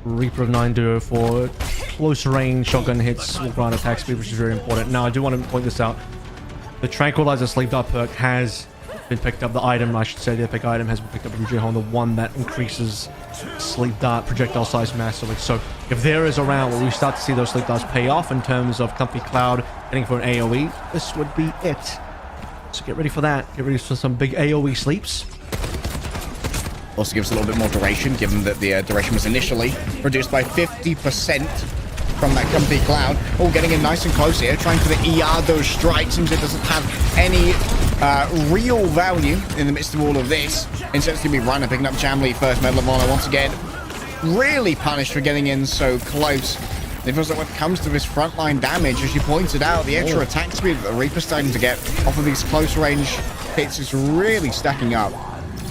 Reaper of 9-2 for close range shotgun hits with ground attack speed, which is very important. Now I do want to point this out. The Tranquilizer Sleep Dart perk has been picked up. The item, I should say, the epic item has been picked up in ryujehong, the one that increases sleep dart projectile size massively. So if there is a round where we start to see those sleep darts pay off in terms of Comfy Cloud getting for an AoE, this would be it. So get ready for that. Get ready for some big AoE sleeps. Also gives a little bit more duration, given that the duration was initially reduced by 50% from that Comfy Cloud. Oh, getting in nice and close here, trying for the Iado strike. Seems it doesn't have any real value in the midst of all of this. Instead, it's going to be Runner picking up Jamlee first. MADA once again really punished for getting in so close. It feels like when it comes to this frontline damage, as you pointed out, the extra attack speed that the Reaper's starting to get off of these close range hits is really stacking up.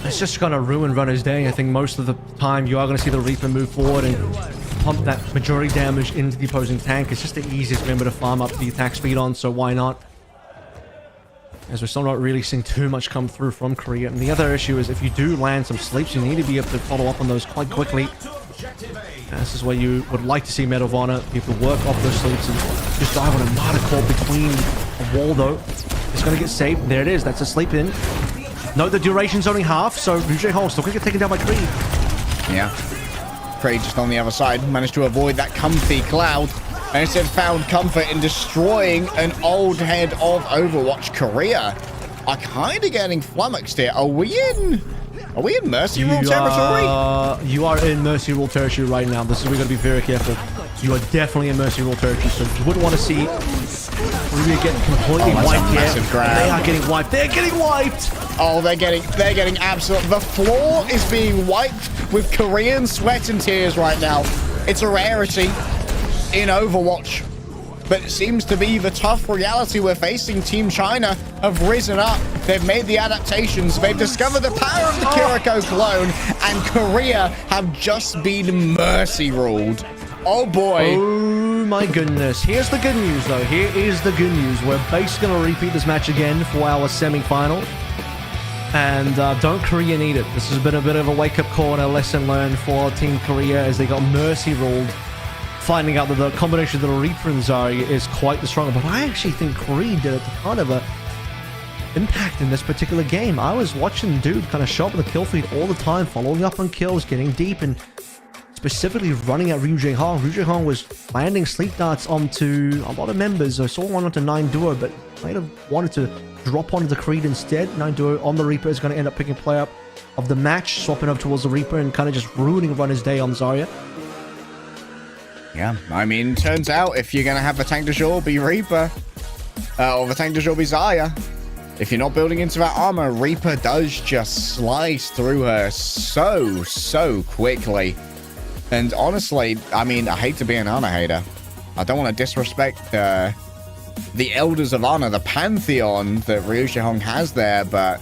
It's just going to ruin Runner's day. I think most of the time you are going to see the Reaper move forward and pump that majority damage into the opposing tank. It's just the easiest member to farm up the attack speed on, so why not? As we're still not really seeing too much come through from Korea. And the other issue is if you do land some sleeps, you need to be able to follow up on those quite quickly. And this is where you would like to see MADA people work off those sleeps and just dive on a MADA caught between a wall though. It's going to get saved. There it is. That's a sleep in. Note the duration's only half, so ryujehong still going to get taken down by Creed. Yeah. Creed just on the other side managed to avoid that Comfy Cloud. And instead found comfort in destroying an old head of Overwatch. Korea are kind of getting flummoxed here. Are we in Are we in Mercy Rule territory? You are in Mercy Rule territory right now. This is where we got to be very careful. You are definitely in Mercy Rule territory, so you wouldn't want to see Ryu get completely wiped here. They are getting wiped. They're getting wiped. Oh, they're getting absolute. The floor is being wiped with Korean sweat and tears right now. It's a rarity in Overwatch, but it seems to be the tough reality we're facing. Team China have risen up. They've made the adaptations. They've discovered the power of the Kiriko clone, and Korea have just been mercy ruled. Oh boy. Oh my goodness. Here's the good news though. Here is the good news. We're basically going to repeat this match again for our semi-final. And don't Korea need it. This has been a bit of a wake-up call and a lesson learned for Team Korea as they got mercy ruled, finding out that the combination of the Reaper and Zarya is quite the stronger. But I actually think Korea did a ton of a impact in this particular game. I was watching dude kind of show up with the kill feed all the time, following up on kills, getting deep, and specifically running at ryujehong. ryujehong was landing sleep darts onto a lot of members. I saw one onto 9 Duo, but might have wanted to drop onto the Creed instead. 9 Duo on the Reaper is going to end up picking play up of the match, swapping up towards the Reaper and kind of just ruining Runner's day on Zarya. Yeah, I mean, turns out if you're going to have the tank de jour be Reaper, or the tank de jour be Zarya, if you're not building into that armor, Reaper does just slice through her so quickly. And honestly, I mean, I hate to be an Ana hater. I don't want to disrespect the Elders of Honor, the pantheon that ryujehong has there, but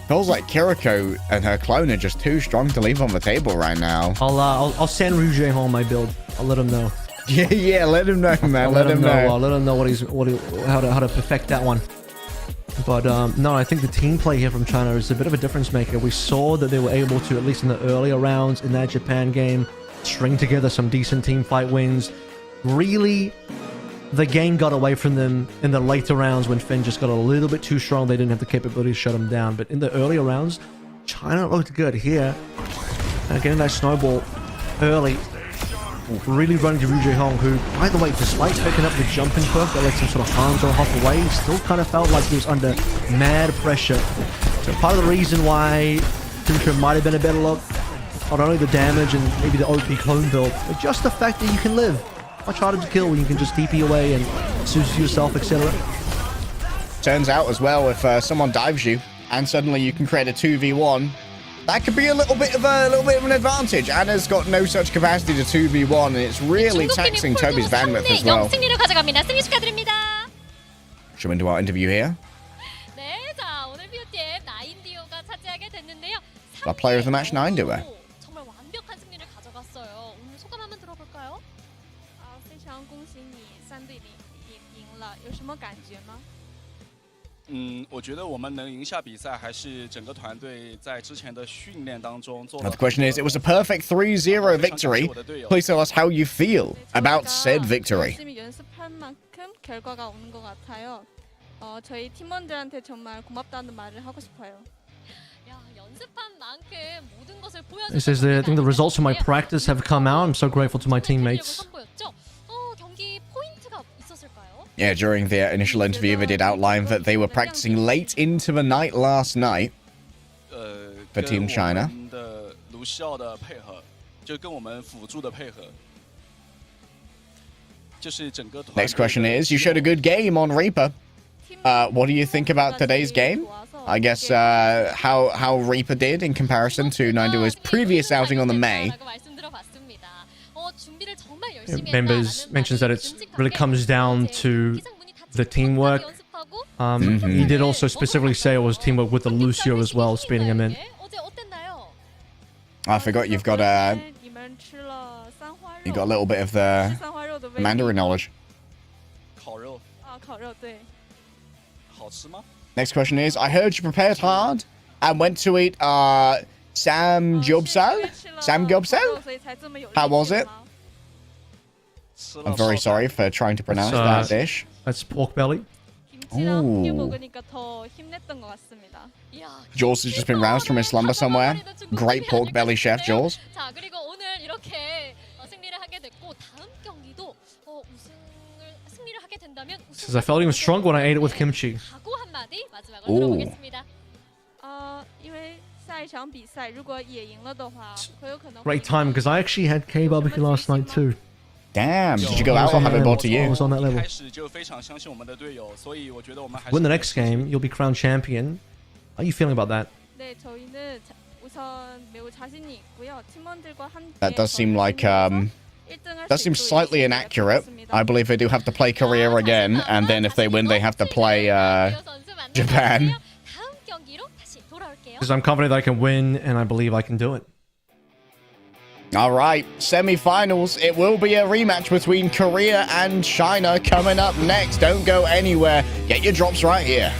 feels like Kiriko and her clone are just too strong to leave on the table right now. I'll send ryujehong my build. I'll let him know. Yeah, let him know, man. Let him know. I'll let him know how to perfect that one. But no, I think the team play here from China is a bit of a difference maker. We saw that they were able to, at least in the earlier rounds in that Japan game, string together some decent team fight wins. Really, the game got away from them in the later rounds when Finn just got a little bit too strong. They didn't have the capability to shut him down. But in the earlier rounds, China looked good here. Getting that snowball early. Really running to ryujehong, who, by the way, despite picking up the jumping perk that lets him sort of Hanzo hop away, still kind of felt like he was under mad pressure. So part of the reason why Future might have been a better look, not only the damage and maybe the OP clone build, but just the fact that you can live. Much harder to kill when you can just TP away and Suzu yourself, etc. Turns out as well, if someone dives you and suddenly you can create a 2v1, that could be a little bit of an advantage. Anna's got no such capacity to 2v1, and it's really taxing Tobi's bandwidth as well. Should we into our interview here? Our player of the match, 9 Duo. 我觉得我们能赢下比赛，还是整个团队在之前的训练当中做。 The question is, it was a perfect 3-0 victory. Please tell us how you feel about said victory. 열심히 연습한 만큼 결과가 오는 것 같아요. 저희 팀원들한테 정말 고맙다는 말을 하고 싶어요. It says that I think the results of my practice have come out. I'm so grateful to my teammates. Yeah, during their initial interview, they did outline that they were practicing late into the night last night for Team China. Next question is, you showed a good game on Reaper. What do you think about today's game? I guess how Reaper did in comparison to 9duo's previous outing on the May. Members mentions that it really comes down to the teamwork. He did also specifically say it was teamwork with the Lucio as well, spinning him in. I forgot you've got a little bit of the Mandarin knowledge. Next question is, I heard you prepared hard and went to eat samgyeopsal? How was it? I'm very sorry for trying to pronounce that dish. That's pork belly. Ooh. Jules has just been roused from his slumber somewhere. Great pork belly chef, Jules. Says I felt even stronger when I ate it with kimchi. Ooh. 因为在下一场比赛如果也赢了的话，很有可能 Great time because I actually had K barbecue last night too. Damn, did you go out or have it brought to I you? was on that 一 level. 开始就非常相信我们的队友，所以我觉得我们还是 Win the next game, you'll be crowned champion. How are you feeling about that? 네, 저희는 우선 매우 자신이 있고요. 팀원들과 함께 That does seem like 1등 할 that 수 seems 있도록 slightly 열심히 inaccurate. 노력하겠습니다. I believe they do have to play Korea again, and then if they win, they have to play Japan. 다음 경기로 다시 돌아올게요. Because I'm confident that I can win, and I believe I can do it. All right, semi-finals. It will be a rematch between Korea and China coming up next. Don't go anywhere. Get your drops right here.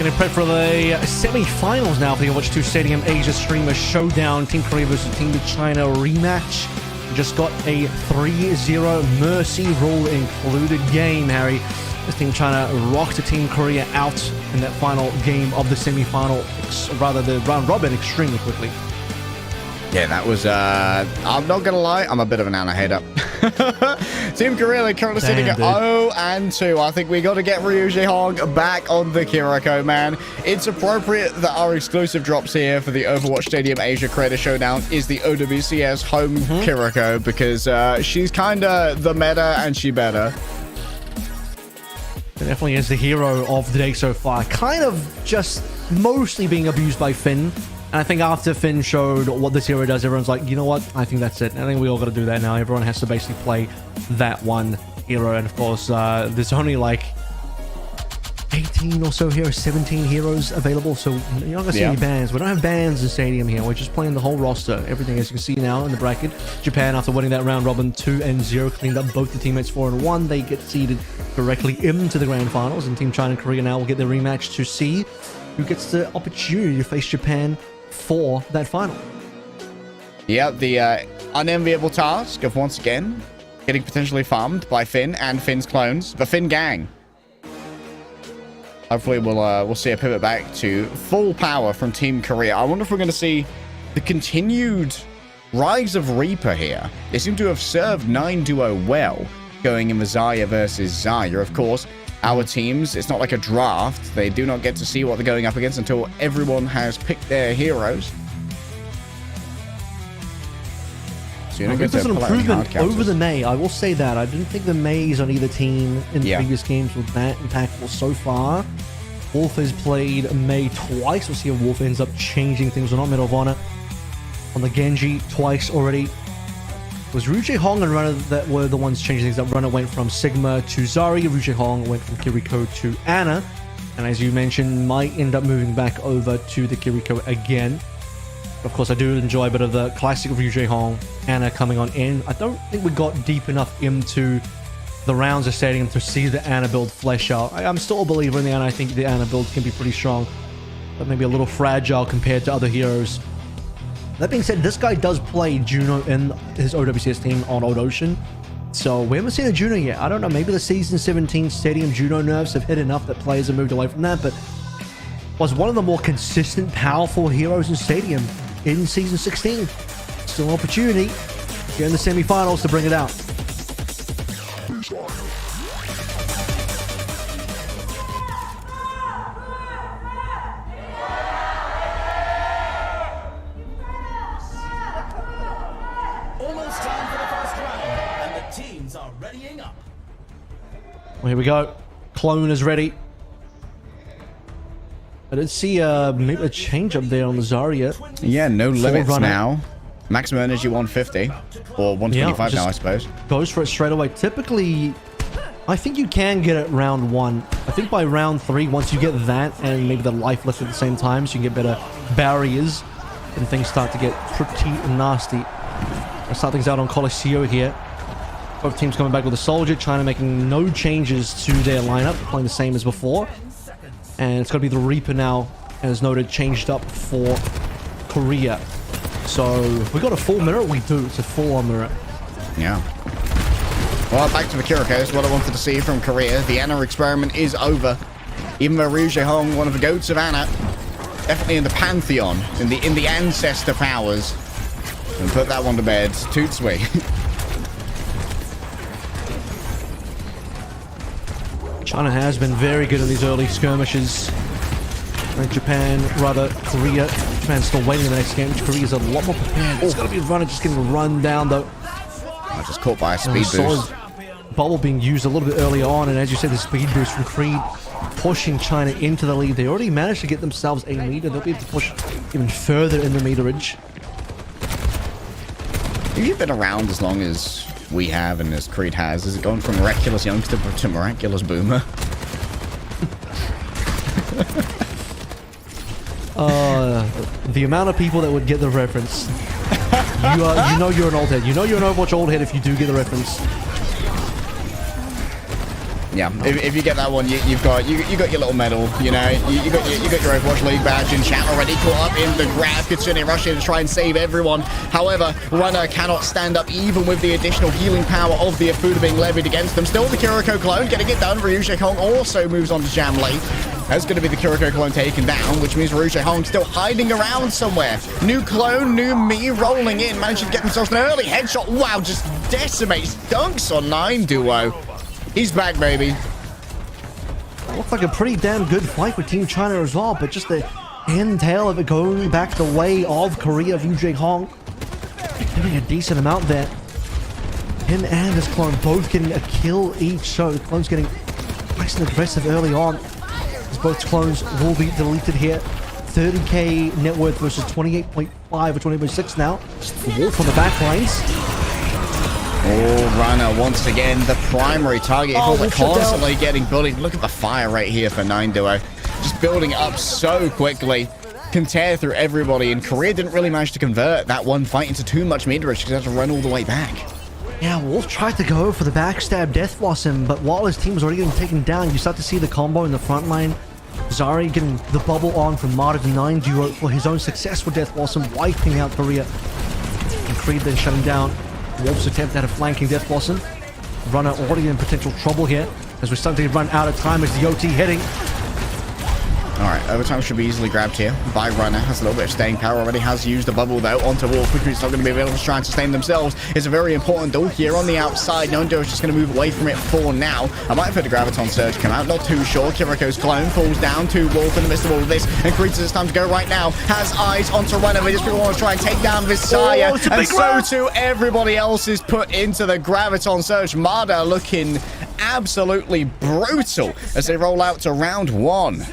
Getting prepped for the semi-finals now for the Overwatch 2 Stadium Asia Streamer Showdown. Team Korea versus Team China rematch. Just got a 3-0 Mercy rule included game, Harry. As Team China rocked Team Korea out in that final game of the semi-final, rather the round robin, extremely quickly. Yeah, that was, I'm not gonna lie, I'm a bit of an Ana hater. Team Korea, they're currently sitting at 0-2. I think we got to get ryujehong back on the Kiriko, man. It's appropriate that our exclusive drops here for the Overwatch Stadium Asia Creator Showdown is the OWCS home Kiriko, because she's kind of the meta and she better. It definitely is the hero of the day so far. Kind of just mostly being abused by Finn. And I think after Finn showed what this hero does, everyone's like, you know what? I think that's it. I think we all got to do that now. Everyone has to basically play that one hero. And of course, there's only like 18 or so heroes, 17 heroes available. So you're not going to see any bans. We don't have bans in Stadium here. We're just playing the whole roster. Everything, as you can see now in the bracket. Japan, after winning that round robin 2-0, cleaned up both the teammates 4-1. They get seeded directly into the grand finals. And Team China and Korea now will get their rematch to see who gets the opportunity to face Japan for that final. Yeah, the unenviable task of once again getting potentially farmed by Finn and Finn's clones, the Finn gang. Hopefully we'll see a pivot back to full power from Team Korea. I wonder if we're going to see the continued rise of Reaper here. They seem to have served 9-duo well, going in the Zarya versus Zarya. Of course, our teams, it's not like a draft. They do not get to see what they're going up against until everyone has picked their heroes. So I think there's an improvement over the Mei. I will say that. I didn't think the Meis on either team in previous games were that impactful so far. Wolf has played Mei twice. We'll see if Wolf ends up changing things or not. Medal of Honor on the Genji twice already. It was ryujehong and Runner that were the ones changing things up. Runner went from Sigma to Zarya. ryujehong went from Kiriko to Ana. And as you mentioned, might end up moving back over to the Kiriko again. Of course, I do enjoy a bit of the classic ryujehong, Ana coming on in. I don't think we got deep enough into the rounds of Stadium to see the Ana build flesh out. I'm still a believer in the Ana. I think the Ana build can be pretty strong, but maybe a little fragile compared to other heroes. That being said, this guy does play Juno in his OWCS team on Old Ocean. So we haven't seen a Juno yet. I don't know, maybe the Season 17 Stadium Juno nerfs have hit enough that players have moved away from that, but was one of the more consistent, powerful heroes in Stadium in Season 16. Still an opportunity here in the semi-finals to bring it out. Almost time for the first round, and the teams are readying up. Well, here we go. Clone is ready. I did see maybe a change up there on the Zarya. Yeah, no limits now. Maximum energy 150 or 125 now, I suppose. Goes for it straight away. Typically, I think you can get it round 1. I think by round 3, once you get that and maybe the life lift at the same time, so you can get better barriers, and things start to get pretty nasty. Let's start things out on Colosseo here. Both teams coming back with a soldier. China making no changes to their lineup, playing the same as before. And it's going to be the Reaper now, as noted, changed up for Korea. So, we got a full mirror? We do. It's a full-on mirror. Yeah. Well, back to the Kiriko. That's what I wanted to see from Korea. The Ana experiment is over. Even though ryujehong, one of the goats of Ana, definitely in the pantheon, in the ancestor powers. And put that one to bed. Toot sweet. China has been very good in these early skirmishes. Japan, rather, Korea. Japan's still waiting in the next game. Korea's a lot more prepared. It's got to be Runner just getting run down, though. I just caught by a speed boost. Bubble being used a little bit earlier on, and as you said, the speed boost from Creed pushing China into the lead. They already managed to get themselves a meter. They'll be able to push even further in the meterage. You've been around as long as we have and as Creed has. Is it going from miraculous youngster to miraculous boomer? The amount of people that would get the reference. You know you're an old head. You know you're an Overwatch old head if you do get the reference. Yeah, if you get that one, you got your little medal. You know, you got your Overwatch League badge, and chat already caught up in the grab. Kitsune rushing to try and save everyone. However, Runner cannot stand up even with the additional healing power of the Afuda being levied against them. Still the Kiriko clone getting it done. ryujehong also moves on to Jamlee. That's going to be the Kiriko clone taken down, which means ryujehong still hiding around somewhere. New clone, new me rolling in, managing to get themselves an early headshot. Wow, just decimates, dunks on 9 duo. He's back, baby. Looks like a pretty damn good fight for Team China as well, but just the end tail of it going back the way of Korea of ryujehong. Doing a decent amount there. Him and his clone both getting a kill each, so the clone's getting nice and aggressive early on. As both clones will be deleted here. 30k net worth versus 28.5 or 28.6 now. Wolf on the back lines. Oh, Runner once again the primary target. Constantly getting bullied. Look at the fire rate here for 9 duo. Just building up so quickly. Can tear through everybody, and Korea didn't really manage to convert that one fight into too much mid-range because he had to run all the way back. Yeah, Wolf tried to go for the backstab Death Blossom, but while his team was already getting taken down, you start to see the combo in the front line. Zari getting the bubble on from MADA to 9 duo for his own successful Death Blossom, wiping out Korea. And Creed then shutting down Wolf's attempt at a flanking Death Blossom. Runner already in potential trouble here as we're starting to run out of time as the OT heading. Alright, overtime should be easily grabbed here by Runner. Has a little bit of staying power already. Has used the bubble though onto Wolf, which is not going to be able to try and sustain themselves. It's a very important duel here on the outside. Nondo is just going to move away from it for now. I might have heard the Graviton Surge come out. Not too sure. Kiriko's clone falls down to Wolf in the midst of all of this. And Creed says it's time to go right now. Has eyes onto Runner. They just want to try and take down Visaya. And so too everybody else is put into the Graviton Surge. MADA looking absolutely brutal as they roll out to round 1.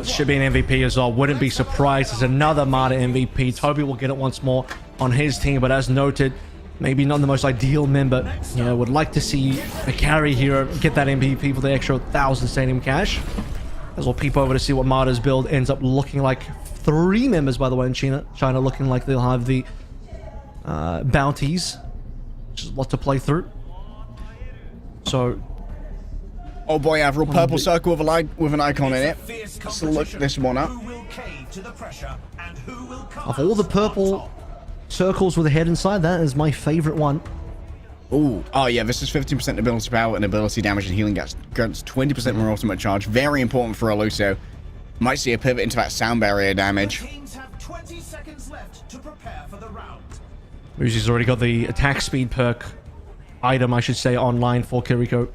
Should be an MVP as well. Wouldn't be surprised. There's another MADA MVP. Tobi will get it once more on his team, but as noted, maybe not the most ideal member. You know, would like to see a carry hero get that MVP for the extra 1,000 stadium cash. As we'll peep over to see what MADA's build ends up looking like. 3 members, by the way, in China looking like they'll have the bounties, which is a lot to play through. So, oh boy, I have a real purple circle with an icon in it. Let's look this one up. Of all the purple circles with a head inside, that is my favorite one. Ooh. Oh yeah, this is 15% ability power and ability damage and healing grants 20% more ultimate charge. Very important for Elucio. Might see a pivot into that sound barrier damage. Muzi's already got the attack speed perk item, I should say, online for Kiriko.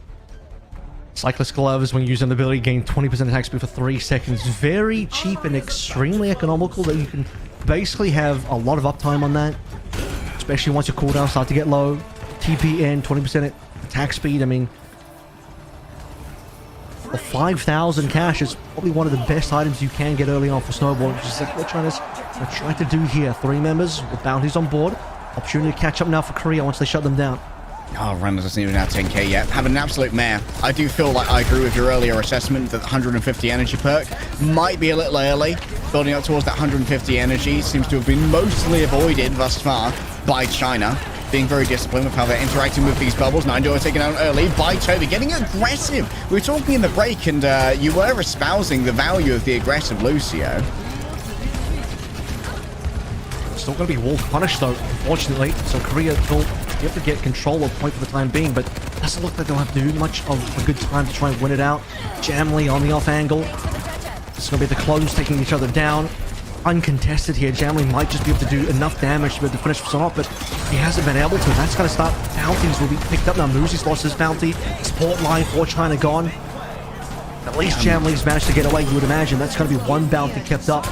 Cyclist gloves, when using the ability, gain 20% attack speed for 3 seconds. Very cheap and extremely economical that you can basically have a lot of uptime on that. Especially once your cooldowns start to get low. TPN, 20% attack speed. I mean, for 5,000 cash, it's probably one of the best items you can get early on for Snowball, which is like what we're trying to do here. 3 members with bounties on board. Opportunity to catch up now for Korea once they shut them down. Oh, Runner doesn't even have 10k yet. Having an absolute mare. I do feel like I agree with your earlier assessment that the 150 energy perk might be a little early. Building up towards that 150 energy seems to have been mostly avoided thus far by China. Being very disciplined with how they're interacting with these bubbles. 9 duo taken out early by Tobi. Getting aggressive. We were talking in the break and you were espousing the value of the aggressive Lucio. Still going to be Wolf punished though, unfortunately. So Korea will be able to get control of point for the time being, but doesn't look like they'll have to do much of a good time to try and win it out. Jamlee on the off angle. It's going to be the clones taking each other down. Uncontested here. Jamlee might just be able to do enough damage to be able to finish this one off, but he hasn't been able to. That's going to start. Bounties will be picked up now. Muzi's lost his bounty. Support line for China gone. At least Jamlee's managed to get away, you would imagine. That's going to be 1 bounty kept up.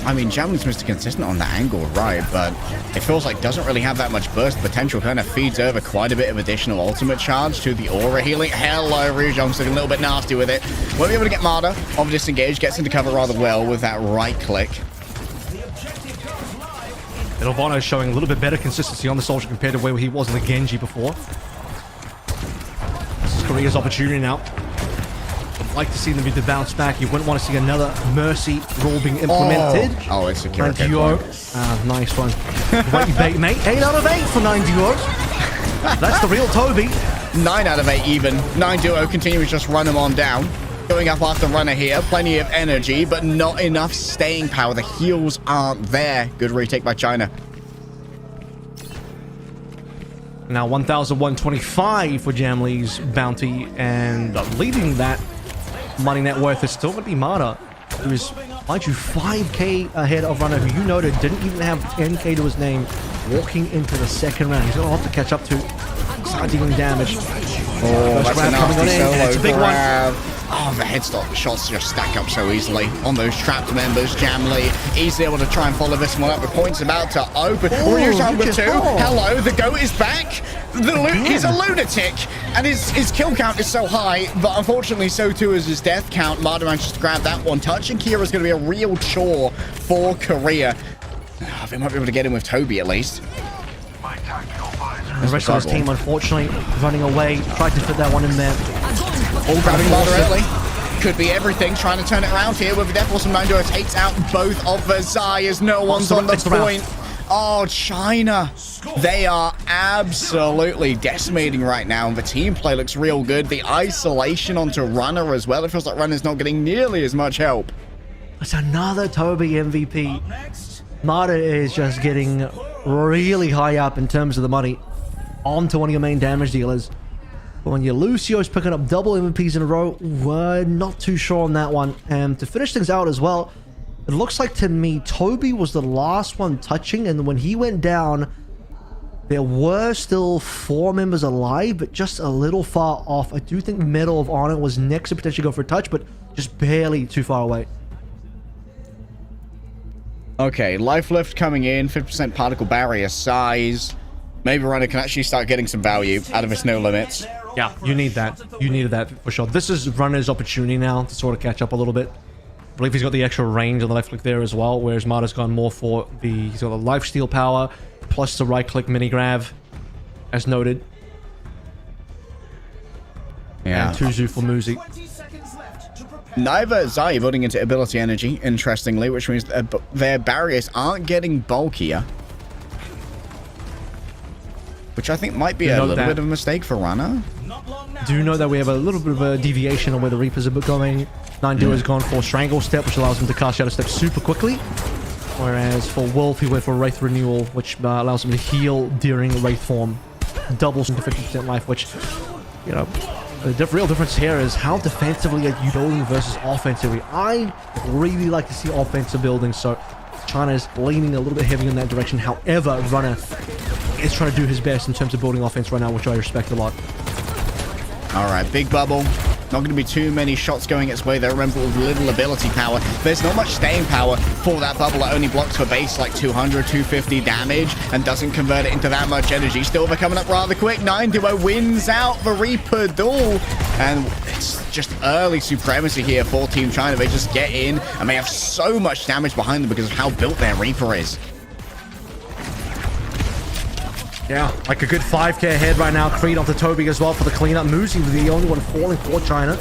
I mean, Jamlee's Mr. Consistent on that angle, right? But it feels like doesn't really have that much burst potential. Kind of feeds over quite a bit of additional ultimate charge to the aura healing. Hello, ryujehong's looking a little bit nasty with it. Won't be able to get MADA off disengage. Gets into cover rather well with that right click. Ilvana is showing a little bit better consistency on the Soldier compared to where he was in the Genji before. This is Korea's opportunity now. I'd like to see them to bounce back. You wouldn't want to see another Mercy rule being implemented. Oh, it's a Kiriko. 9 duo. Nice one. Great bait, mate. 8 out of 8 for 9 duo. That's the real Tobi. 9 out of 8 even. 9 duo continuing to just run him on down. Going up after runner here. Plenty of energy, but not enough staying power. The heals aren't there. Good retake by China. Now 1,125 for Jamlee's bounty, and leading that money net worth is still going to be MADA, who is, mind you, 5k ahead of runner, who you noted didn't even have 10k to his name walking into the second round. He's going to have to catch up to start dealing damage. Oh, that's a nasty solo it's a big grab. Oh, the headstock shots just stack up so easily on those trapped members. Jamlee easily able to try and follow this one up with points about to open. Ryujehong with 2. Hello, the GOAT is back. He's a lunatic, and his kill count is so high, but unfortunately so too is his death count. MADA managed to grab that one. Touching Kira is going to be a real chore for Korea. They might be able to get him with Tobi at least. The rest of his team, unfortunately, running away. Tried to fit that one in there. All grabbing MADA early. Could be everything. Trying to turn it around here with the Death Force. 9 duo takes out both of the Zayas. No one's on the point. Oh, China. They are absolutely decimating right now. The team play looks real good. The isolation onto runner as well. It feels like runner's not getting nearly as much help. It's another Tobi MVP. MADA is just getting really high up in terms of the money onto one of your main damage dealers. But when your Lucio's picking up double MVPs in a row, we're not too sure on that one. And to finish things out as well, it looks like to me Tobi was the last one touching, and when he went down, there were still 4 members alive, but just a little far off. I do think Medal of Honor was next to potentially go for a touch, but just barely too far away. Okay, life lift coming in, 50% particle barrier size. Maybe runner can actually start getting some value out of his no limits. Yeah, you need that. You needed that for sure. This is runner's opportunity now to sort of catch up a little bit. I believe he's got the extra range on the left click there as well, whereas MADA's gone more for he's got the lifesteal power plus the right click mini grab, as noted. Yeah. And Tuzu for Muzi. Neither Zaya building into ability energy, interestingly, which means their barriers aren't getting bulkier. Which I think might be a little bit of a mistake for runner. Do you know that we have a little bit of a deviation on where the Reapers are going? 9 duo has gone for Strangle Step, which allows him to cast Shadow Step super quickly. Whereas for Wolf, he went for Wraith Renewal, which allows him to heal during Wraith form. Doubles into 50% life, which, you know, the real difference here is how defensively are you building versus offensively. I really like to see offensive building, so China's leaning a little bit heavy in that direction. However, runner is trying to do his best in terms of building offense right now, which I respect a lot. All right, big bubble. Not going to be too many shots going its way there. Remember, with little ability power, there's not much staying power for that bubble. That only blocks for base like 200, 250 damage and doesn't convert it into that much energy. Still, they're coming up rather quick. 9 duo wins out the Reaper duel. And it's just early supremacy here for Team China. They just get in and they have so much damage behind them because of how built their Reaper is. Yeah, like a good 5k ahead right now. Creed onto Tobi as well for the cleanup. Muzi was the only one falling for China.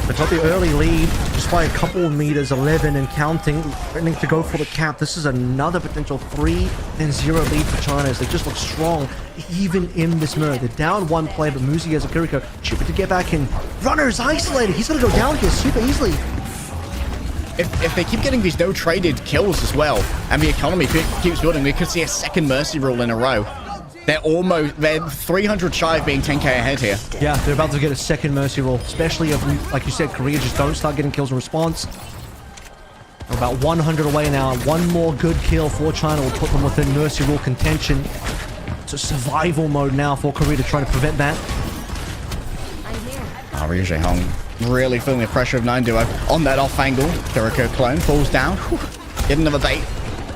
They got the early lead just by a couple of meters, 11 and counting, threatening to go for the cap. This is another potential 3-0 lead for China as they just look strong even in this mode. They're down 1 player, but Muzi has a Kiriko. Cheaper to get back in. Runner's isolated. He's going to go down here super easily. If they keep getting these no-traded kills as well, and the economy keeps building, we could see a second Mercy Rule in a row. They're 300 shy of being 10k ahead here. Yeah, they're about to get a second Mercy Rule, especially if, like you said, Korea just don't start getting kills in response. We're about 100 away now. One more good kill for China will put them within Mercy Rule contention. It's a survival mode now for Korea to try to prevent that. ryujehong really feeling the pressure of 9 duo on that off angle. Kiriko clone falls down. Get another bait.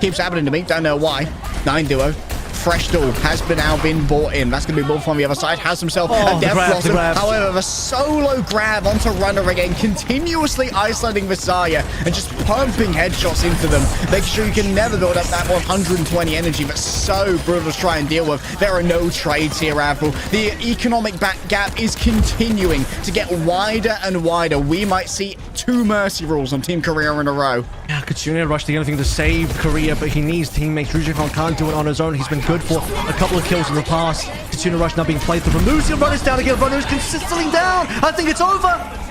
Keeps happening to me. Don't know why. 9 duo. Fresh duel has now been bought in. That's going to be Wolf on the other side. Has himself a Death Blossom. However, the solo grab onto runner again, continuously isolating Visaya and just pumping headshots into them. Make sure you can never build up that 120 energy, but so brutal to try and deal with. There are no trades here, Apple. The economic gap is continuing to get wider and wider. We might see 2 Mercy Rules on Team Korea in a row. Yeah, Katsuna rushed the only thing to save Korea, but he needs teammates. ryujehong can't do it on his own. He's been good for a couple of kills in the past. Katsuna rush now being played through from Muzi. Runner's down again. Runner's consistently down. I think it's over.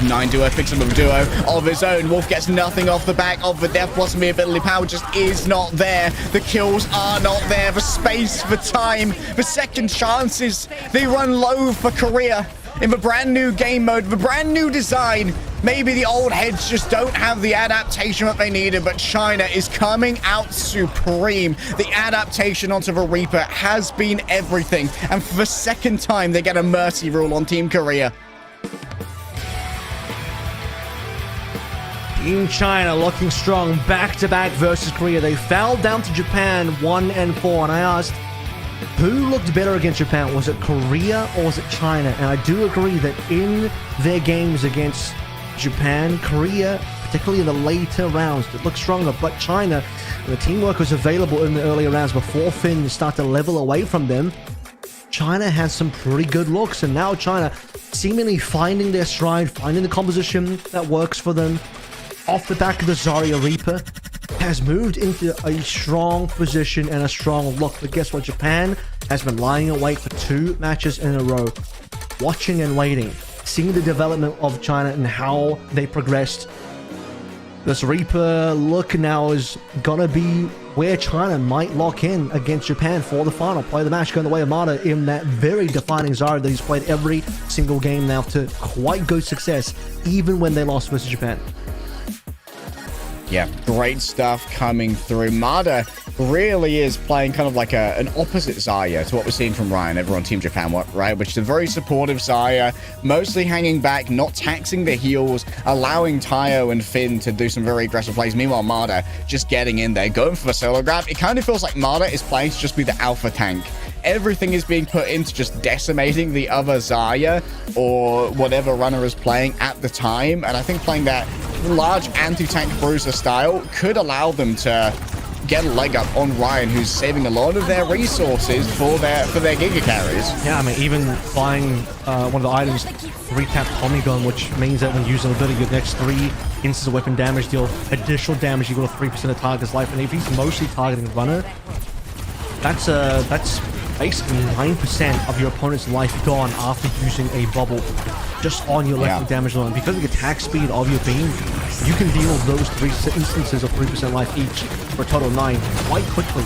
9 duo picks up a duo of his own. Wolf gets nothing off the back of the Death Blossom. The ability power just is not there. The kills are not there. The space, the time, the second chances. They run low for Korea in the brand new game mode, the brand new design. Maybe the old heads just don't have the adaptation that they needed, but China is coming out supreme. The adaptation onto the Reaper has been everything. And for the second time, they get a mercy rule on Team Korea. Team China looking strong, back-to-back versus Korea. They fell down to Japan 1-4, and I asked, who looked better against Japan? Was it Korea or was it China? And I do agree that in their games against Japan, Korea, particularly in the later rounds, it looked stronger. But China, the teamwork was available in the earlier rounds before Finn started to level away from them. China has some pretty good looks, and now China seemingly finding their stride, finding the composition that works for them. Off the back of the Zarya Reaper, has moved into a strong position and a strong look. But guess what? Japan has been lying in wait for 2 matches in a row, watching and waiting, seeing the development of China and how they progressed. This Reaper look now is gonna be where China might lock in against Japan for the final. Play the match going the way of MADA in that very defining Zarya that he's played every single game now to quite good success, even when they lost versus Japan. Yeah, great stuff coming through. MADA really is playing kind of like an opposite Zarya to what we're seeing from Ryan over on Team Japan, right? Which is a very supportive Zarya, mostly hanging back, not taxing the heals, allowing Tayo and Finn to do some very aggressive plays. Meanwhile, MADA just getting in there, going for the solo grab. It kind of feels like MADA is playing to just be the alpha tank. Everything is being put into just decimating the other Zarya or whatever runner is playing at the time. And I think playing that large anti-tank bruiser style could allow them to get a leg up on Ryan, who's saving a lot of their resources for their Giga carries. Yeah, I mean, even buying one of the items, 3-tap Tommy gun, which means that when using ability, your next 3 instances of weapon damage deal additional damage equal to 3% of target's life. And if he's mostly targeting runner, that's basically 9% of your opponent's life gone after using a bubble just on your electric damage alone. Because of the attack speed of your beam, you can deal those 3 instances of 3% life each for a total of 9 quite quickly.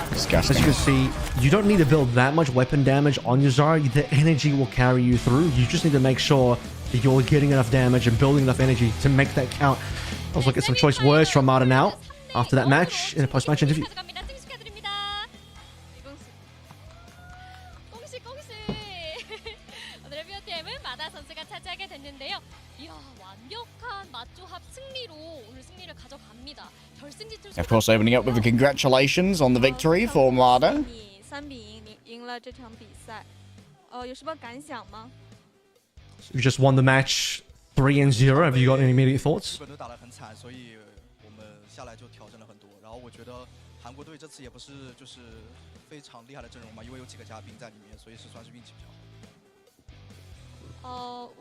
Disgusting. As you can see, you don't need to build that much weapon damage on your Zarya. The energy will carry you through. You just need to make sure that you're getting enough damage and building enough energy to make that count. Let's look at some choice words from MADA now after that match in a post-match interview. Of course, opening up with a congratulations on the victory for MADA. You just won the match 3-0. Have you got any immediate thoughts?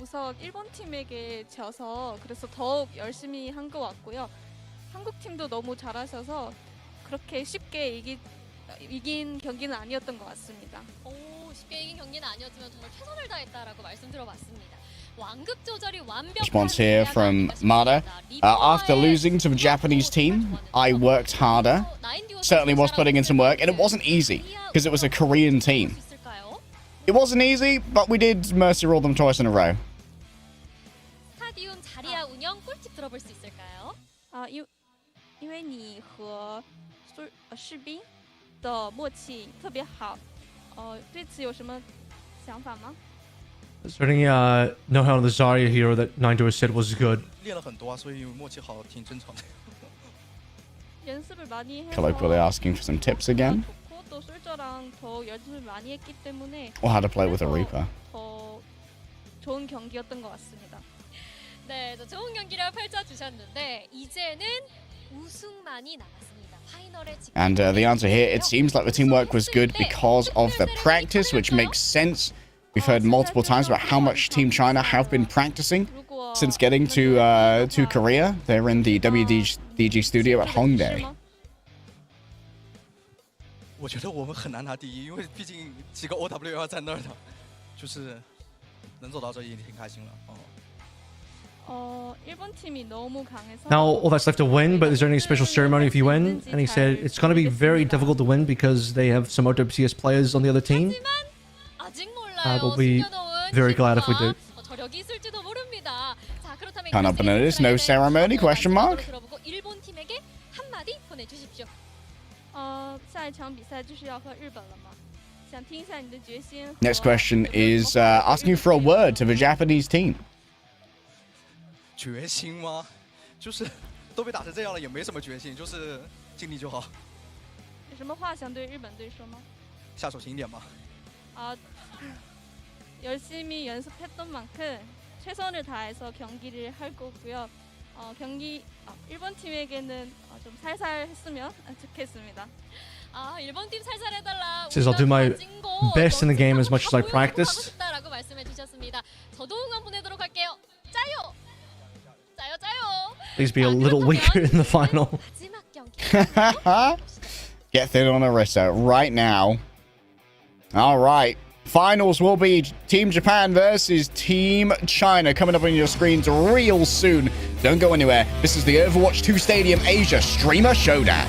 우선 일본 팀에게 져서 그래서 더욱 열심히 한 것 같고요. 한국 팀도 너무 잘하셔서 그렇게 쉽게 이긴 경기는 아니었던 것 같습니다. 오, 쉽게 이긴 경기는 아니었지만 정말 최선을 다했다라고 말씀 들어봤습니다. 완급 조절이 완벽한 Response here from MADA. After losing to the Japanese team, I worked harder. Certainly was putting in some work, and it wasn't easy because it was a Korean team. It wasn't easy, but we did mercy rule them twice in a row. 스타디움 자리야 운영 꿀팁 들어볼 수 있을까요? 因为你和士兵的默契特别好，对此有什么想法吗？ Is there any know-how on the Zarya hero that 9duo said was good? 练了很多啊，所以默契好挺正常的。 연습을 많이 해서 Colloquially asking for some tips again. 또 솔저랑 더 연습을 많이 했기 때문에 Or how to play with a Reaper. 더 좋은 경기였던 것 같습니다. 네, 좋은 경기를 펼쳐주셨는데 이제는 우승만이 남았습니다. 파이널에 And the answer here, it seems like the teamwork was good because of the practice, which makes sense. We've heard multiple times about how much Team China have been practicing since getting to Korea. They're in the WDG studio at Hongdae. 我觉得我们很难拿第一，因为毕竟几个 OW 要在那儿的，就是能走到这也挺开心了。일본 팀이 너무 강해서. Now all that's left to win, but is there any special ceremony if you win? And he said it's going to be very difficult to win because they have some OWCS players on the other team. 아직 But we'll 몰라요. be very glad if we do. 저력이 있을지도 모릅니다. 자, 그렇다면 Can't open it. There's no ceremony? Question mark. 들어보고 일본 팀에게 한마디 보내주십시오. 下一场比赛就是要和日本了嘛，想听一下你的决心。 Next question is asking for a word to the Japanese team. 决心吗？就是都被打成这样了，也没什么决心，就是尽力就好。有什么话想对日本队说吗？下手勤一点吧。열심히 연습했던 만큼 최선을 다해서 경기를 할 거고요. 일본 팀에게는 좀 살살 했으면 좋겠습니다. 일본 팀 살살 해달라. Says I'll do my best in the game as much as I practiced. 라고 말씀해 주셨습니다. 저도 응원 보내도록 할게요. 짜요. 짜요 짜요. Please be a little weaker in the final. 마지막 경기. Get thin on Arisa right now. All right. Finals will be Team Japan versus Team China coming up on your screens real soon. Don't go anywhere. This is the Overwatch 2 Stadium Asia Streamer Showdown.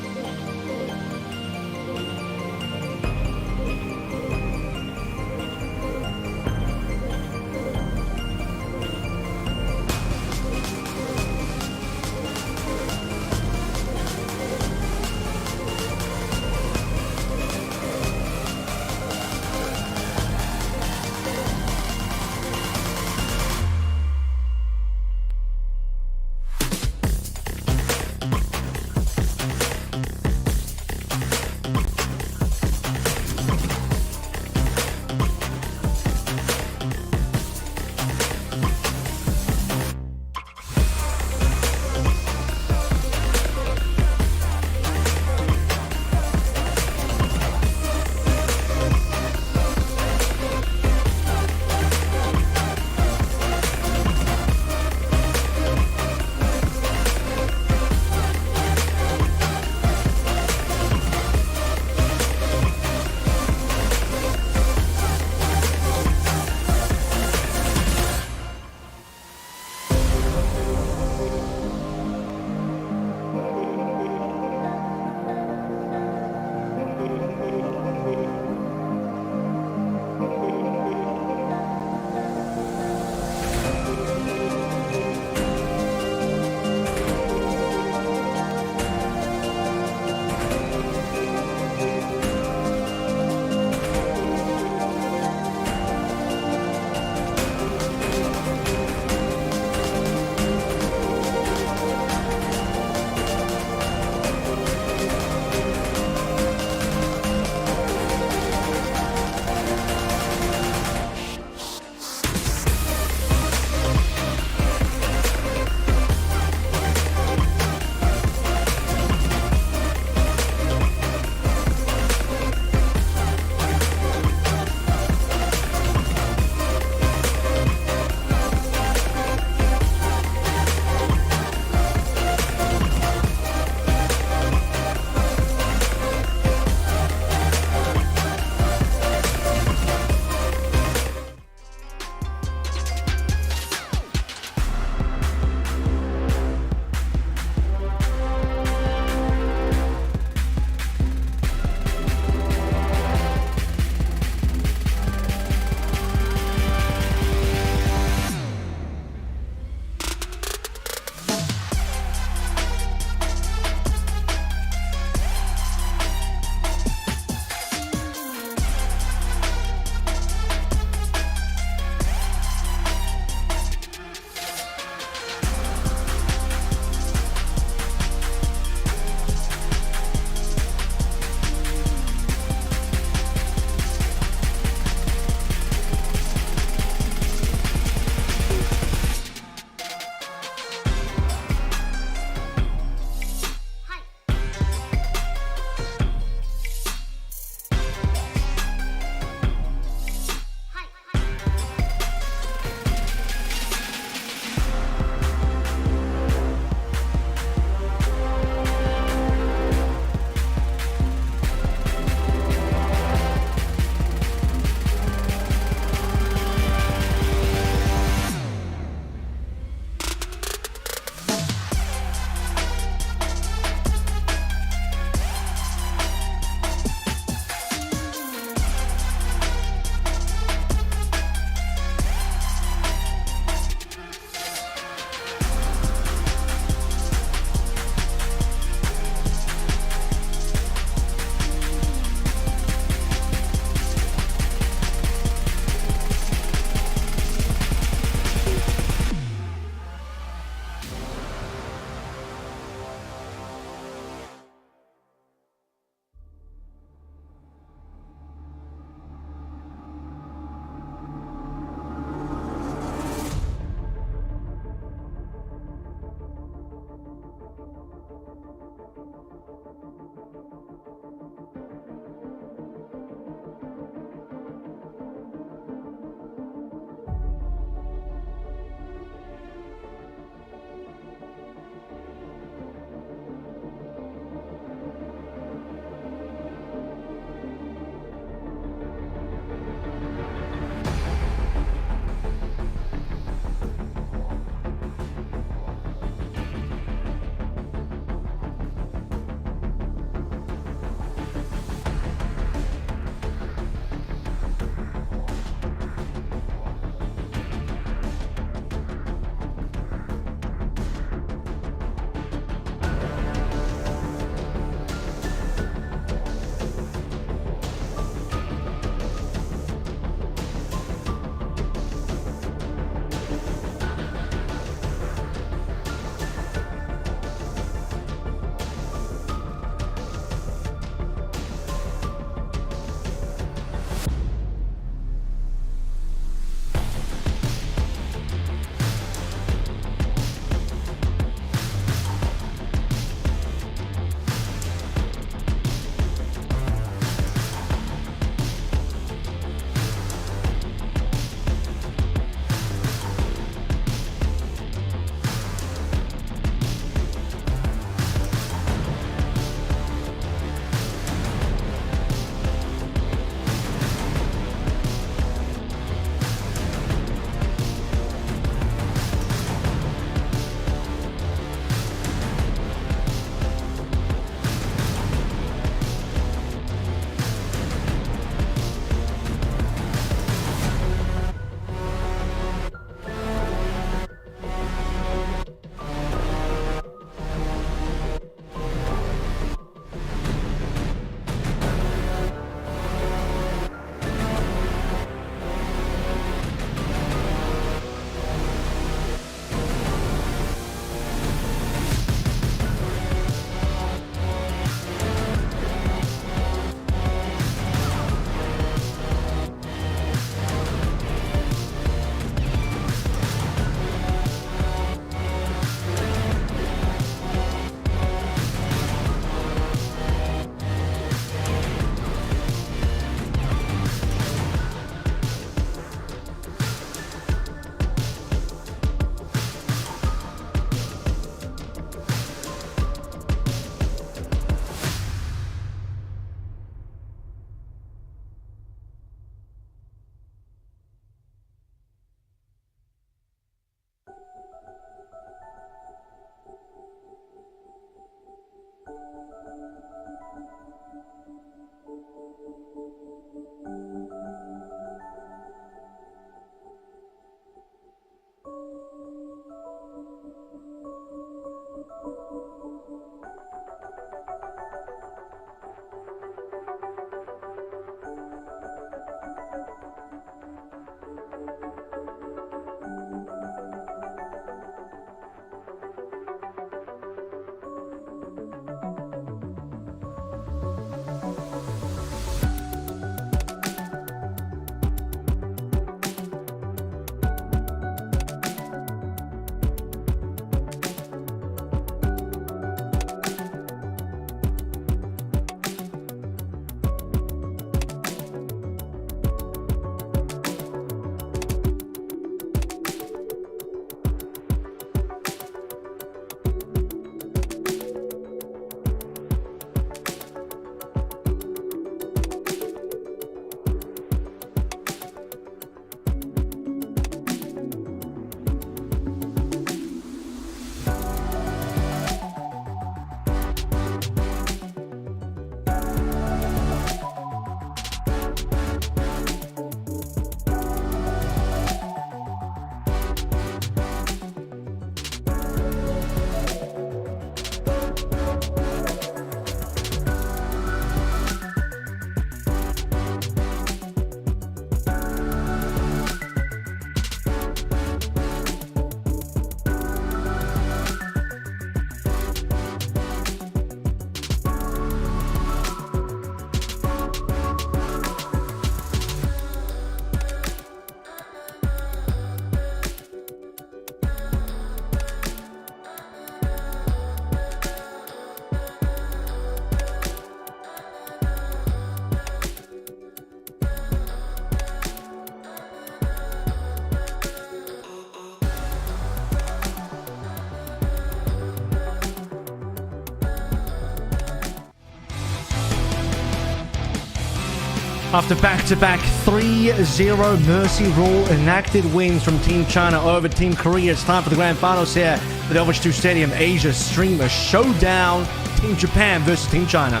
After back-to-back 3-0 Mercy Rule enacted wins from Team China over Team Korea, it's time for the grand finals here at the Overwatch 2 Stadium Asia Streamer Showdown. Team Japan versus Team China.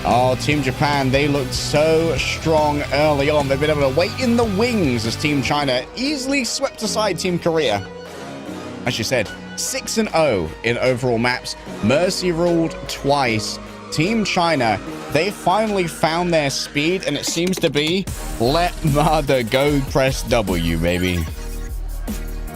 Oh, Team Japan, they looked so strong early on. They've been able to wait in the wings as Team China easily swept aside Team Korea. As you said, 6-0 in overall maps. Mercy ruled twice. Team China, they finally found their speed, and it seems to be let MADA go, press W, baby.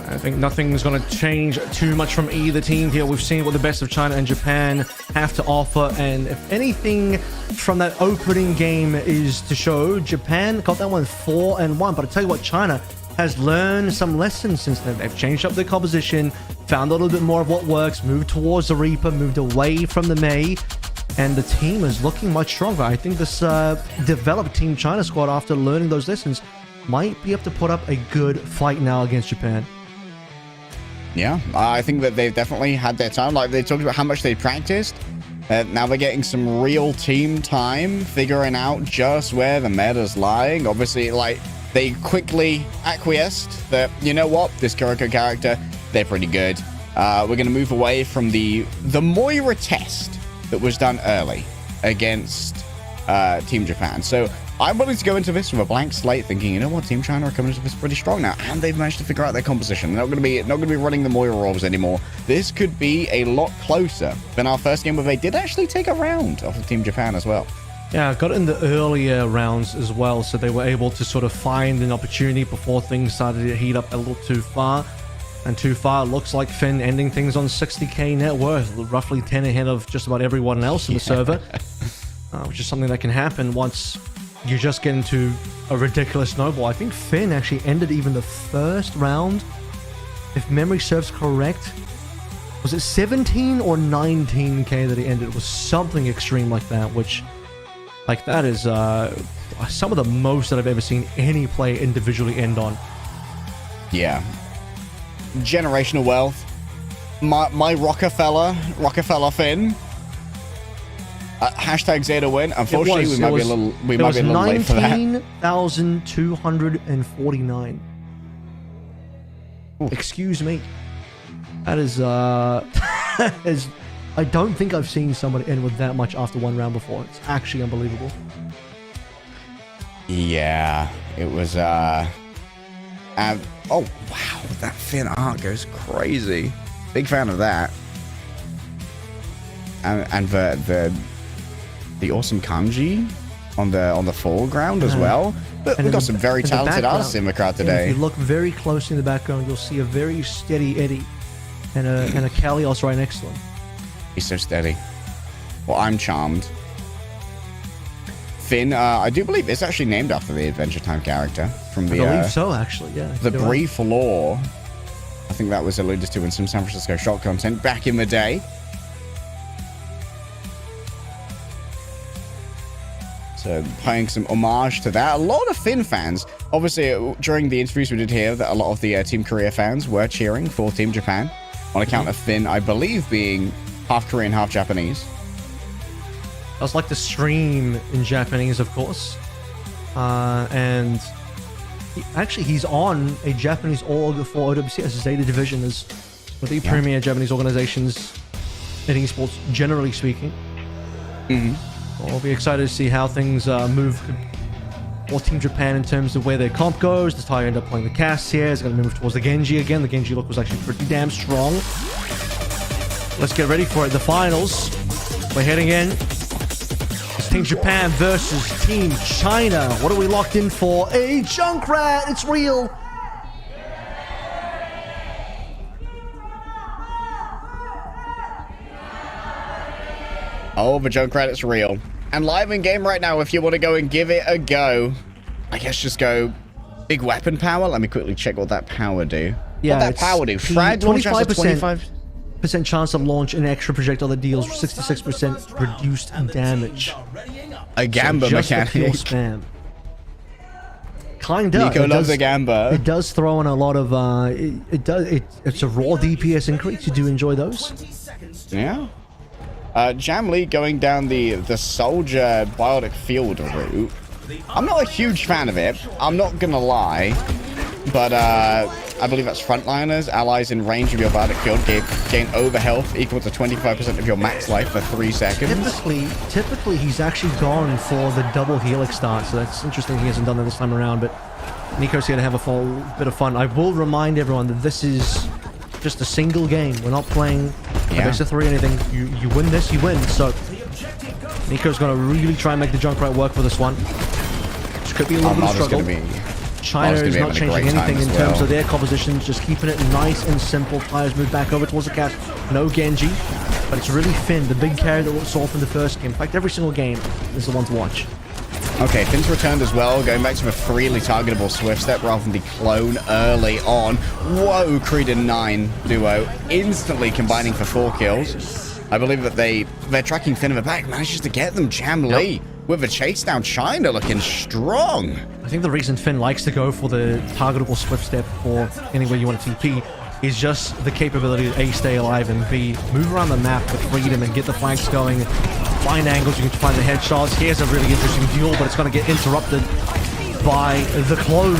I think nothing's going to change too much from either team here. We've seen what the best of China and Japan have to offer, and if anything from that opening game is to show, Japan got that one 4-1. But I tell you what, China has learned some lessons since then. They've changed up their composition, found a little bit more of what works, moved towards the Reaper, moved away from the Mei. And the team is looking much stronger. I think this developed Team China squad, after learning those lessons, might be able to put up a good fight now against Japan. Yeah, I think that they've definitely had their time. Like, they talked about how much they practiced. Now they're getting some real team time, figuring out just where the meta's lying. Obviously, like, they quickly acquiesced that, you know what, this Kuroko character, they're pretty good. We're going to move away from the Moira test that was done early against Team Japan. So I'm willing to go into this with a blank slate, thinking, you know what, Team China are coming into this pretty strong now, and they've managed to figure out their composition. They're not going to be running the Moira orbs anymore. This could be a lot closer than our first game, where they did actually take a round off of Team Japan as well. Yeah, got in the earlier rounds as well, so they were able to sort of find an opportunity before things started to heat up a little too far. And too far, looks like Finn ending things on 60k net worth, roughly 10 ahead of just about everyone else in the server, which is something that can happen once you just get into a ridiculous snowball. I think Finn actually ended even the first round, if memory serves correct. Was it 17 or 19k that he ended? It was something extreme like that, which, like, that is some of the most that I've ever seen any player individually end on. Yeah. Generational wealth. My Rockefeller Finn. Hashtag Zeta win. Unfortunately, we might be a little late for that. 19,249. Excuse me. That is I don't think I've seen somebody end with that much after one round before. It's actually unbelievable. Yeah, it was oh wow, that Finn art goes crazy. Big fan of that. And the awesome kanji on the foreground as well. But we've got some very talented artists in the crowd today. If you look very closely in the background, you'll see a very steady Eddie and a Kalios right next to him. He's so steady. Well, I'm charmed. Finn, I do believe it's actually named after the Adventure Time character from the. I believe so, actually. Yeah. The brief lore. I think that was alluded to in some San Francisco shop content back in the day. So paying some homage to that. A lot of Finn fans. Obviously, during the interviews we did here, that a lot of the Team Korea fans were cheering for Team Japan on account of Finn, I believe, being half Korean, half Japanese. I was like the stream in Japanese, of course. And he's on a Japanese org for OWC as Zeta Division, as one of the premier Japanese organizations in esports, generally speaking. I'll be excited to see how things move for Team Japan in terms of where their comp goes. Does Tai end up playing the cast here? Is going to move towards the Genji again. The Genji look was actually pretty damn strong. Let's get ready for it. The finals. We're heading in. It's Team Japan versus Team China. What are we locked in for? A Junkrat. It's real. Oh, the Junkrat, it's real. And live in game right now, if you want to go and give it a go, I guess just go big weapon power. Let me quickly check what that power do. Yeah, what that power do? Frag launch has a 25% chance of launch, an extra projectile that deals 66% reduced damage. A Gamba mechanic. Pure spam. Kinda. Nico loves a Gamba. It does throw in a lot of it's a raw DPS increase. You do enjoy those? Yeah. Jamlee going down the soldier biotic field route. I'm not a huge fan of it. I'm not gonna lie. But I believe that's frontliners. Allies in range of your biotic field gain over health equal to 25% of your max life for 3 seconds. Typically he's actually gone for the double helix start, so that's interesting he hasn't done that this time around, but Nico's here to have a full bit of fun. I will remind everyone that this is just a single game. We're not playing a best of 3 or anything. You win this, you win. So Nico's going to really try and make the Junkrat work for this one. This could be a little bit of a struggle. China is not changing anything in terms of their compositions, just keeping it nice and simple. Players move back over towards the cast. No Genji, but it's really Finn, the big carry that we saw from the first game. In fact, every single game is the one to watch. Okay, Finn's returned as well, going back to a freely targetable Swift Step rather than the clone early on. Whoa, Creed and 9 duo instantly combining for 4 kills. I believe that they're tracking Finn in the back, manages to get them. Jamlee with a chase down. China looking strong. I think the reason Finn likes to go for the targetable Swift Step or anywhere you want to TP is just the capability to A, stay alive, and B, move around the map with freedom and get the flanks going. Find angles, you can find the headshots. Here's a really interesting duel, but it's going to get interrupted by the clone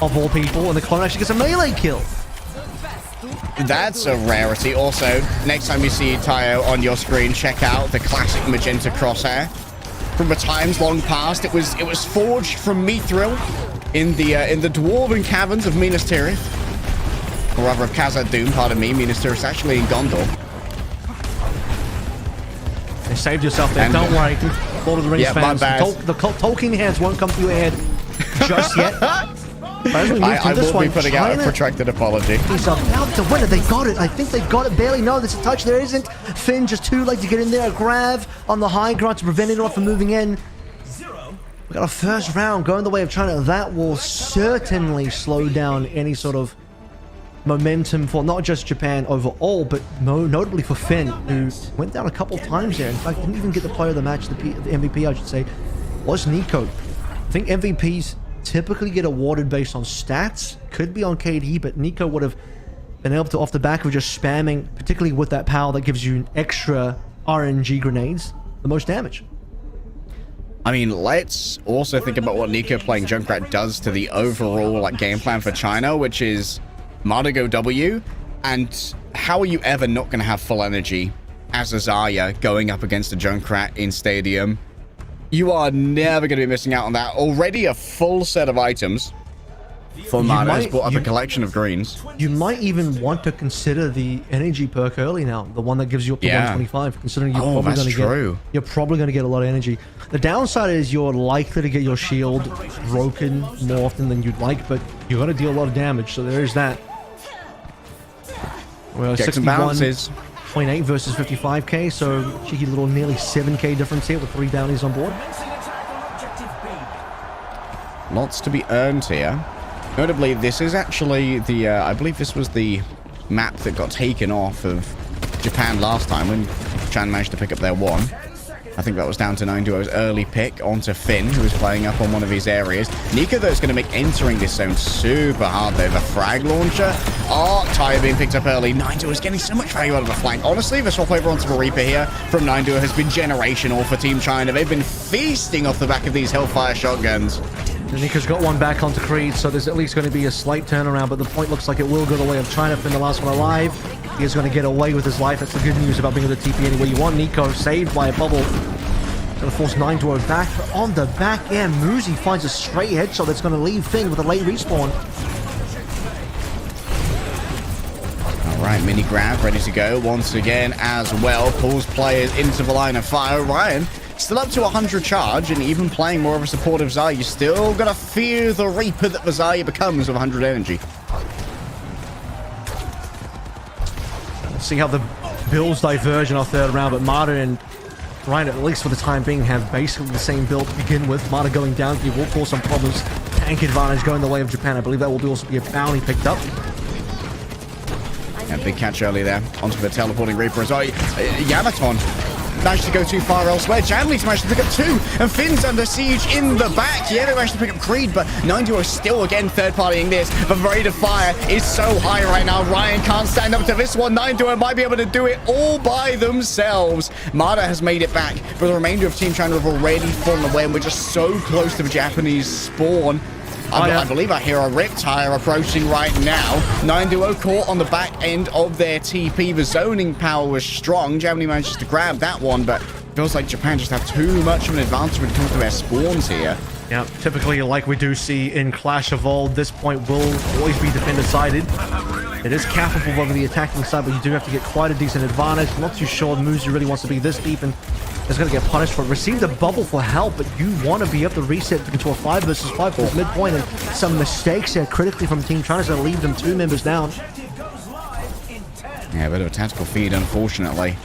of all people, and the clone actually gets a melee kill. That's a rarity. Also, next time you see Tayo on your screen, check out the classic magenta crosshair. From the times long past, it was forged from Mithril in the dwarven caverns of Minas Tirith. Or rather of Khazad-dûm, pardon me. Minas Tirith's actually in Gondor. You saved yourself there. Don't worry. Lord of the Rings fans. The Tolkien hands won't come to your head just yet. I will be putting out a protracted apology. He's about to win it. They got it. I think they got it. Barely. No, there's a touch. There isn't. Finn just too late to get in there. A grab on the high ground to prevent anyone from moving in. We got a first round going the way of China. That will certainly slow down any sort of momentum for not just Japan overall, but notably for Finn, who went down a couple times there. In fact, didn't even get the player of the match, the MVP, I should say, was Nico. I think MVPs typically get awarded based on stats, could be on KD, but Nico would have been able to, off the back of just spamming, particularly with that power that gives you extra RNG grenades, the most damage. I mean, let's also think about what Nico playing Junkrat does to the overall game plan for China, which is MADA go W, and how are you ever not going to have full energy as a Zarya going up against a Junkrat in Stadium? You are never going to be missing out on that. Already a full set of items for MADA has brought up a collection of greens. You might even want to consider the energy perk early now, the one that gives you up to 125, considering you're probably going to get a lot of energy. The downside is you're likely to get your shield broken more often than you'd like, but you're going to deal a lot of damage, so there is that. Well, 61.8 versus 55k, so cheeky little nearly 7k difference here with 3 bounties on board. Lots to be earned here. Notably, this is actually the, I believe this was the map that got taken off of Japan last time when Japan managed to pick up their 1. I think that was down to 9duo's early pick onto Finn, who was playing up on one of his areas. Nico, though, is going to make entering this zone super hard, though. The frag launcher. Oh, Tayo being picked up early. 9duo is getting so much value out of the flank. Honestly, the swap over onto the Reaper here from 9duo has been generational for Team China. They've been feasting off the back of these Hellfire shotguns. Nico's got one back onto Creed, so there's at least going to be a slight turnaround, but the point looks like it will go the way of China. Finn, the last one alive. He is going to get away with his life. That's the good news about being able to TP anywhere you want. Nico saved by a bubble. Going to force 9duo back, but on the back end, Muzi finds a straight headshot that's going to leave Finn with a late respawn. All right, mini grab ready to go once again as well. Pulls players into the line of fire. Ryan still up to 100 charge, and even playing more of a supportive Zarya, you still got to fear the Reaper that the Zarya becomes with 100 energy. Let's see how the builds diverge in our third round, but MADA and Ryan, at least for the time being, have basically the same build to begin with. MADA going down here will cause some problems. Tank advantage going the way of Japan. I believe that will also be a bounty picked up. Yeah, big catch early there onto the teleporting Reaper as well. YamatoN managed to go too far elsewhere. Jamlee's managed to pick up 2, and Finn's under siege in the back. Yeah, they managed to pick up Creed, but 9 is still again third-partying this. The rate of fire is so high right now. Ryan can't stand up to this one. 9 might be able to do it all by themselves. MADA has made it back, but the remainder of Team China have already fallen away, and we're just so close to the Japanese spawn. I believe I hear a Riptire approaching right now. 9 caught on the back end of their TP. The zoning power was strong. Jamlee manages to grab that one, but feels like Japan just have too much of an advantage when it comes to their spawns here. Yeah, typically, like we do see in Clash of Old, this point will always be defender-sided. It is capable over the attacking side, but you do have to get quite a decent advantage. I'm not too sure Muzi really wants to be this deep and is going to get punished for it. Received a bubble for help, but you want to be able to reset into a 5 versus 5 for midpoint, and some mistakes here critically from Team China to leave them 2 members down. Yeah, a bit of a tactical feed, unfortunately.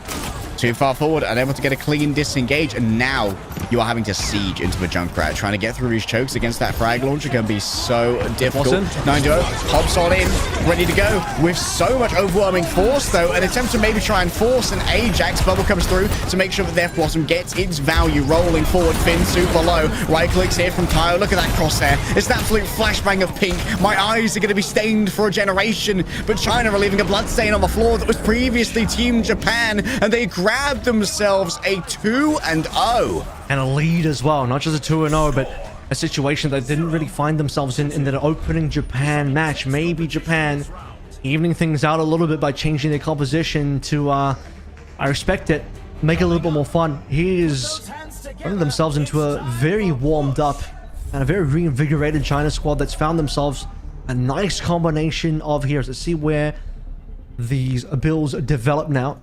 Too far forward, unable to get a clean disengage, and now you are having to siege into the Junkrat. Trying to get through these chokes against that frag launcher can be so difficult. 9 hops on in, ready to go, with so much overwhelming force, though. An attempt to maybe try and force an Ajax. Bubble comes through to make sure that their Blossom gets its value. Rolling forward, Finn super low. Right clicks here from Tayo. Look at that crosshair. It's an absolute flashbang of pink. My eyes are going to be stained for a generation. But China are leaving a blood stain on the floor that was previously Team Japan, and they grabbed themselves a 2-0. And a lead as well, not just a 2-0, but a situation that didn't really find themselves in the opening Japan match. Maybe Japan evening things out a little bit by changing their composition to, I respect it, make it a little bit more fun. Here's running themselves into a very warmed up and a very reinvigorated China squad that's found themselves a nice combination of heroes. Let's see where these builds develop now.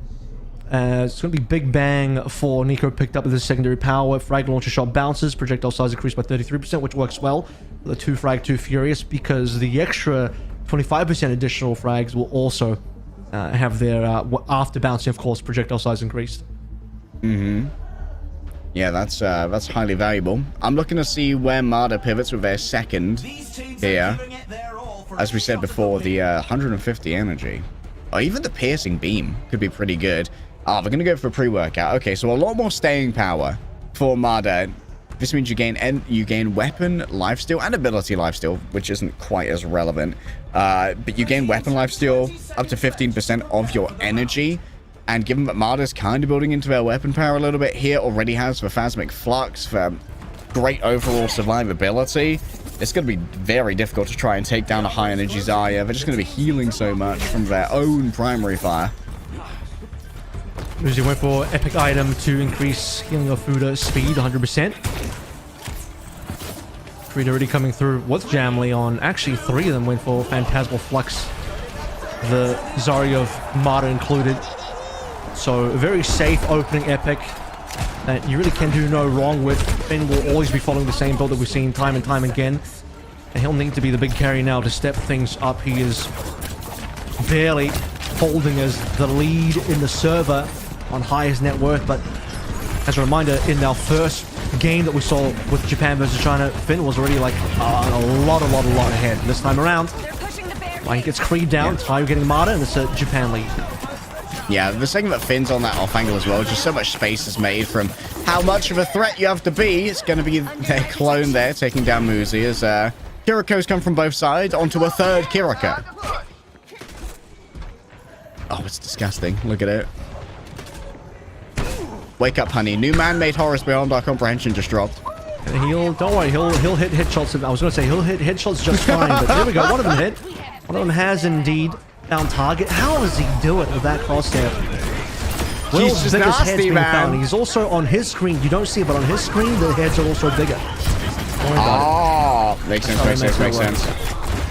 It's going to be Big Bang for Nico, picked up with his secondary power. Frag launcher shot bounces, projectile size increased by 33%, which works well. The 2 frag, 2 furious, because the extra 25% additional frags will also have their, after bouncing, of course, projectile size increased. Yeah, that's highly valuable. I'm looking to see where MADA pivots with their second here. As we said before, the 150 energy, or even the piercing beam could be pretty good. We're going to go for a pre-workout. Okay, so a lot more staying power for MADA. This means you gain weapon lifesteal and ability lifesteal, which isn't quite as relevant. But you gain weapon lifesteal up to 15% of your energy. And given that MADA's kind of building into their weapon power a little bit here, already has the Phasmic Flux for great overall survivability, it's going to be very difficult to try and take down a high energy Zarya. They're just going to be healing so much from their own primary fire. Muzi went for epic item to increase healing of Fuda speed 100%. Creed already coming through with Jamlee on. Actually, 3 of them went for Phantasmal Flux. The Zarya of MADA included. So a very safe opening epic that you really can do no wrong with. Finn will always be following the same build that we've seen time and time again. And he'll need to be the big carry now to step things up. He is barely holding as the lead in the server on highest net worth. But as a reminder, in our first game that we saw with Japan versus China, Finn was already like a lot ahead. This time around, he gets Creed down, Tayo getting MADA, and it's a Japan lead. Yeah, the second that Finn's on that off angle as well, just so much space is made from how much of a threat you have to be. It's going to be their clone there, taking down Muzi as Kiriko's come from both sides onto a third Kiriko. Oh, it's disgusting. Look at it. Wake up, honey. New man-made horrors beyond our comprehension just dropped. And don't worry, he'll hit headshots. I was going to say he'll hit headshots just fine, but there we go. One of them hit. One of them has indeed found target. How does he do it with that crosshair? Will's biggest head's being found. He's also on his screen. You don't see it, but on his screen, the heads are also bigger. Oh, makes sense.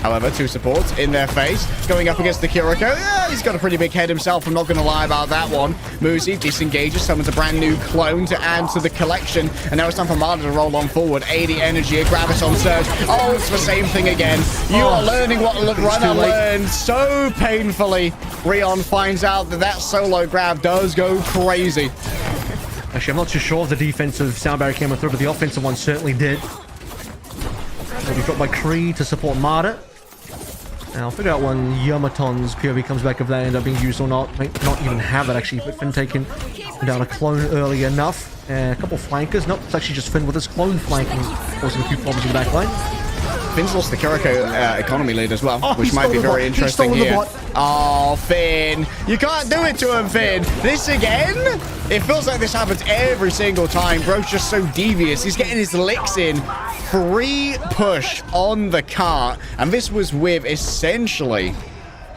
However, 2 supports in their face, going up against the Kiriko. Yeah, he's got a pretty big head himself. I'm not going to lie about that one. Muzi disengages, summons a brand new clone to add to the collection. And now it's time for MADA to roll on forward. 80 energy, a Graviton surge. Oh, it's the same thing again. You are learning what Runner learned so painfully. Rion finds out that solo grab does go crazy. Actually, I'm not too sure if the defensive sound barrier came through, but the offensive one certainly did. Will be dropped by Creed to support MADA. Now, I'll figure out when YamatoN's POV comes back if that end up being used or not. Might not even have it, actually. But Finn taking down a clone early enough. A couple flankers. Nope, it's actually just Finn with his clone flanking, causing a few problems in the back line. Finn's lost the Kiriko economy lead as well, Oh, which might be very interesting here. Oh, Finn. You can't do it to him, Finn. This again? It feels like this happens every single time. Bro's just so devious. He's getting his licks in. Free push on the cart. And this was with essentially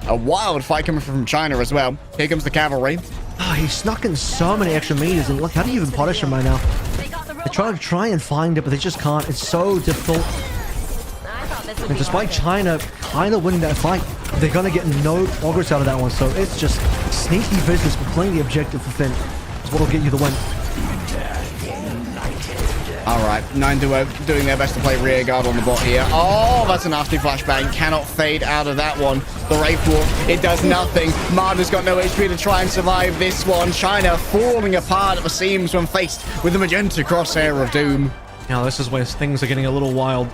a wild fight coming from China as well. Here comes the cavalry. Oh, he snuck in so many extra meters. And look, how do you even punish him right now? They try and find it, but they just can't. It's so difficult. And despite China kind of winning that fight, they're going to get no progress out of that one. So it's just sneaky business, but playing the objective for Finn is what will get you the win. All right, 9 Duo doing their best to play rear guard on the bot here. Oh, that's a nasty flashbang. Cannot fade out of that one. The Wraith Wolf, it does nothing. MADA's got no HP to try and survive this one. China falling apart at the seams when faced with the magenta crosshair of doom. Now, this is where things are getting a little wild.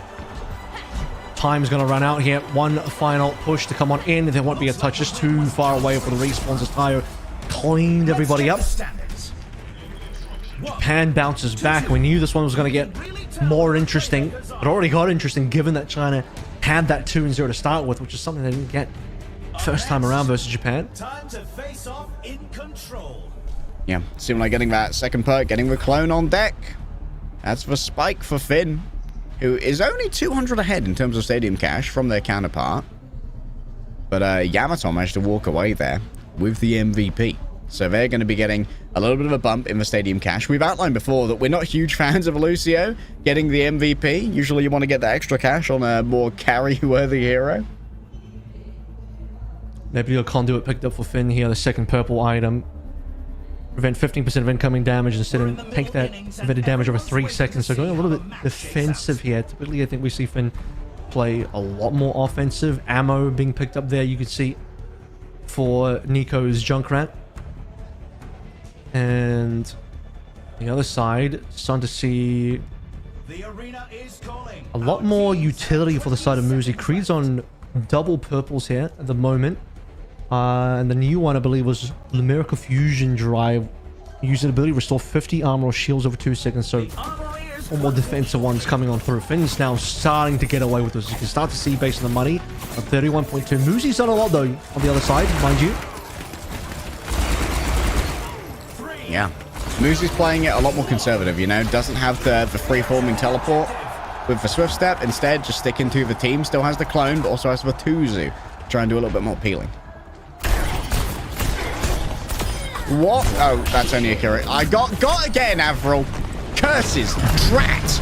Time's going to run out here. One final push to come on in. There won't be a touch. Just too far away for the respawns as Tayo cleaned everybody up. Japan bounces back. We knew this one was going to get more interesting. It already got interesting given that China had that 2-0 to start with, which is something they didn't get first time around versus Japan. Time to face off in control. Yeah, seemed like getting that second perk, getting the clone on deck. That's the spike for Finn, who is only 200 ahead in terms of stadium cash from their counterpart. But YamatoN managed to walk away there with the MVP. So they're going to be getting a little bit of a bump in the stadium cash. We've outlined before that we're not huge fans of Lucio getting the MVP. Usually you want to get that extra cash on a more carry-worthy hero. Nebula Conduit picked up for Finn here, the second purple item. Prevent 15% of incoming damage instead of take that prevented damage over 3 seconds. So going a little bit defensive here. Typically, I think we see Finn play a lot more offensive. Ammo being picked up there, you can see, for Nico's Junkrat. And the other side, starting to see a lot more utility for the side of Muzi. Creed's on double purples here at the moment. And the new one, I believe, was Lumerical Fusion Drive. Using ability to restore 50 armor or shields over 2 seconds. So, one more defensive ones coming on through. Finn's now starting to get away with this. You can start to see based on the money. A 31.2. Muzi's done a lot, though, on the other side, mind you. Yeah. Muzi's playing it a lot more conservative, you know. Doesn't have the free-forming teleport with the Swift Step. Instead, just sticking to the team. Still has the clone, but also has the Tuzu. Try and do a little bit more peeling. What? Oh, that's only a Kiri. I got again, Avril. Curses. Drat.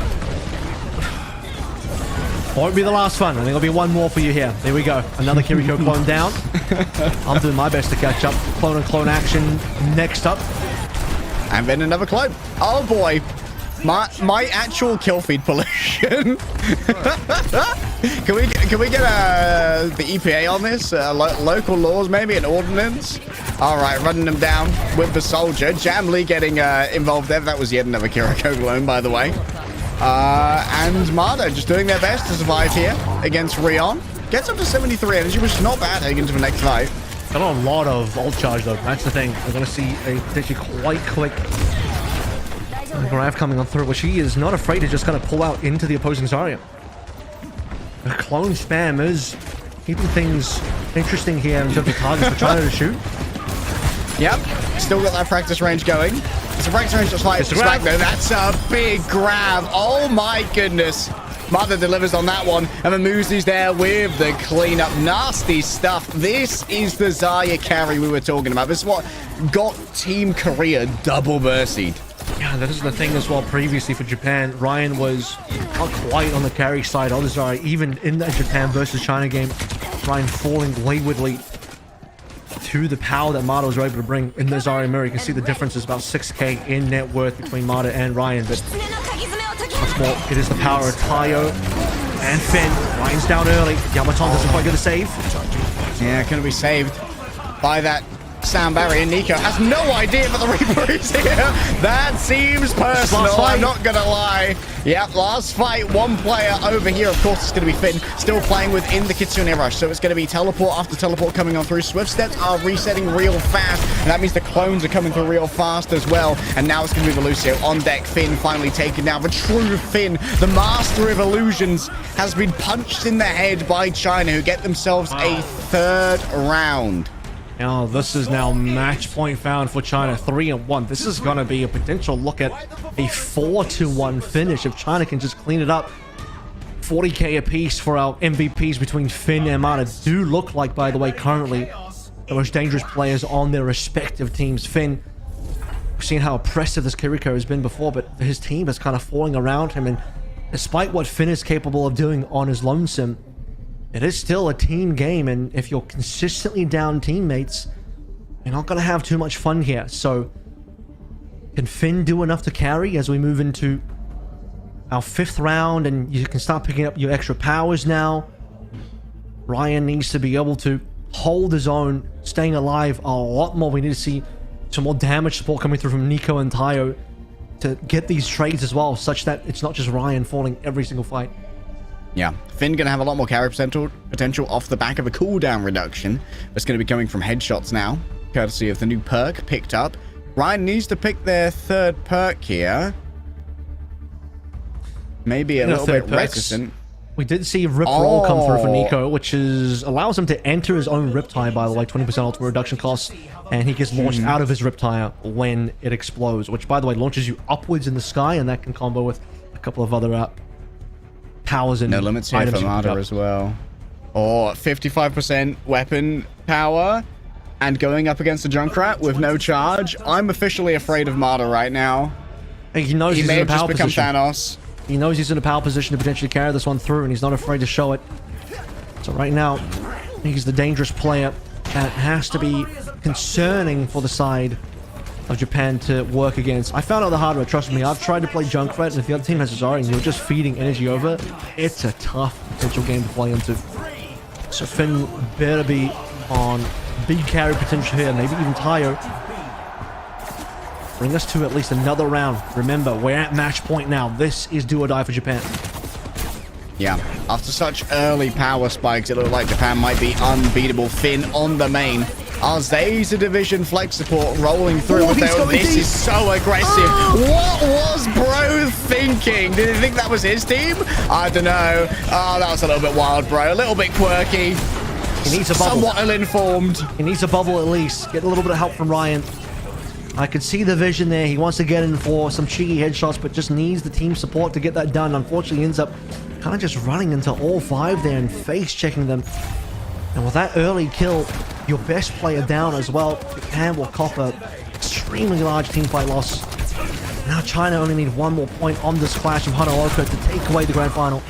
Won't be the last one. I think there'll be one more for you here. There we go. Another Kiriko clone down. I'm doing my best to catch up. Clone and clone action next up. And then another clone. Oh boy. My actual kill feed pollution. Can we get the EPA on this? Local laws, maybe an ordinance? All right, running them down with the soldier. Jamlee getting involved there. That was yet another Kiriko clone, by the way. And MADA just doing their best to survive here against Rion. Gets up to 73 energy, which is not bad heading into the next fight. Got a lot of ult charge, though. That's the thing. We're going to see a potentially quite quick grab coming on through, which he is not afraid to just kind of pull out into the opposing Zarya. The clone spam is keeping things interesting here in terms of targets for China to shoot. Yep, still got that practice range going. It's a practice range just like back though. That's a big grab. Oh my goodness. MADA delivers on that one, and the Muzi's there with the cleanup. Nasty stuff. This is the Zarya carry we were talking about. This is what got Team Korea double mercied. Yeah, that is the thing as well. Previously for Japan, Ryan was not quite on the carry side of the Zarya. Even in that Japan versus China game, Ryan falling waywardly to the power that MADA was able to bring in the Zarya mirror. You can see the difference is about 6k in net worth between MADA and Ryan, but much more, it is the power of Tayo and Finn. Ryan's down early. YamatoN doesn't quite get a save. Yeah, can be saved by that sound barrier. Nico has no idea that the Reaper is here. That seems personal, I'm not gonna lie. Yep, last fight, one player over here. Of course, it's going to be Finn, still playing within the Kitsune Rush. So it's going to be teleport after teleport coming on through. Swift steps are resetting real fast, and that means the clones are coming through real fast as well. And now it's going to be Velucio on deck. Finn finally taken down. The true Finn, the master of illusions, has been punched in the head by China, who get themselves a third round. Now, this is now match point found for China, 3-1. This is going to be a potential look at a 4-1 finish if China can just clean it up. 40k apiece for our MVPs between Finn and MADA do look like, by the way, currently the most dangerous players on their respective teams. Finn, we've seen how oppressive this Kiriko has been before, but his team is kind of falling around him. And despite what Finn is capable of doing on his lonesome, it is still a team game, and if you're consistently down teammates, you're not going to have too much fun here. So, can Finn do enough to carry as we move into our 5th round, and you can start picking up your extra powers now? Ryan needs to be able to hold his own, staying alive a lot more. We need to see some more damage support coming through from Nico and Tayo to get these trades as well, such that it's not just Ryan falling every single fight. Yeah, Finn going to have a lot more carry potential off the back of a cooldown reduction. It's going to be coming from headshots now, courtesy of the new perk picked up. Ryan needs to pick their 3rd perk here. Maybe a little bit reticent. We did see Rip Roll come through for Nico, which allows him to enter his own Riptide, by the way, 20% ultimate reduction cost, and he gets launched out of his Riptide when it explodes, which, by the way, launches you upwards in the sky, and that can combo with a couple of other powers and no limits here for MADA as well. Or 55% weapon power and going up against a Junkrat with no charge. I'm officially afraid of MADA right now. He knows he he's may in a have power just become position. Thanos. He knows he's in a power position to potentially carry this one through, and he's not afraid to show it. So right now, he's the dangerous player that has to be concerning for the side of Japan to work against. I found out the hard way, trust me. I've tried to play Junkrat, and if the other team has Zarya and you're just feeding energy over, it's a tough potential game to play into. So Finn better be on big carry potential here, maybe even Tayo. Bring us to at least another round. Remember, we're at match point now. This is do or die for Japan. Yeah, after such early power spikes, it looked like Japan might be unbeatable. Finn on the main. Arzae's a division flex support rolling through with their... This is so aggressive. What was bro thinking? Did he think that was his team? I don't know. Oh, that was a little bit wild, bro. A little bit quirky. He needs a bubble. Somewhat ill-informed. He needs a bubble at least. Get a little bit of help from Ryan. I could see the vision there. He wants to get in for some cheeky headshots, but just needs the team support to get that done. Unfortunately, he ends up kind of just running into all 5 there and face-checking them. And with that early kill, your best player down as well, Japan will cop a extremely large teamfight loss. Now China only need 1 more point on this clash of Honolulu to take away the grand final.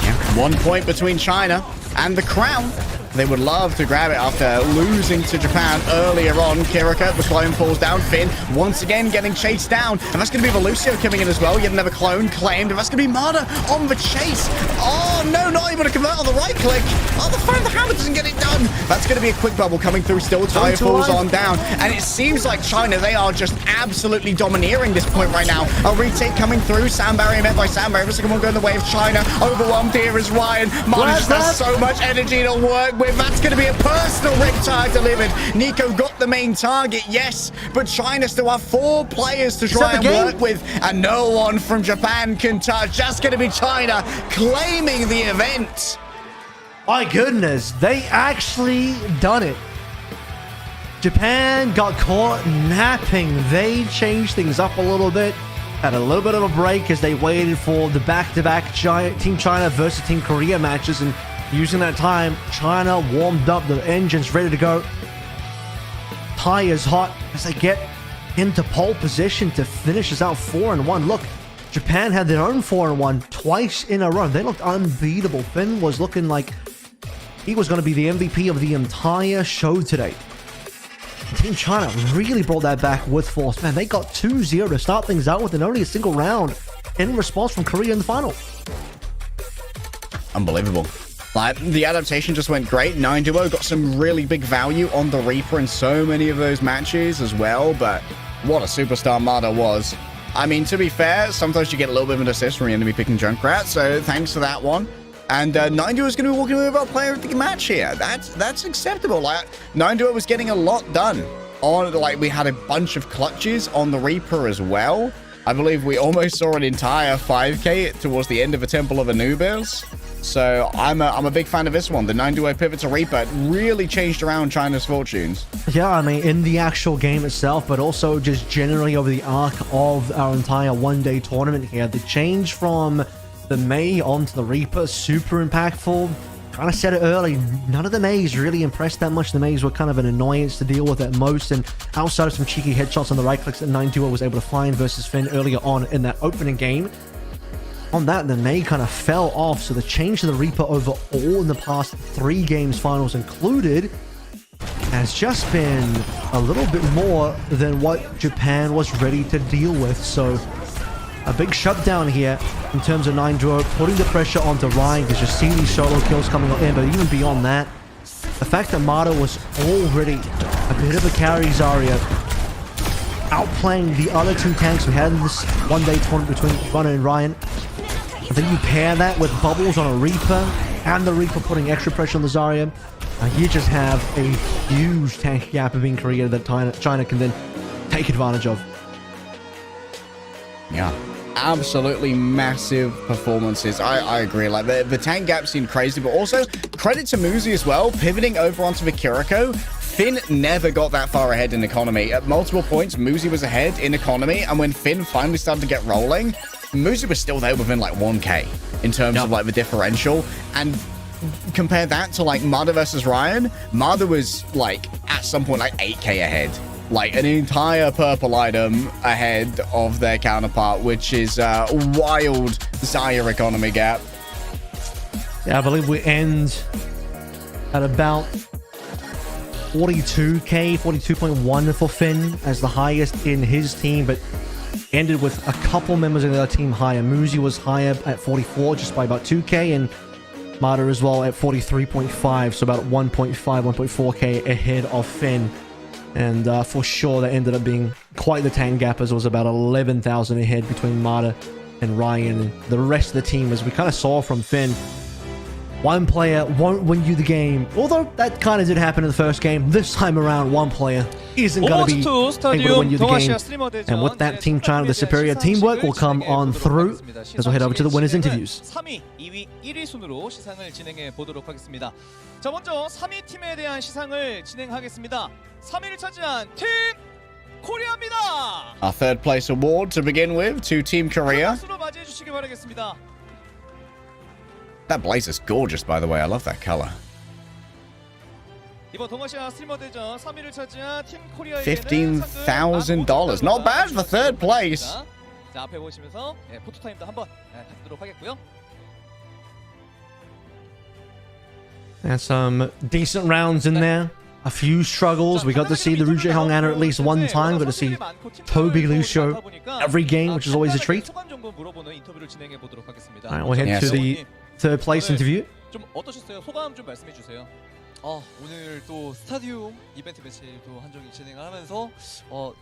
Yeah, 1 point between China and the crown. They would love to grab it after losing to Japan earlier on. Kiriko, the clone falls down. Finn, once again, getting chased down. And that's going to be Velucio coming in as well. Yet another clone claimed. And that's going to be MADA on the chase. Oh, no, not able to convert on the right click. Oh, the front of the hammer doesn't get it done. That's going to be a quick bubble coming through. Still, Tayo falls on down. And it seems like China, they are just absolutely domineering this point right now. A retake coming through. Sound barrier met by Sound barrier. Every single one going the way of China. Overwhelmed here is Ryan. MADA just has so much energy to work with. That's going to be a personal Riptide delivered. Nico got the main target, yes, but China still have 4 players to try and work with, and no one from Japan can touch. That's going to be China claiming the event. My goodness, they actually done it. Japan got caught napping. They changed things up a little bit. Had a little bit of a break as they waited for the back-to-back Team China versus Team Korea matches, and using that time, China warmed up, the engines ready to go. Tires hot as they get into pole position to finish us out 4-1. Look, Japan had their own 4-1 twice in a row. They looked unbeatable. Finn was looking like he was going to be the MVP of the entire show today. Team China really brought that back with force. Man, they got 2-0 to start things out with in only a single round in response from Korea in the final. Unbelievable. Like, the adaptation just went great. 9 Duo got some really big value on the Reaper in so many of those matches as well, but what a superstar MADA was. I mean, to be fair, sometimes you get a little bit of an assist from your enemy picking Junkrat, so thanks for that one. And 9 Duo is going to be walking away with our player of the match here. That's acceptable. Like, 9 Duo was getting a lot done. Like, we had a bunch of clutches on the Reaper as well. I believe we almost saw an entire 5k towards the end of a Temple of Anubis. So I'm a big fan of this one. The 9 Duo pivot to Reaper really changed around China's fortunes. Yeah, I mean, in the actual game itself, but also just generally over the arc of our entire one-day tournament here. The change from the Mei onto the Reaper, super impactful. Kind of said it early, none of the Meis really impressed that much. The Meis were kind of an annoyance to deal with at most, and outside of some cheeky headshots on the right clicks that 9 Duo was able to find versus Finn earlier on in that opening game, on that, the Mei kind of fell off. So the change to the Reaper overall in the past 3 games, finals included, has just been a little bit more than what Japan was ready to deal with. So a big shutdown here in terms of 9 Duo, putting the pressure onto Ryan, because you see these solo kills coming in. But even beyond that, the fact that MADA was already a bit of a carry Zarya, outplaying the other 2 tanks we had in this one-day tournament between Runner and Ryan. I think you pair that with Bubbles on a Reaper, and the Reaper putting extra pressure on the Zarya, you just have a huge tank gap being created that China can then take advantage of. Yeah. Absolutely massive performances. I agree. Like, the tank gap seemed crazy, but also credit to Muzi as well, pivoting over onto the Kiriko. Finn never got that far ahead in economy. At multiple points, Muzi was ahead in economy, and when Finn finally started to get rolling, Muzi was still there within like 1k in terms of like the differential. And compare that to like MADA versus Ryan, MADA was like at some point like 8k ahead. Like an entire purple item ahead of their counterpart, which is a wild Zarya economy gap. Yeah, I believe we end at about 42k, 42.1 for Finn as the highest in his team, but ended with a couple members of the other team higher. Muzi was higher at 44, just by about 2k, and MADA as well at 43.5, so about 1.5, 1.4k ahead of Finn. And for sure, that ended up being quite the tank gap, as it was about 11,000 ahead between MADA and Ryan and the rest of the team. As we kind of saw from Finn, one player won't win you the game. Although that kind of did happen in the first game. This time around, one player isn't going to be able to win you the game. And with that, Team China, the superior teamwork will come on through as we'll head over to the winners' interviews. 3위, 2위, 1위 순으로 시상을 진행해 보도록 하겠습니다. 자, 먼저 3위 팀에 대한 시상을 진행하겠습니다. 3위를 차지한 팀 코리아입니다. Our third place award to begin with to Team Korea. 박수로 맞이해 주시기 바라겠습니다. That blaze is gorgeous, by the way. I love that color. 이번 동아시아 스트리머 대전 3위를 차지한 팀 $15,000. 코리아에게는 Not bad for third place. 자, 앞에 보시면서 포토타임도 한번 갖도록 하겠고요. And some decent rounds in there. A few struggles. We got to see the ryujehong Ana at least one time. We got to see Tobi Lucio every game, which is always a treat. Alright, we'll head to the third place interview. 좀 어떠셨어요? 소감 좀 말씀해 주세요. 오늘 또 스타디움 이벤트 매치도 한정이 진행을 하면서 또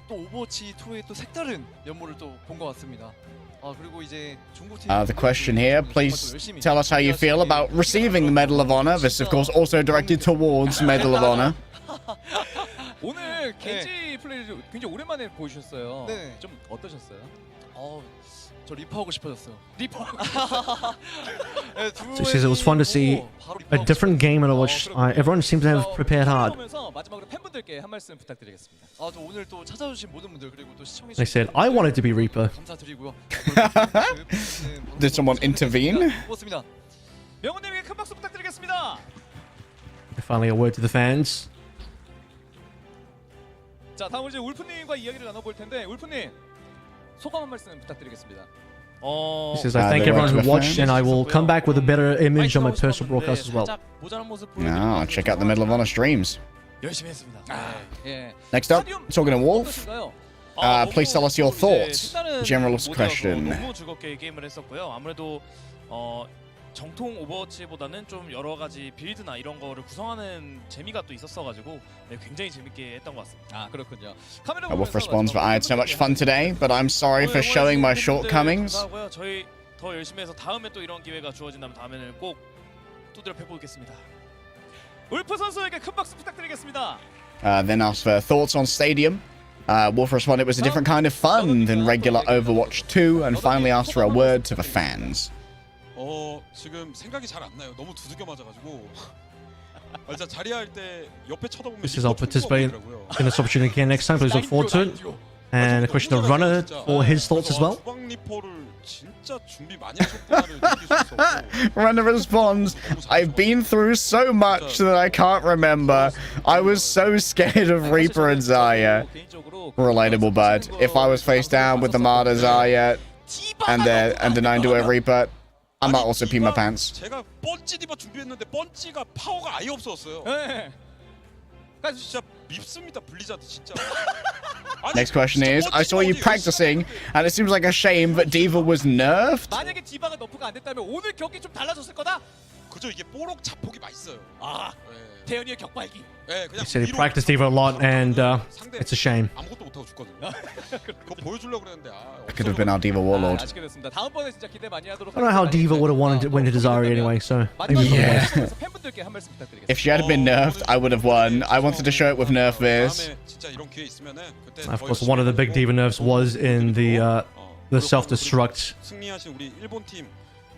오버워치 2의 또 색다른 면모를 또 본 것 같습니다. 그리고 이제 중국 팀 The question here, please tell us how you feel about receiving the Medal of Honor. This, of course, also directed towards Medal of Honor. 오늘 겐지 플레이를 굉장히 오랜만에 보여주셨어요. 네. 좀 어떠셨어요? 저 리퍼하고 싶어졌어요. So she says it was fun to see a different game in which everyone seems to have prepared hard. 마지막으로 팬분들께 한 말씀 부탁드리겠습니다. 또 오늘 또 찾아주신 모든 분들 그리고 또 시청해 They said, I wanted to be Reaper. 감사드리고요. Did someone intervene? 고맙습니다. 명훈님에게 큰 박수 부탁드리겠습니다. Finally, a word to the fans. 자, 다음으로 이제 울프님과 이야기를 나눠볼 텐데, 울프님 소감 한 말씀 부탁드리겠습니다. He says, I thank everyone who watched, and I will come back with a better image on my personal broadcast as well. Now, check out the Medal of Honor streams. 열심히 했습니다. Next up, talking to Wolf. Please tell us your thoughts. General question. 너무 즐겁게 게임을 했었고요. 아무래도 정통 오버워치보다는 좀 여러 가지 빌드나 이런 거를 구성하는 재미가 또 있었어가지고 네, 굉장히 재밌게 했던 것 같습니다. 아 그렇군요. 카메라 Wolf responds, but I had so much fun today, but I'm sorry for showing my shortcomings. 감사하고요. 저희 더 열심히 해서 다음에 또 이런 기회가 주어진다면 다음에는 꼭 두드려 패보겠습니다. 울프 선수에게 큰 박수 부탁드리겠습니다. Then asked for thoughts on Stadium. Wolf responded it was a different kind of fun than regular Overwatch 2, and finally asked for a word to the fans. 지금 생각이 잘 안 나요. 너무 두들겨 맞아가지고. 진짜 자리야 할 때 옆에 쳐다보면. This is I'll participate in this opportunity again next time. Please look forward to it. And a question of Runner for his thoughts as well. Runner responds, I've been through so much that I can't remember. I was so scared of Reaper and Zarya. Relatable, bud. If I was face down with the MADA Zarya and the 9-duo Reaper, I might also pee my pants. 제가 펀치 디바 준비했는데 펀치가 파워가 아예 없었어요. 진짜 밉습니다, 블리자드 진짜. Next question is, I saw you practicing, and it seems like a shame that D.Va was nerfed. 만약에 디바가 너프가 안 됐다면 오늘 경기 좀 달라졌을 거다. 그죠, 이게 뽀록 자폭이 맛있어요. 대현이의 격발기. He said he practiced D.Va a lot, and it's a shame. 아무것도 못 하고 죽거든요. 그거 보여주려고 그랬는데 It could have been our D.Va Warlord. 아쉽게 됐습니다. 다음번에 진짜 기대 많이 하도록. I don't know how D.Va would have wanted to win to Zarya anyway, so maybe 팬분들께 한 말씀 부탁드리겠습니다. If she had been nerfed, I would have won. I wanted to show it with nerf Viz. Of course, one of the big D.Va nerfs was in the self-destruct. 승리하신 우리 일본 팀.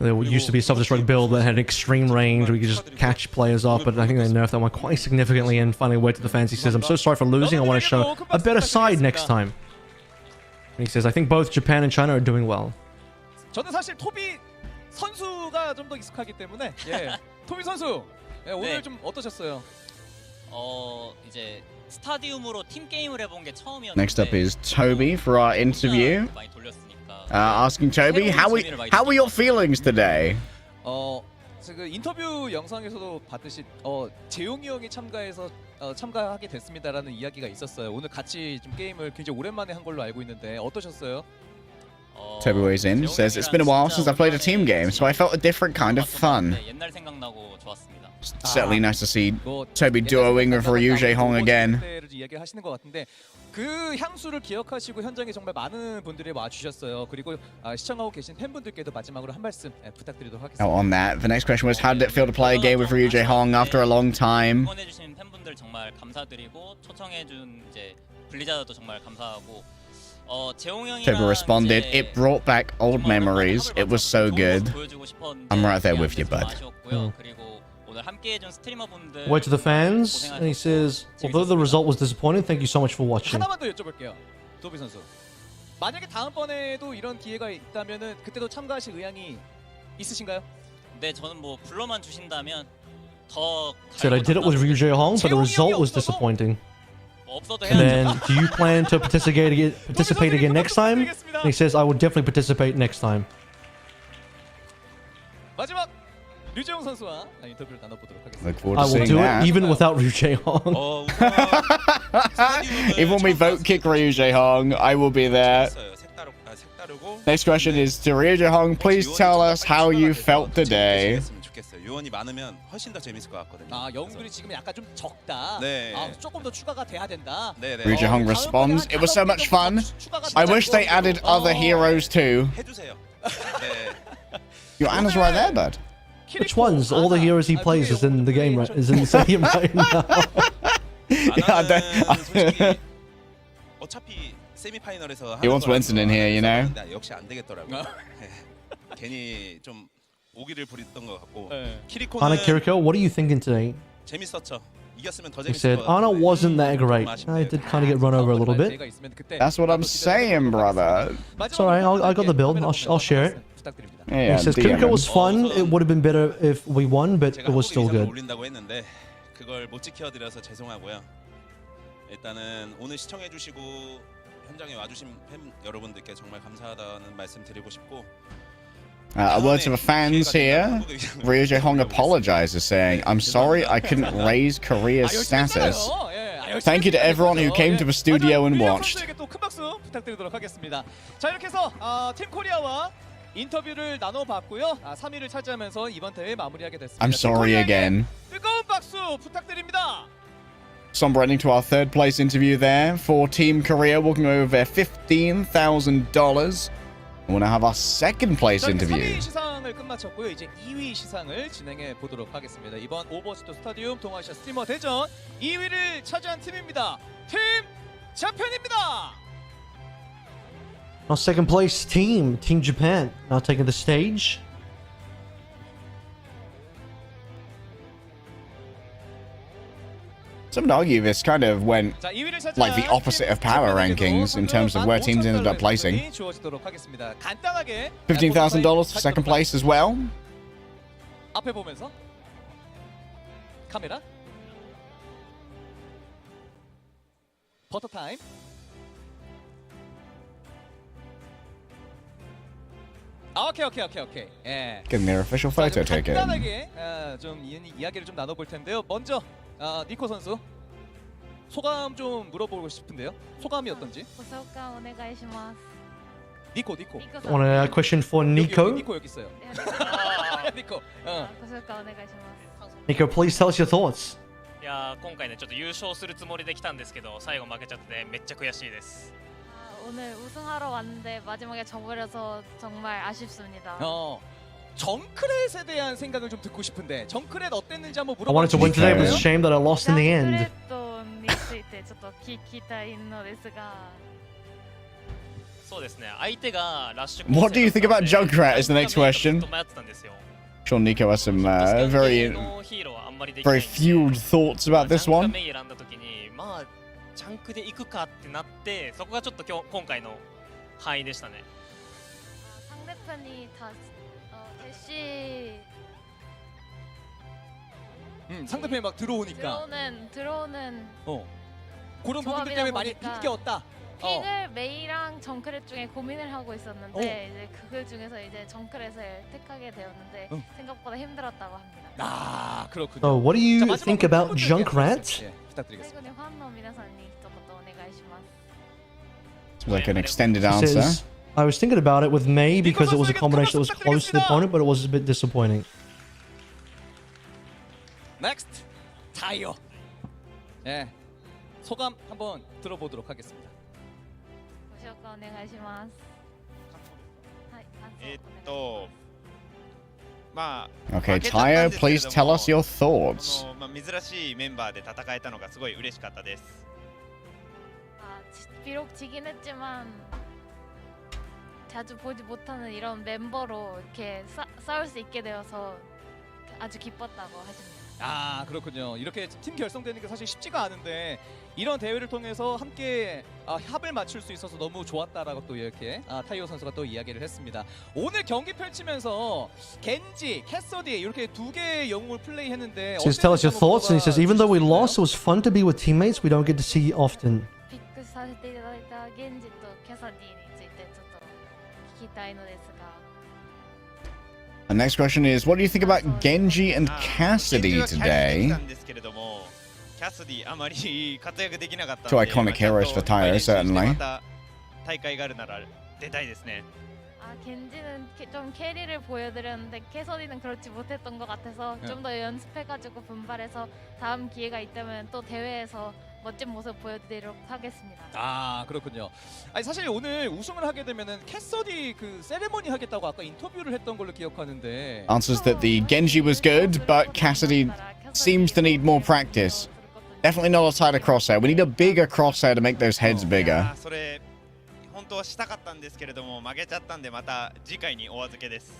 There used to be a self-destruct build that had extreme range where you could just catch players off, but I think they nerfed that one quite significantly and finally went to the fans. He says, I'm so sorry for losing. I want to show a better side next time. And he says, I think both Japan and China are doing well. 저는 사실 토비 선수가 좀 더 익숙하기 때문에 토비 선수 오늘 좀 어떠셨어요? 이제 스타디움으로 팀 게임을 해본 게 처음이었는데. Next up is Tobi for our interview. Asking Tobi, how are your feelings today? 그 인터뷰 영상에서도 봤듯이 재용이 형이 참가하게 됐습니다라는 이야기가 있었어요. 오늘 같이 좀 게임을 굉장히 오랜만에 한 걸로 알고 있는데 어떠셨어요? Tobi weighs in, says it's been a while since I played a team game, so I felt a different kind of fun. 옛날 생각나고 좋았습니다. Certainly nice to see Tobi duoing with ryujehong again. 이야기하시는 것 같은데 그 향수를 기억하시고 현장에 정말 많은 분들이 와주셨어요. 그리고 시청하고 계신 팬분들께도 마지막으로 한 말씀 부탁드리도록 하겠습니다. On that, the next question was, how did it feel to play a game with ryujehong after a long time? 응원해주신 팬분들 정말 감사드리고 초청해준 이제 블리자드도 정말 감사하고 Tobi responded, it brought back old memories. It was so good. I'm right there with you, bud. Word to the fans, and he says, although the result was disappointing, thank you so much for watching. 하나만 더 여쭤볼게요, 토비 선수. 만약에 다음번에도 이런 기회가 있다면은 그때도 참가하실 의향이 있으신가요? 네, 저는 뭐 불러만 주신다면 더. Said I did it with ryujehong, but the result was disappointing. And then, do you plan to participate again next time? And he says, I will definitely participate next time. 마지막 류재홍 선수와 인터뷰를 나눠보도록 하겠습니다. Look forward to I will seeing do that. it even without ryujehong. Even when we vote kick ryujehong, I will be there. Next question is to ryujehong. Please tell us how you felt today. 요원이 많으면 훨씬 더 재밌을 것 같거든요. 영웅들이 지금 약간 좀 적다. 조금 더 추가가 돼야 된다. ryujehong responds, it was so much fun. I wish they added other heroes too. 해주세요. Your Anna's right there, bud. Which ones? All the heroes he plays is in the game, right? Is in the stadium right now. 어차피 세미파이널에서 He wants Winston in here, you know. 역시 안 되겠더라고요. 괜히 좀 오기를 부렸던 것 같고. Anna Kiriko, what are you thinking today? 재밌었죠. 이겼으면 더 He 재밌을 said, 것 같아요. Anna wasn't that great. I did kind of get run over a little bit. That's what I'm saying, brother. It's alright, I got the build. I'll share it. Yeah, he says, Kiriko was fun. It would have been better if we won, but it was still good. 올린다고 했는데 그걸 못 지켜드려서 죄송하고요. 일단은 오늘 시청해주시고 현장에 와주신 팬 여러분들께 정말 감사하다는 말씀 드리고 싶고. A word to the fans here. ryujehong apologizes, saying, I'm sorry I couldn't raise Korea's status. Thank you to everyone who came to the studio and watched. 또 큰 박수 부탁드리도록 하겠습니다. 자, 이렇게 해서 팀 코리아와 인터뷰를 나눠봤고요. 3위를 차지하면서 이번 대회 마무리하게 됐습니다. I'm sorry again. 뜨거운 박수 부탁드립니다. Somber ending to our third place interview there for Team Korea, walking away with their $15,000. We'll now have our second place interview. 3위 시상을 끝마쳤고요. 이제 2위 시상을 진행해 보도록 하겠습니다. 이번 오버워치 스타디움 동아시아 스트리머 대전 2위를 차지한 팀입니다. 팀 자편입니다. Our second place team, Team Japan, now taking the stage. Some would argue this kind of went like the opposite of power rankings in terms of where teams ended up placing. $15,000 for second place as well. 앞에 보면서 카메라 버터 타임. 오케이. 예. Getting their official photo taken. 간단하게 좀 이야기를 좀 나눠볼 텐데요. 먼저 니코 선수 소감 좀 물어보고 싶은데요. 소감이 어떤지? 고소감 오네가이시마스. 니코. Want a question for Nico? 니코 여기 있어요. 니코. 고소감 오네가이시마스. Nico, please tell us your thoughts. いやー今回ねちょっと優勝するつもりで来たんですけど最後負けちゃってめっちゃ悔しいです 오늘 우승하러 왔는데 마지막에 져버려서 정말 아쉽습니다. 정크렛에 대한 생각을 좀 듣고 싶은데 정크렛 어땠는지 한번 I wanted to win today, but it's a shame that I lost in the end. についてちょっと聞きたいのですが。そうですね相手がラッシュ What do you think about Junkrat is the next question. 迷ってたんですよ Sure, Nico has some very fueled thoughts about this one. メイ選んだ時にまあジャンクで行くかってなってそこがちょっと今回の範囲でしたね 상대편이 다 대시 상대편이 막 들어오니까 들어오는 그런 부분들 때문에 많이 힘겨웠다. 픽을 메이랑 정크렛 중에 고민을 하고 있었는데 이제 그 중에서 이제 정크렛을 택하게 되었는데 생각보다 힘들었다고 합니다. 그렇군요. So, what do you think about Junkrat? 부탁드리겠습니다. 최근에 환노 미나산니 또 오네가이시마스. It's like an extended He answer. says, I was thinking about it with Mei because it was a combination that was close to the opponent, but it was a bit disappointing. Next, 타이어. 예, 소감 한번 들어보도록 하겠습니다. お願いします。まあ Okay, Tayo, please tell us your thoughts. 珍しいメンバーで戦えたのがすごい嬉しかったです 비록 지긴 했지만 자주 보지 못하는 이런 멤버로 이렇게 싸울 수 있게 되어서 아주 기뻤다고 하십니다. 그렇군요. 이렇게 팀 결성되는 게 사실 쉽지가 않은데 이런 대회를 통해서 함께 합을 맞출 수 있어서 너무 좋았다라고 또 이렇게 타이어 선수가 또 이야기를 했습니다. 오늘 경기 펼치면서 겐지, 캐서디 이렇게 두 개의 영웅을 플레이했는데 Says, tell us your thoughts, and he says, even though we lost, it was fun to be with teammates we don't get to see often. ピックさせていただいたゲンジとキャサディについてちょっと聞きたいのですが。 The next question is, what do you think about Genji and Cassidy today? Two iconic heroes for Tayo, certainly. 겐지는 좀 캐리를 보여드렸는데 캐서디는 그렇지 못했던 것 같아서 좀 더 연습해가지고 분발해서 다음 기회가 있다면 또 대회에서 멋진 모습 보여드리도록 하겠습니다. 그렇군요. 아니 사실 오늘 우승을 하게 되면은 캐서디 그 세레머니 하겠다고 아까 인터뷰를 했던 걸로 기억하는데. Answers that the Genji was good, but Cassidy seems to need more practice. Definitely not a tighter crosshair. We need a bigger crosshair to make those heads bigger. 本当はしたかったんですけれども負けちゃったんでまた次回にお預けです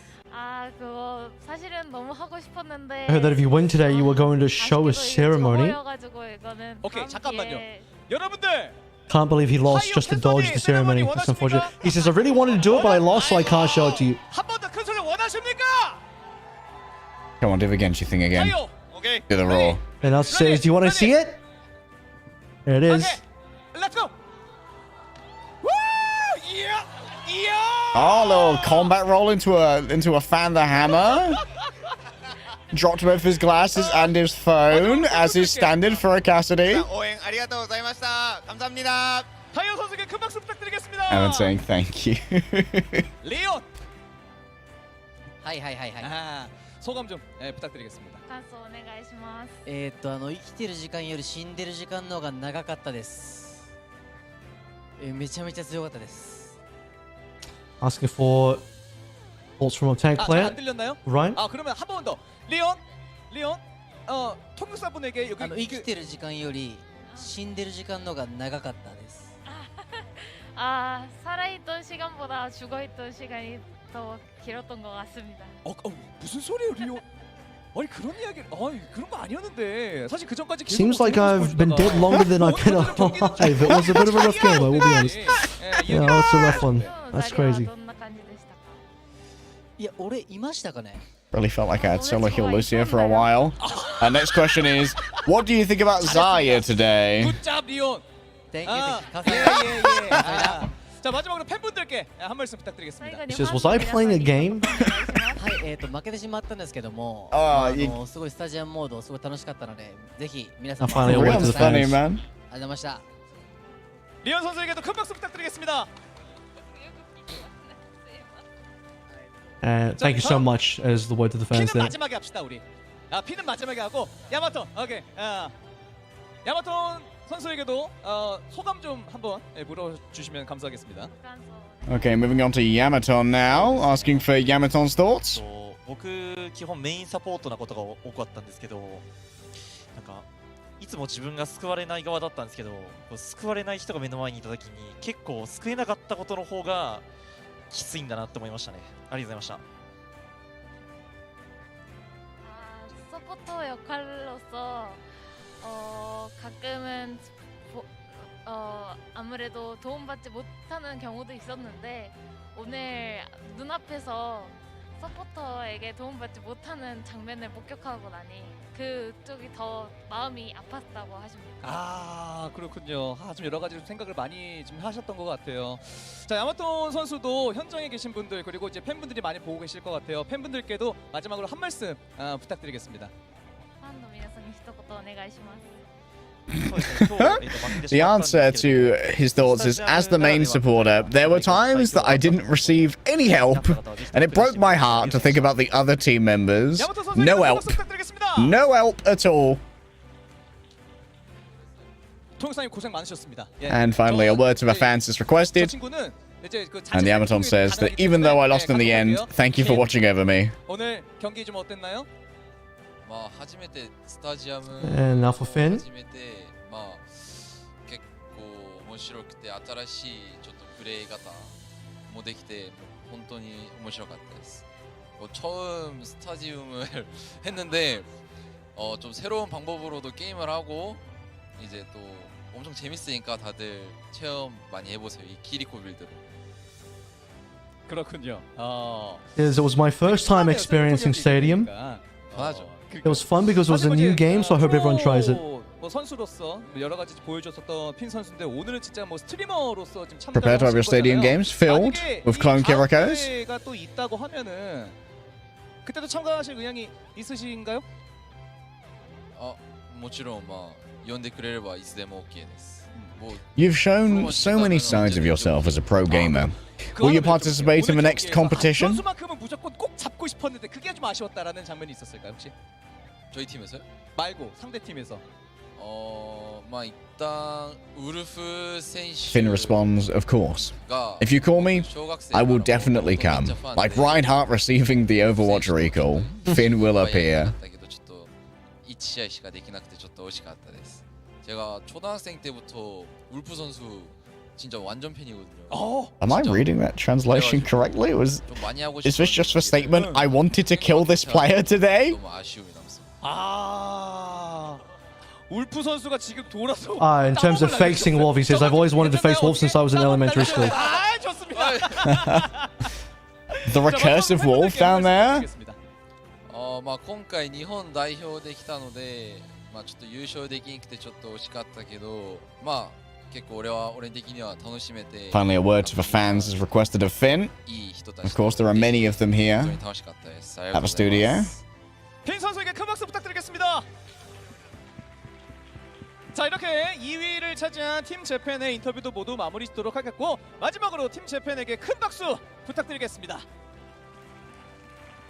그거 사실은 너무 하고 싶었는데 I heard that if you win today, you were going to show a ceremony. 오케이, 잠깐만요. 여러분들! Can't believe he lost just to dodge the ceremony. That's unfortunate. He says, I really wanted to do it, but I lost, so I can't show it to you. 한 번 더 큰 소리 원하십니까? Come on, do the Genji thing again. Okay. Do the raw. And now says, do you want to see it? There it is. Let's go! Oh, little combat roll into a fan the hammer. Dropped both his glasses and his phone, as is standard for a Cassidy. 타이어 선수에게 큰 박수 부탁드리겠습니다. Evan saying thank you. 리온 はいはいはいはい。 아, 소감 좀 부탁드리겠습니다. 感想お願いします。生きてる時間より死んでる時間の方が長かったです。めちゃめちゃ強かったです。 Asking for thoughts from a tank 아, 잘 player. 안 들렸나요? Ryan? 아, 그러면 한 번 더. 리온, 통역사분에게 여기 生きてる時間より死んでる時間の方が長かったです。 아, 살아있던 시간보다 죽어있던 시간이 더 길었던 것 같습니다. 무슨 소리예요, 리온? 아니 그런 이야기, 그런 거 아니었는데 사실 그 전까지 계속 Seems like I've been dead longer than I've been alive. It was a bit of a rough game, I will be honest. Yeah, that's a rough one. That's crazy. どんな感じでしたか？いや、俺いましたかね。 Really felt like I had solo heal Lucia for a while. Next question is, what do you think about Zarya today? Good job, 리온. Thank 아, you. 예. 자, 마지막으로 팬분들께 한 말씀 부탁드리겠습니다. He says, was I playing a game? はい、負けてしまったんですけども、すごいスタジアムモードすごい楽しかったので、ぜひ皆さんも Rion's funny, man. ありがとうございました。 리온 선수에게도 큰 박수 부탁드리겠습니다. Thank you so much as the word to the fans 피는 there. 마지막에 합시다 우리. 피는 마지막에 하고 야마톤. 오케이. 야마톤 선수에게도 소감 좀 한번 물어주시면 감사하겠습니다. Okay, moving on to YamatoN now, asking for YamatoN's thoughts. 僕基本メインサポートなことが多かったんですけど、なんかいつも自分が救われない側だったんですけど、救われない人が目の前にいた時に結構救えなかったことの方がきついんだなって思いましたね。ありがとうございました。 서포터 역할로서 가끔은 아무래도 도움받지 못하는 경우도 있었는데 오늘 눈앞에서 서포터에게 도움받지 못하는 장면을 목격하고 나니 그쪽이 더 마음이 아팠다고 하십니다. 아, 그렇군요. 좀 여러 가지 생각을 많이 좀 하셨던 것 같아요. 자, 야마톤 선수도 현장에 계신 분들 그리고 이제 팬분들이 많이 보고 계실 것 같아요. 팬분들께도 마지막으로 한 말씀 부탁드리겠습니다. ファンの皆さんに一言お願いします。 The answer to his thoughts is, as the main supporter, there were times that I didn't receive any help, and it broke my heart to think about the other team members. No help. No help at all. 통역사님 고생 많으셨습니다. And finally, a word to the fans is requested. And the YamatoN says that even though I lost in the end, thank you for watching over me. 오늘 경기 좀 어땠나요? And now for Finn. 結構面白くて新しいちょっとプレイ方もできて本当に面白かったです. 처음 스타디움을 했는데 좀 새로운 방법으로도 게임을 하고 이제 또 엄청 재밌으니까 다들 체험 많이 해보세요. 이 키리코 빌드로. 그렇군요. It was my first time experiencing Stadium. 편하죠. It was fun because it was a new game, so I hope everyone tries it. 뭐 선수로서 여러 가지 보여줬었던 핀 선수인데 오늘은 진짜 뭐 스트리머로서 지금 참가를 Prepare to have your stadium games filled with clone Kirikos. 가 또 있다고 하면은 그때도 참가하실 의향이 있으신가요? もちろん呼んでくれればいつでも OK です. You've shown so many sides of yourself as a pro gamer. Will you participate in the next competition? 선수만큼은 무조건 꼭 잡고 싶었는데 그게 좀 아쉬웠다라는 장면이 있었을까요 혹시? 저희 팀에서요? 말고 상대 팀에서. 일단 울프 선수. Finn responds, of course. If you call me, I will definitely come. Like Reinhardt receiving the Overwatch recall, Finn will appear. 1試合しかできなくてちょっと惜しかったです. 제가 초등학생 때부터 울프 선수 진짜 완전 팬이거든요. Am I reading that translation correctly? Is this just a statement? I wanted to kill this player today? 너무 아쉬움이 남습니다. 울프 선수가 지금 돌아서. In terms of facing Wolf, he says, I've always wanted to face Wolf since I was in elementary school. 좋습니다. The recursive wolf down there? 今回日本代表できたので、ちょっと優勝できなくてちょっと惜しかったけど、結構俺的には楽しめて。Finally, a word to the fans is requested of Finn. Of course, there are many of them here at the studio. 핀 선수에게 큰 박수 부탁드리겠습니다. 자, 이렇게 2위를 차지한 팀 재팬의 인터뷰도 모두 마무리 짓도록 하겠고 마지막으로 팀 재팬에게 큰 박수 부탁드리겠습니다.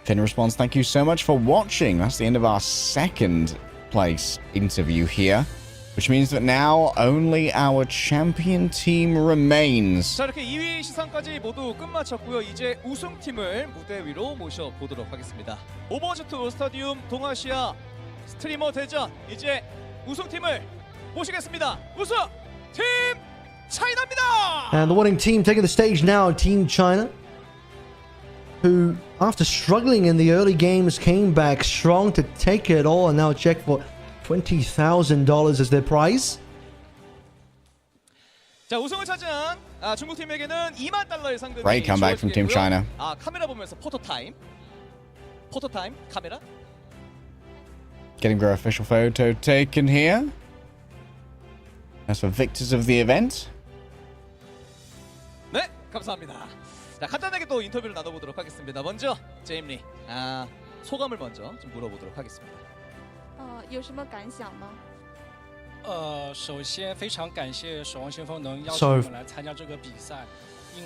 Finn responds, thank you so much for watching. That's the end of our second place interview here, which means that now only our champion team remains. 자, 이렇게 2위 시상까지 모두 끝마쳤고요. 이제 우승팀을 무대 위로 모셔보도록 하겠습니다. 오버워치2 스타디움 동아시아 스트리머 대전, 이제 우승팀을 모시겠습니다. 우승팀 차이나입니다. And the winning team taking the stage now, Team China, who, after struggling in the early games, came back strong to take it all and now check for $20,000 as their prize. 자, 우승을 차지한 중국 팀에게는 $20,000의 상금이 Great comeback from Team China. 카메라 보면서 포토 타임 카메라. Getting their official photo taken here. As for victors of the event. 네, 감사합니다. 자, 간단하게 또 인터뷰를 나눠보도록 하겠습니다. 먼저 제임리, 소감을 먼저 좀 물어보도록 하겠습니다. 有什么感想吗？首先非常感谢守望先锋能邀请 So, 我们来参加这个比赛。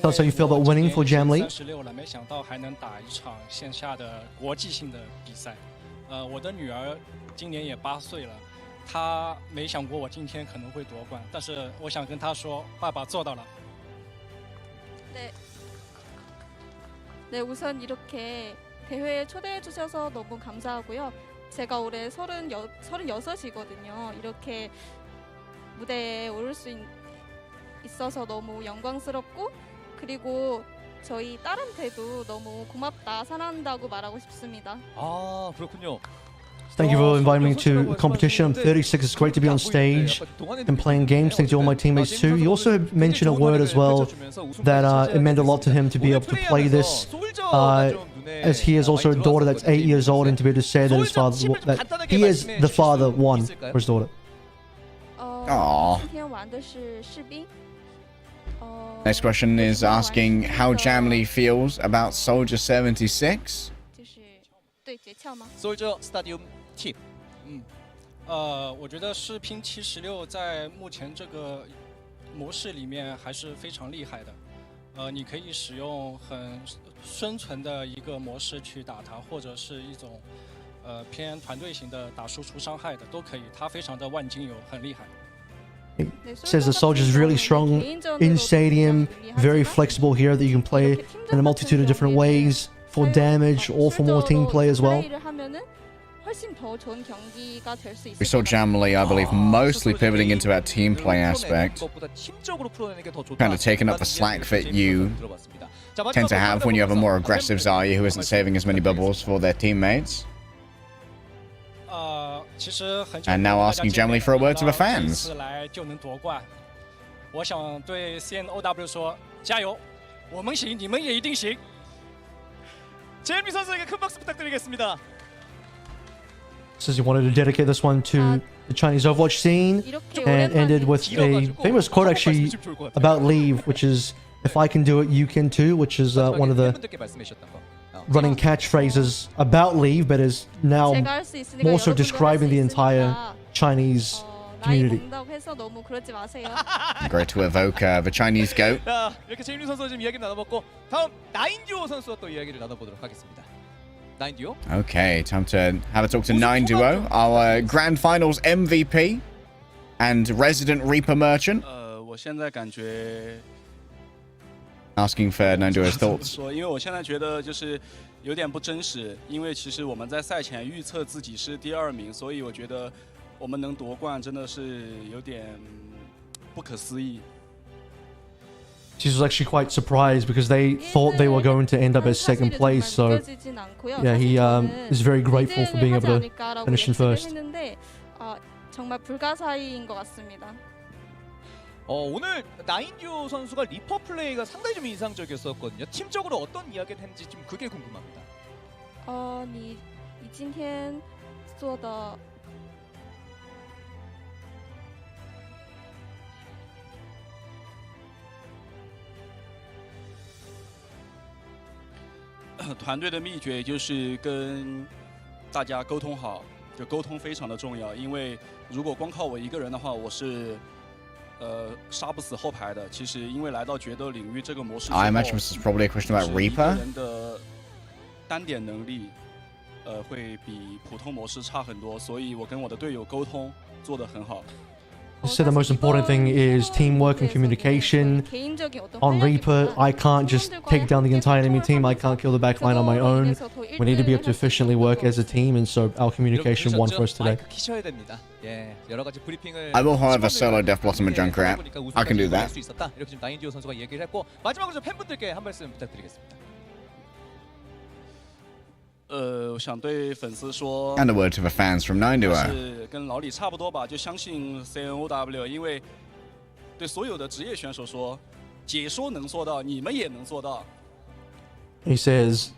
Tell us how you feel about winning for Jamlee. 36了，没想到还能打一场线下的国际性的比赛。我的女儿今年也8岁了，她没想过我今天可能会夺冠，但是我想跟她说，爸爸做到了。 네, 우선 이렇게 대회에 초대해 주셔서 너무 감사하고요. 제가 올해 36이거든요. 이렇게 무대에 오를 수 있어서 너무 영광스럽고, 그리고 저희 딸한테도 너무 고맙다, 사랑한다고 말하고 싶습니다. 그렇군요. Thank you for inviting me to a competition. I'm 36. It's great to be on stage and playing games. Thanks to all my teammates too. He also mentioned a word as well that it meant a lot to him to be able to play this, as he has also a daughter that's 8 years old, and to be able to say that his father, that he is the father one for his daughter. Aww. 今天玩的是士兵。 Next question is asking how Jamlee feels about Soldier 76. 对诀窍吗？ 솔저 스타디움 팁。 我觉得士兵76在目前这个模式里面还是非常厉害的。你可以使用很生存的一个模式去打它，或者是一种偏团队型的打输出伤害的都可以。它非常的万金油，很厉害。 Says the soldier is really strong in stadium, very flexible here, that you can play in a multitude of different ways for damage or for more team play as well. We saw Jamlee, I believe, mostly pivoting into that team play aspect, kind of taking up the slack that you tend to have when you have a more aggressive Zarya who isn't saving as many bubbles for their teammates. And now asking Jamlee for a word to the fans. 我想对 CNOW 说，加油，我们行，你们也一定行。 제임리 선수에게 큰 박수 부탁드리겠습니다. Says he wanted to dedicate this one to the Chinese Overwatch scene, and ended with a famous quote actually about leave, which is, if I can do it, you can too, which is one of the running catchphrases about leave, but is now more so describing the entire Chinese community. Great to evoke the Chinese goat. 자, 이렇게 제임리 선수와 지금 이야기를 나눠봤고, 다음 나인듀오 선수와 또 이야기를 나눠보도록 하겠습니다. 나인듀오. Okay, time to have a talk to 9duo, our Grand Finals MVP and resident Reaper merchant. 我现在感觉 Asking for 9duo's thoughts. 因为我现在觉得就是有点不真实，因为其实我们在赛前预测自己是第2名，所以我觉得我们能夺冠真的是有点不可思议。 She was actually quite surprised because they thought they were going to end up as second place. So, yeah, he is very grateful for being able to finish in first. 정말 불가사의인 것 같습니다. 오늘 나인듀오 선수가 리퍼 플레이가 상당히 좀 인상적이었었거든요. 팀적으로 어떤 이야기를 했는지 좀 그게 궁금합니다. 你今天做的 团队的秘诀就是跟大家沟通好，就沟通非常的重要。因为如果光靠我一个人的话，我是杀不死后排的。其实因为来到决斗领域这个模式之后， I imagine this is probably a question about Reaper. 单点能力，会比普通模式差很多，所以我跟我的队友沟通做得很好。 I said the most important thing is teamwork and communication. On Reaper, I can't just take down the entire enemy team. I can't kill the backline on my own. We need to be able to efficiently work as a team, and so our communication won for us today. I will, however, solo Death Blossom and Junkrat. I can do that. 이렇게 지금 나인디오 선수가 얘기를 했고 마지막으로 좀 팬분들께 한 말씀 부탁드리겠습니다. 我想对粉丝说 And a word to the fans from 9duo. 是跟老李差不多吧，就相信 CNOW， 因为对所有的职业选手说，解说能做到，你们也能做到。 He says,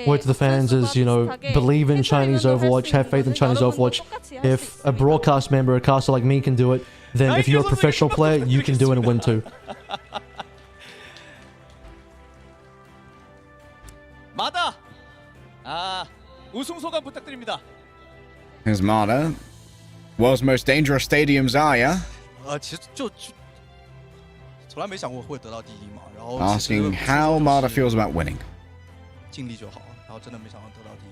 word to the fans is, you know, believe in Chinese Overwatch, have faith in Chinese Overwatch. If a broadcast member, a caster like me can do it, then if you're a professional player, you can do it and win too. 마다 우승 소감 부탁드립니다. Here's MADA. World's most dangerous stadium, Zarya. 其实就从来没想过会得到第一嘛，然后 Asking how MADA feels about winning. 尽力就好，然后真的没想到得到第一。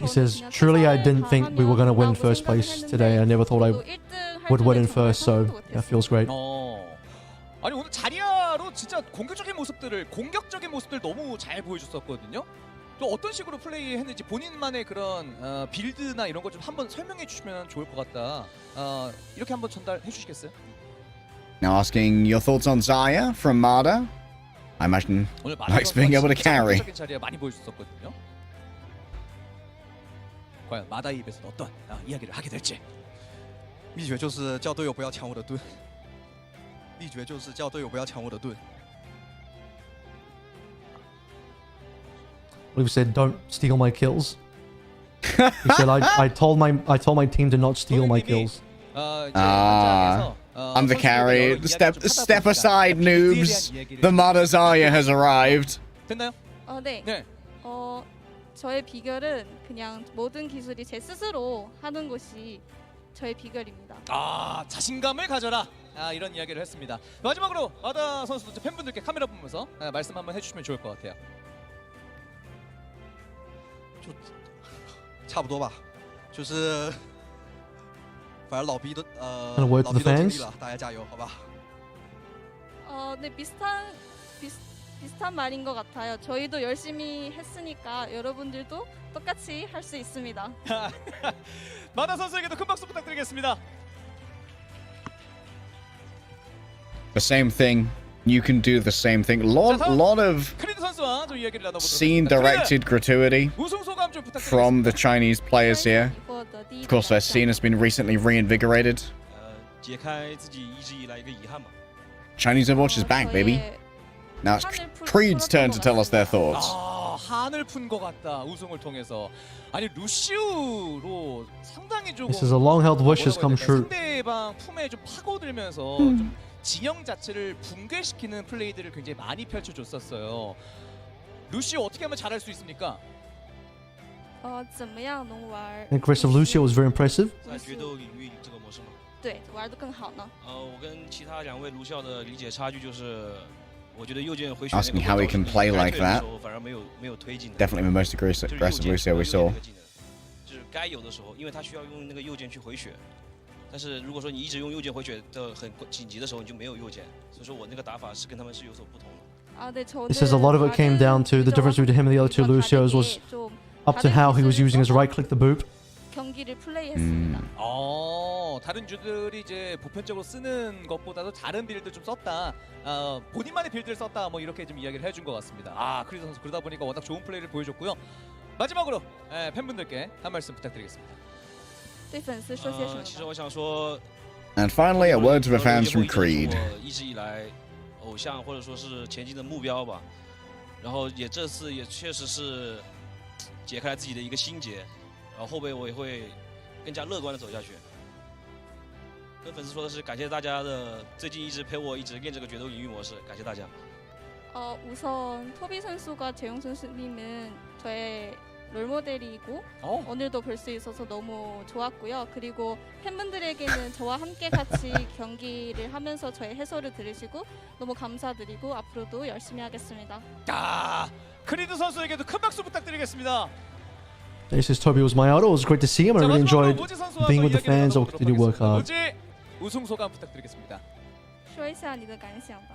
He says, truly I didn't think we were going to win first place today. I never thought I would win in first, so that feels great. 아니 오늘 자리아로 진짜 공격적인 모습들 너무 잘 보여줬었거든요. 또 어떤 식으로 플레이했는지 본인만의 그런 빌드나 이런 거 좀 한번 설명해 주시면 좋을 것 같다. 이렇게 한번 전달해 주시겠어요? Now asking your thoughts on Zarya from MADA. I imagine likes being able to carry. 공격적인 자리아 많이 보여줬었거든요. 과연 마다 입에서 어떤 이야기를 하게 될지. 秘诀就是叫队友不要抢我的盾。秘诀就是叫队友不要抢我的盾。 He said, don't steal my kills. He said, I told my team to not steal my kills. I'm the carry. Step aside, noobs. The MADA Zarya has arrived. 됐나요? 네. 저의 비결은 그냥 모든 기술이 제 스스로 하는 것이 저의 비결입니다. 자신감을 가져라. 이런 이야기를 했습니다. 마지막으로 마다 선수 팬분들께 카메라 보면서 말씀 한번 해주시면 좋을 것 같아요. 差不多吧，就是反正老逼都And a word to the 老逼都尽力 fans? 了，大家加油，好吧？ 네, 비슷한 말인 것 같아요. 저희도 열심히 했으니까 여러분들도 똑같이 할 수 있습니다. 마다 선수에게도 큰 박수 부탁드리겠습니다. The same thing. You can do the same thing. Lot of 크리드 선수와 좀 이야기를 나눠보도록 scene-directed gratuity 우승 소감 좀 부탁드리겠습니다. from the Chinese players here. Of course, their scene has been recently reinvigorated. 解开自己一直以来一个遗憾嘛。 Chinese Overwatch is back, baby. Now it's Creed's turn to tell us their thoughts. 한을 푼 것 같다. 우승을 통해서. 아니 루시우로 상당히 좀 This is a long-held wish has come true. 상대방 품에 좀 파고들면서 좀 진영 자체를 붕괴시키는 플레이들을 굉장히 많이 펼쳐줬었어요. 루시우 어떻게 하면 잘할 수 있습니까? 怎么样能玩？ And Chris of Lucio was very impressive. 在决斗领域这个模式嘛。对，玩得更好呢。我跟其他两位卢校的理解差距就是，我觉得右键回血 Asking how he can play like that. 反而没有推进。 Definitely the most aggressive Lucio we saw. 就是该有的时候，因为他需要用那个右键去回血。但是如果说你一直用右键回血的很紧急的时候，你就没有右键。所以说我那个打法是跟他们是有所不同的。 He says a lot of it came down to the difference between him and the other two Lucios was up to how he was using his right click the boop. 경기를 플레이했습니다. 다른 주들이 이제 보편적으로 쓰는 것보다도 다른 빌드 좀 썼다. 본인만의 빌드를 썼다. 뭐 이렇게 좀 이야기를 해준 것 같습니다. 크리스 선수 그러다 보니까 워낙 좋은 플레이를 보여줬고요. 마지막으로 팬분들께 한 말씀 부탁드리겠습니다. 对粉丝说些什么？其实我想说， And finally, a word to the fans from Creed. 我一直以来偶像或者说是前进的目标吧。然后这次也确实是解开了自己的一个心结。然后后背我也会更加乐观的走下去。跟粉丝说的是感谢大家的最近一直陪我一直练这个决斗领域模式，感谢大家。 우선 토비 선수가 재용 선수님은 저의 롤모델이고 오늘도 볼 수 있어서 너무 좋았고요. 그리고 팬분들에게는 저와 함께 같이 경기를 하면서 저의 해설을 들으시고 너무 감사드리고 앞으로도 열심히 하겠습니다. 크리드 선수에게도 큰 박수 부탁드리겠습니다. This is Toby was my idol. It was great to see him. I really enjoyed being with the fans. I'll continue to work hard. 무지 우승 소감 부탁드리겠습니다. 说一下你的感想吧。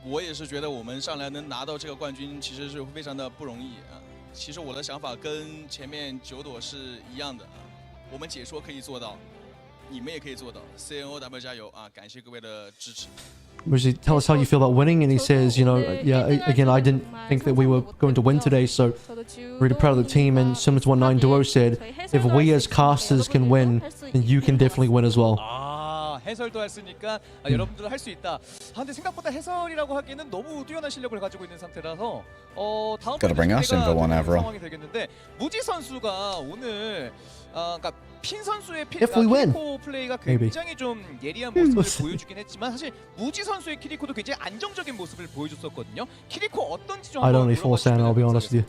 我也是觉得我们上来能拿到这个冠军，其实是非常的不容易啊。其实我的想法跟前面9朵是一样的啊。我们解说可以做到，你们也可以做到。CNOW 加油啊！感谢各位的支持。Muzi, tell us how you feel about winning. And he says, you know, yeah, again, I didn't think that we were going to win today, so really proud of the team. And similar to what 9duo said, if we as casters can win, then you can definitely win as well. 해설도 했으니까 여러분들도 할 수 있다. 근데 생각보다 해설이라고 하기에는 너무 뛰어난 실력을 가지고 있는 상태라서 다음 Gotta bring us in for one, Avril. 상황이 되겠는데 무지 선수가 오늘 그러니까 핀 선수의 If we win, 키리코 플레이가 maybe. 굉장히 좀 예리한 모습을 보여주긴 했지만 사실 무지 선수의 키리코도 굉장히 안정적인 모습을 보여줬었거든요. 키리코 어떤지 좀 I don't 한번 really force that, I'll be honest with you.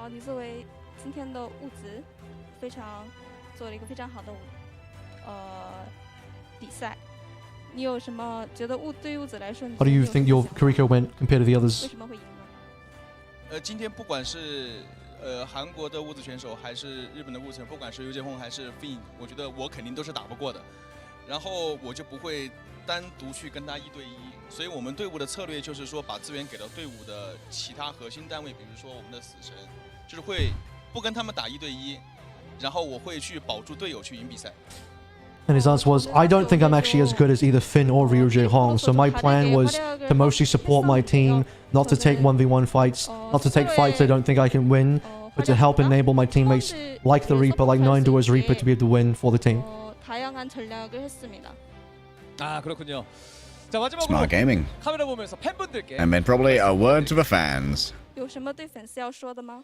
你作为今天的物质，做了一个非常好的比赛。你有什么觉得对于物质来说， How do you think your Kiriko went compared to the 为 others? 什么会赢呢？今天不管是韩国的物资选手，还是日本的物资，不管是ryujehong还是 Fin， 我觉得我肯定都是打不过的。然后我就不会单独去跟他1对1，所以我们队伍的策略就是说，把资源给到队伍的其他核心单位，比如说我们的死神，就是会不跟他们打1对1，然后我会去保住队友去赢比赛。 And his answer was, I don't think I'm actually as good as either Finn or ryujehong, so my plan was to mostly support my team, not to take 1v1 fights, not to take fights I don't think I can win, but to help enable my teammates like the Reaper, like 9duo's Reaper, to be able to win for the team. 다양한 전략을 했습니다. 그렇군요. 자, 마지막으로 Smart gaming. 카메라 보면서 팬분들께 And then probably a word to the fans. 有什么对粉丝要说的吗？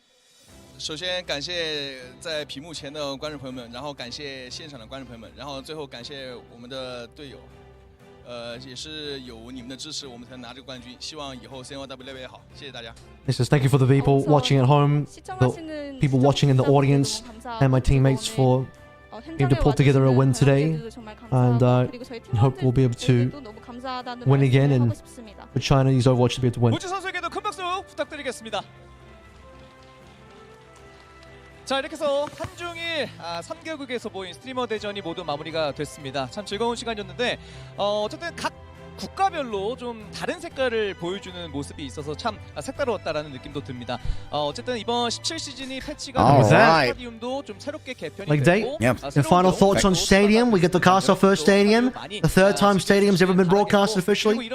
首先感谢在屏幕前的观众朋友们，然后感谢现场的观众朋友们，然后最后感谢我们的队友，也是有你们的支持，我们才能拿这个冠军。希望以后 CNOW 越来越好，谢谢大家。 He says, thank you for the people watching at home, the people watching in the audience, and my teammates for being able to pull together a win today. And I hope we'll be able to win again and for Chinese Overwatch to be able to win. 무지 선수에게도 큰 박수 부탁드리겠습니다. 자, 이렇게 해서 한중일 3개국에서 보인 스트리머 대전이 모두 마무리가 됐습니다. 참 즐거운 시간이었는데 어쨌든 각 국가별로 좀 다른 색깔을 보여주는 모습이 있어서 참 색다르웠다라는 느낌도 듭니다. 어쨌든 이번 17시즌이 패치가 되면서 스타디움도 좀 새롭게 개편이 Like day, 됐고 the final thoughts on Stadium. We get to cast our first Stadium, the third time Stadium's ever been broadcasted officially.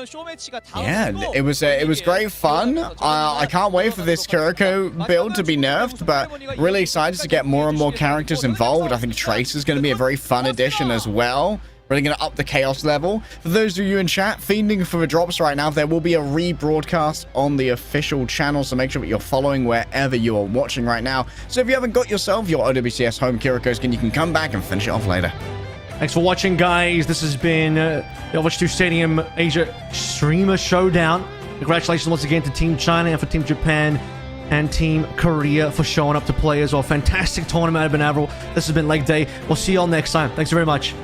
Yeah, it was great fun. I can't wait for this Kiriko build to be nerfed, but really excited to get more and more characters involved. I think Trace is going to be a very fun addition as well. Really going to up the chaos level. For those of you in chat fiending for the drops right now, there will be a rebroadcast on the official channel, so make sure that you're following wherever you are watching right now. So if you haven't got yourself your OWCS home Kiriko skin, you can come back and finish it off later. Thanks for watching, guys. This has been the Overwatch 2 Stadium Asia Streamer Showdown. Congratulations once again to Team China and for Team Japan and Team Korea for showing up to play as well. Fantastic tournament, Avril. This has been Leg Day. We'll see you all next time. Thanks very much.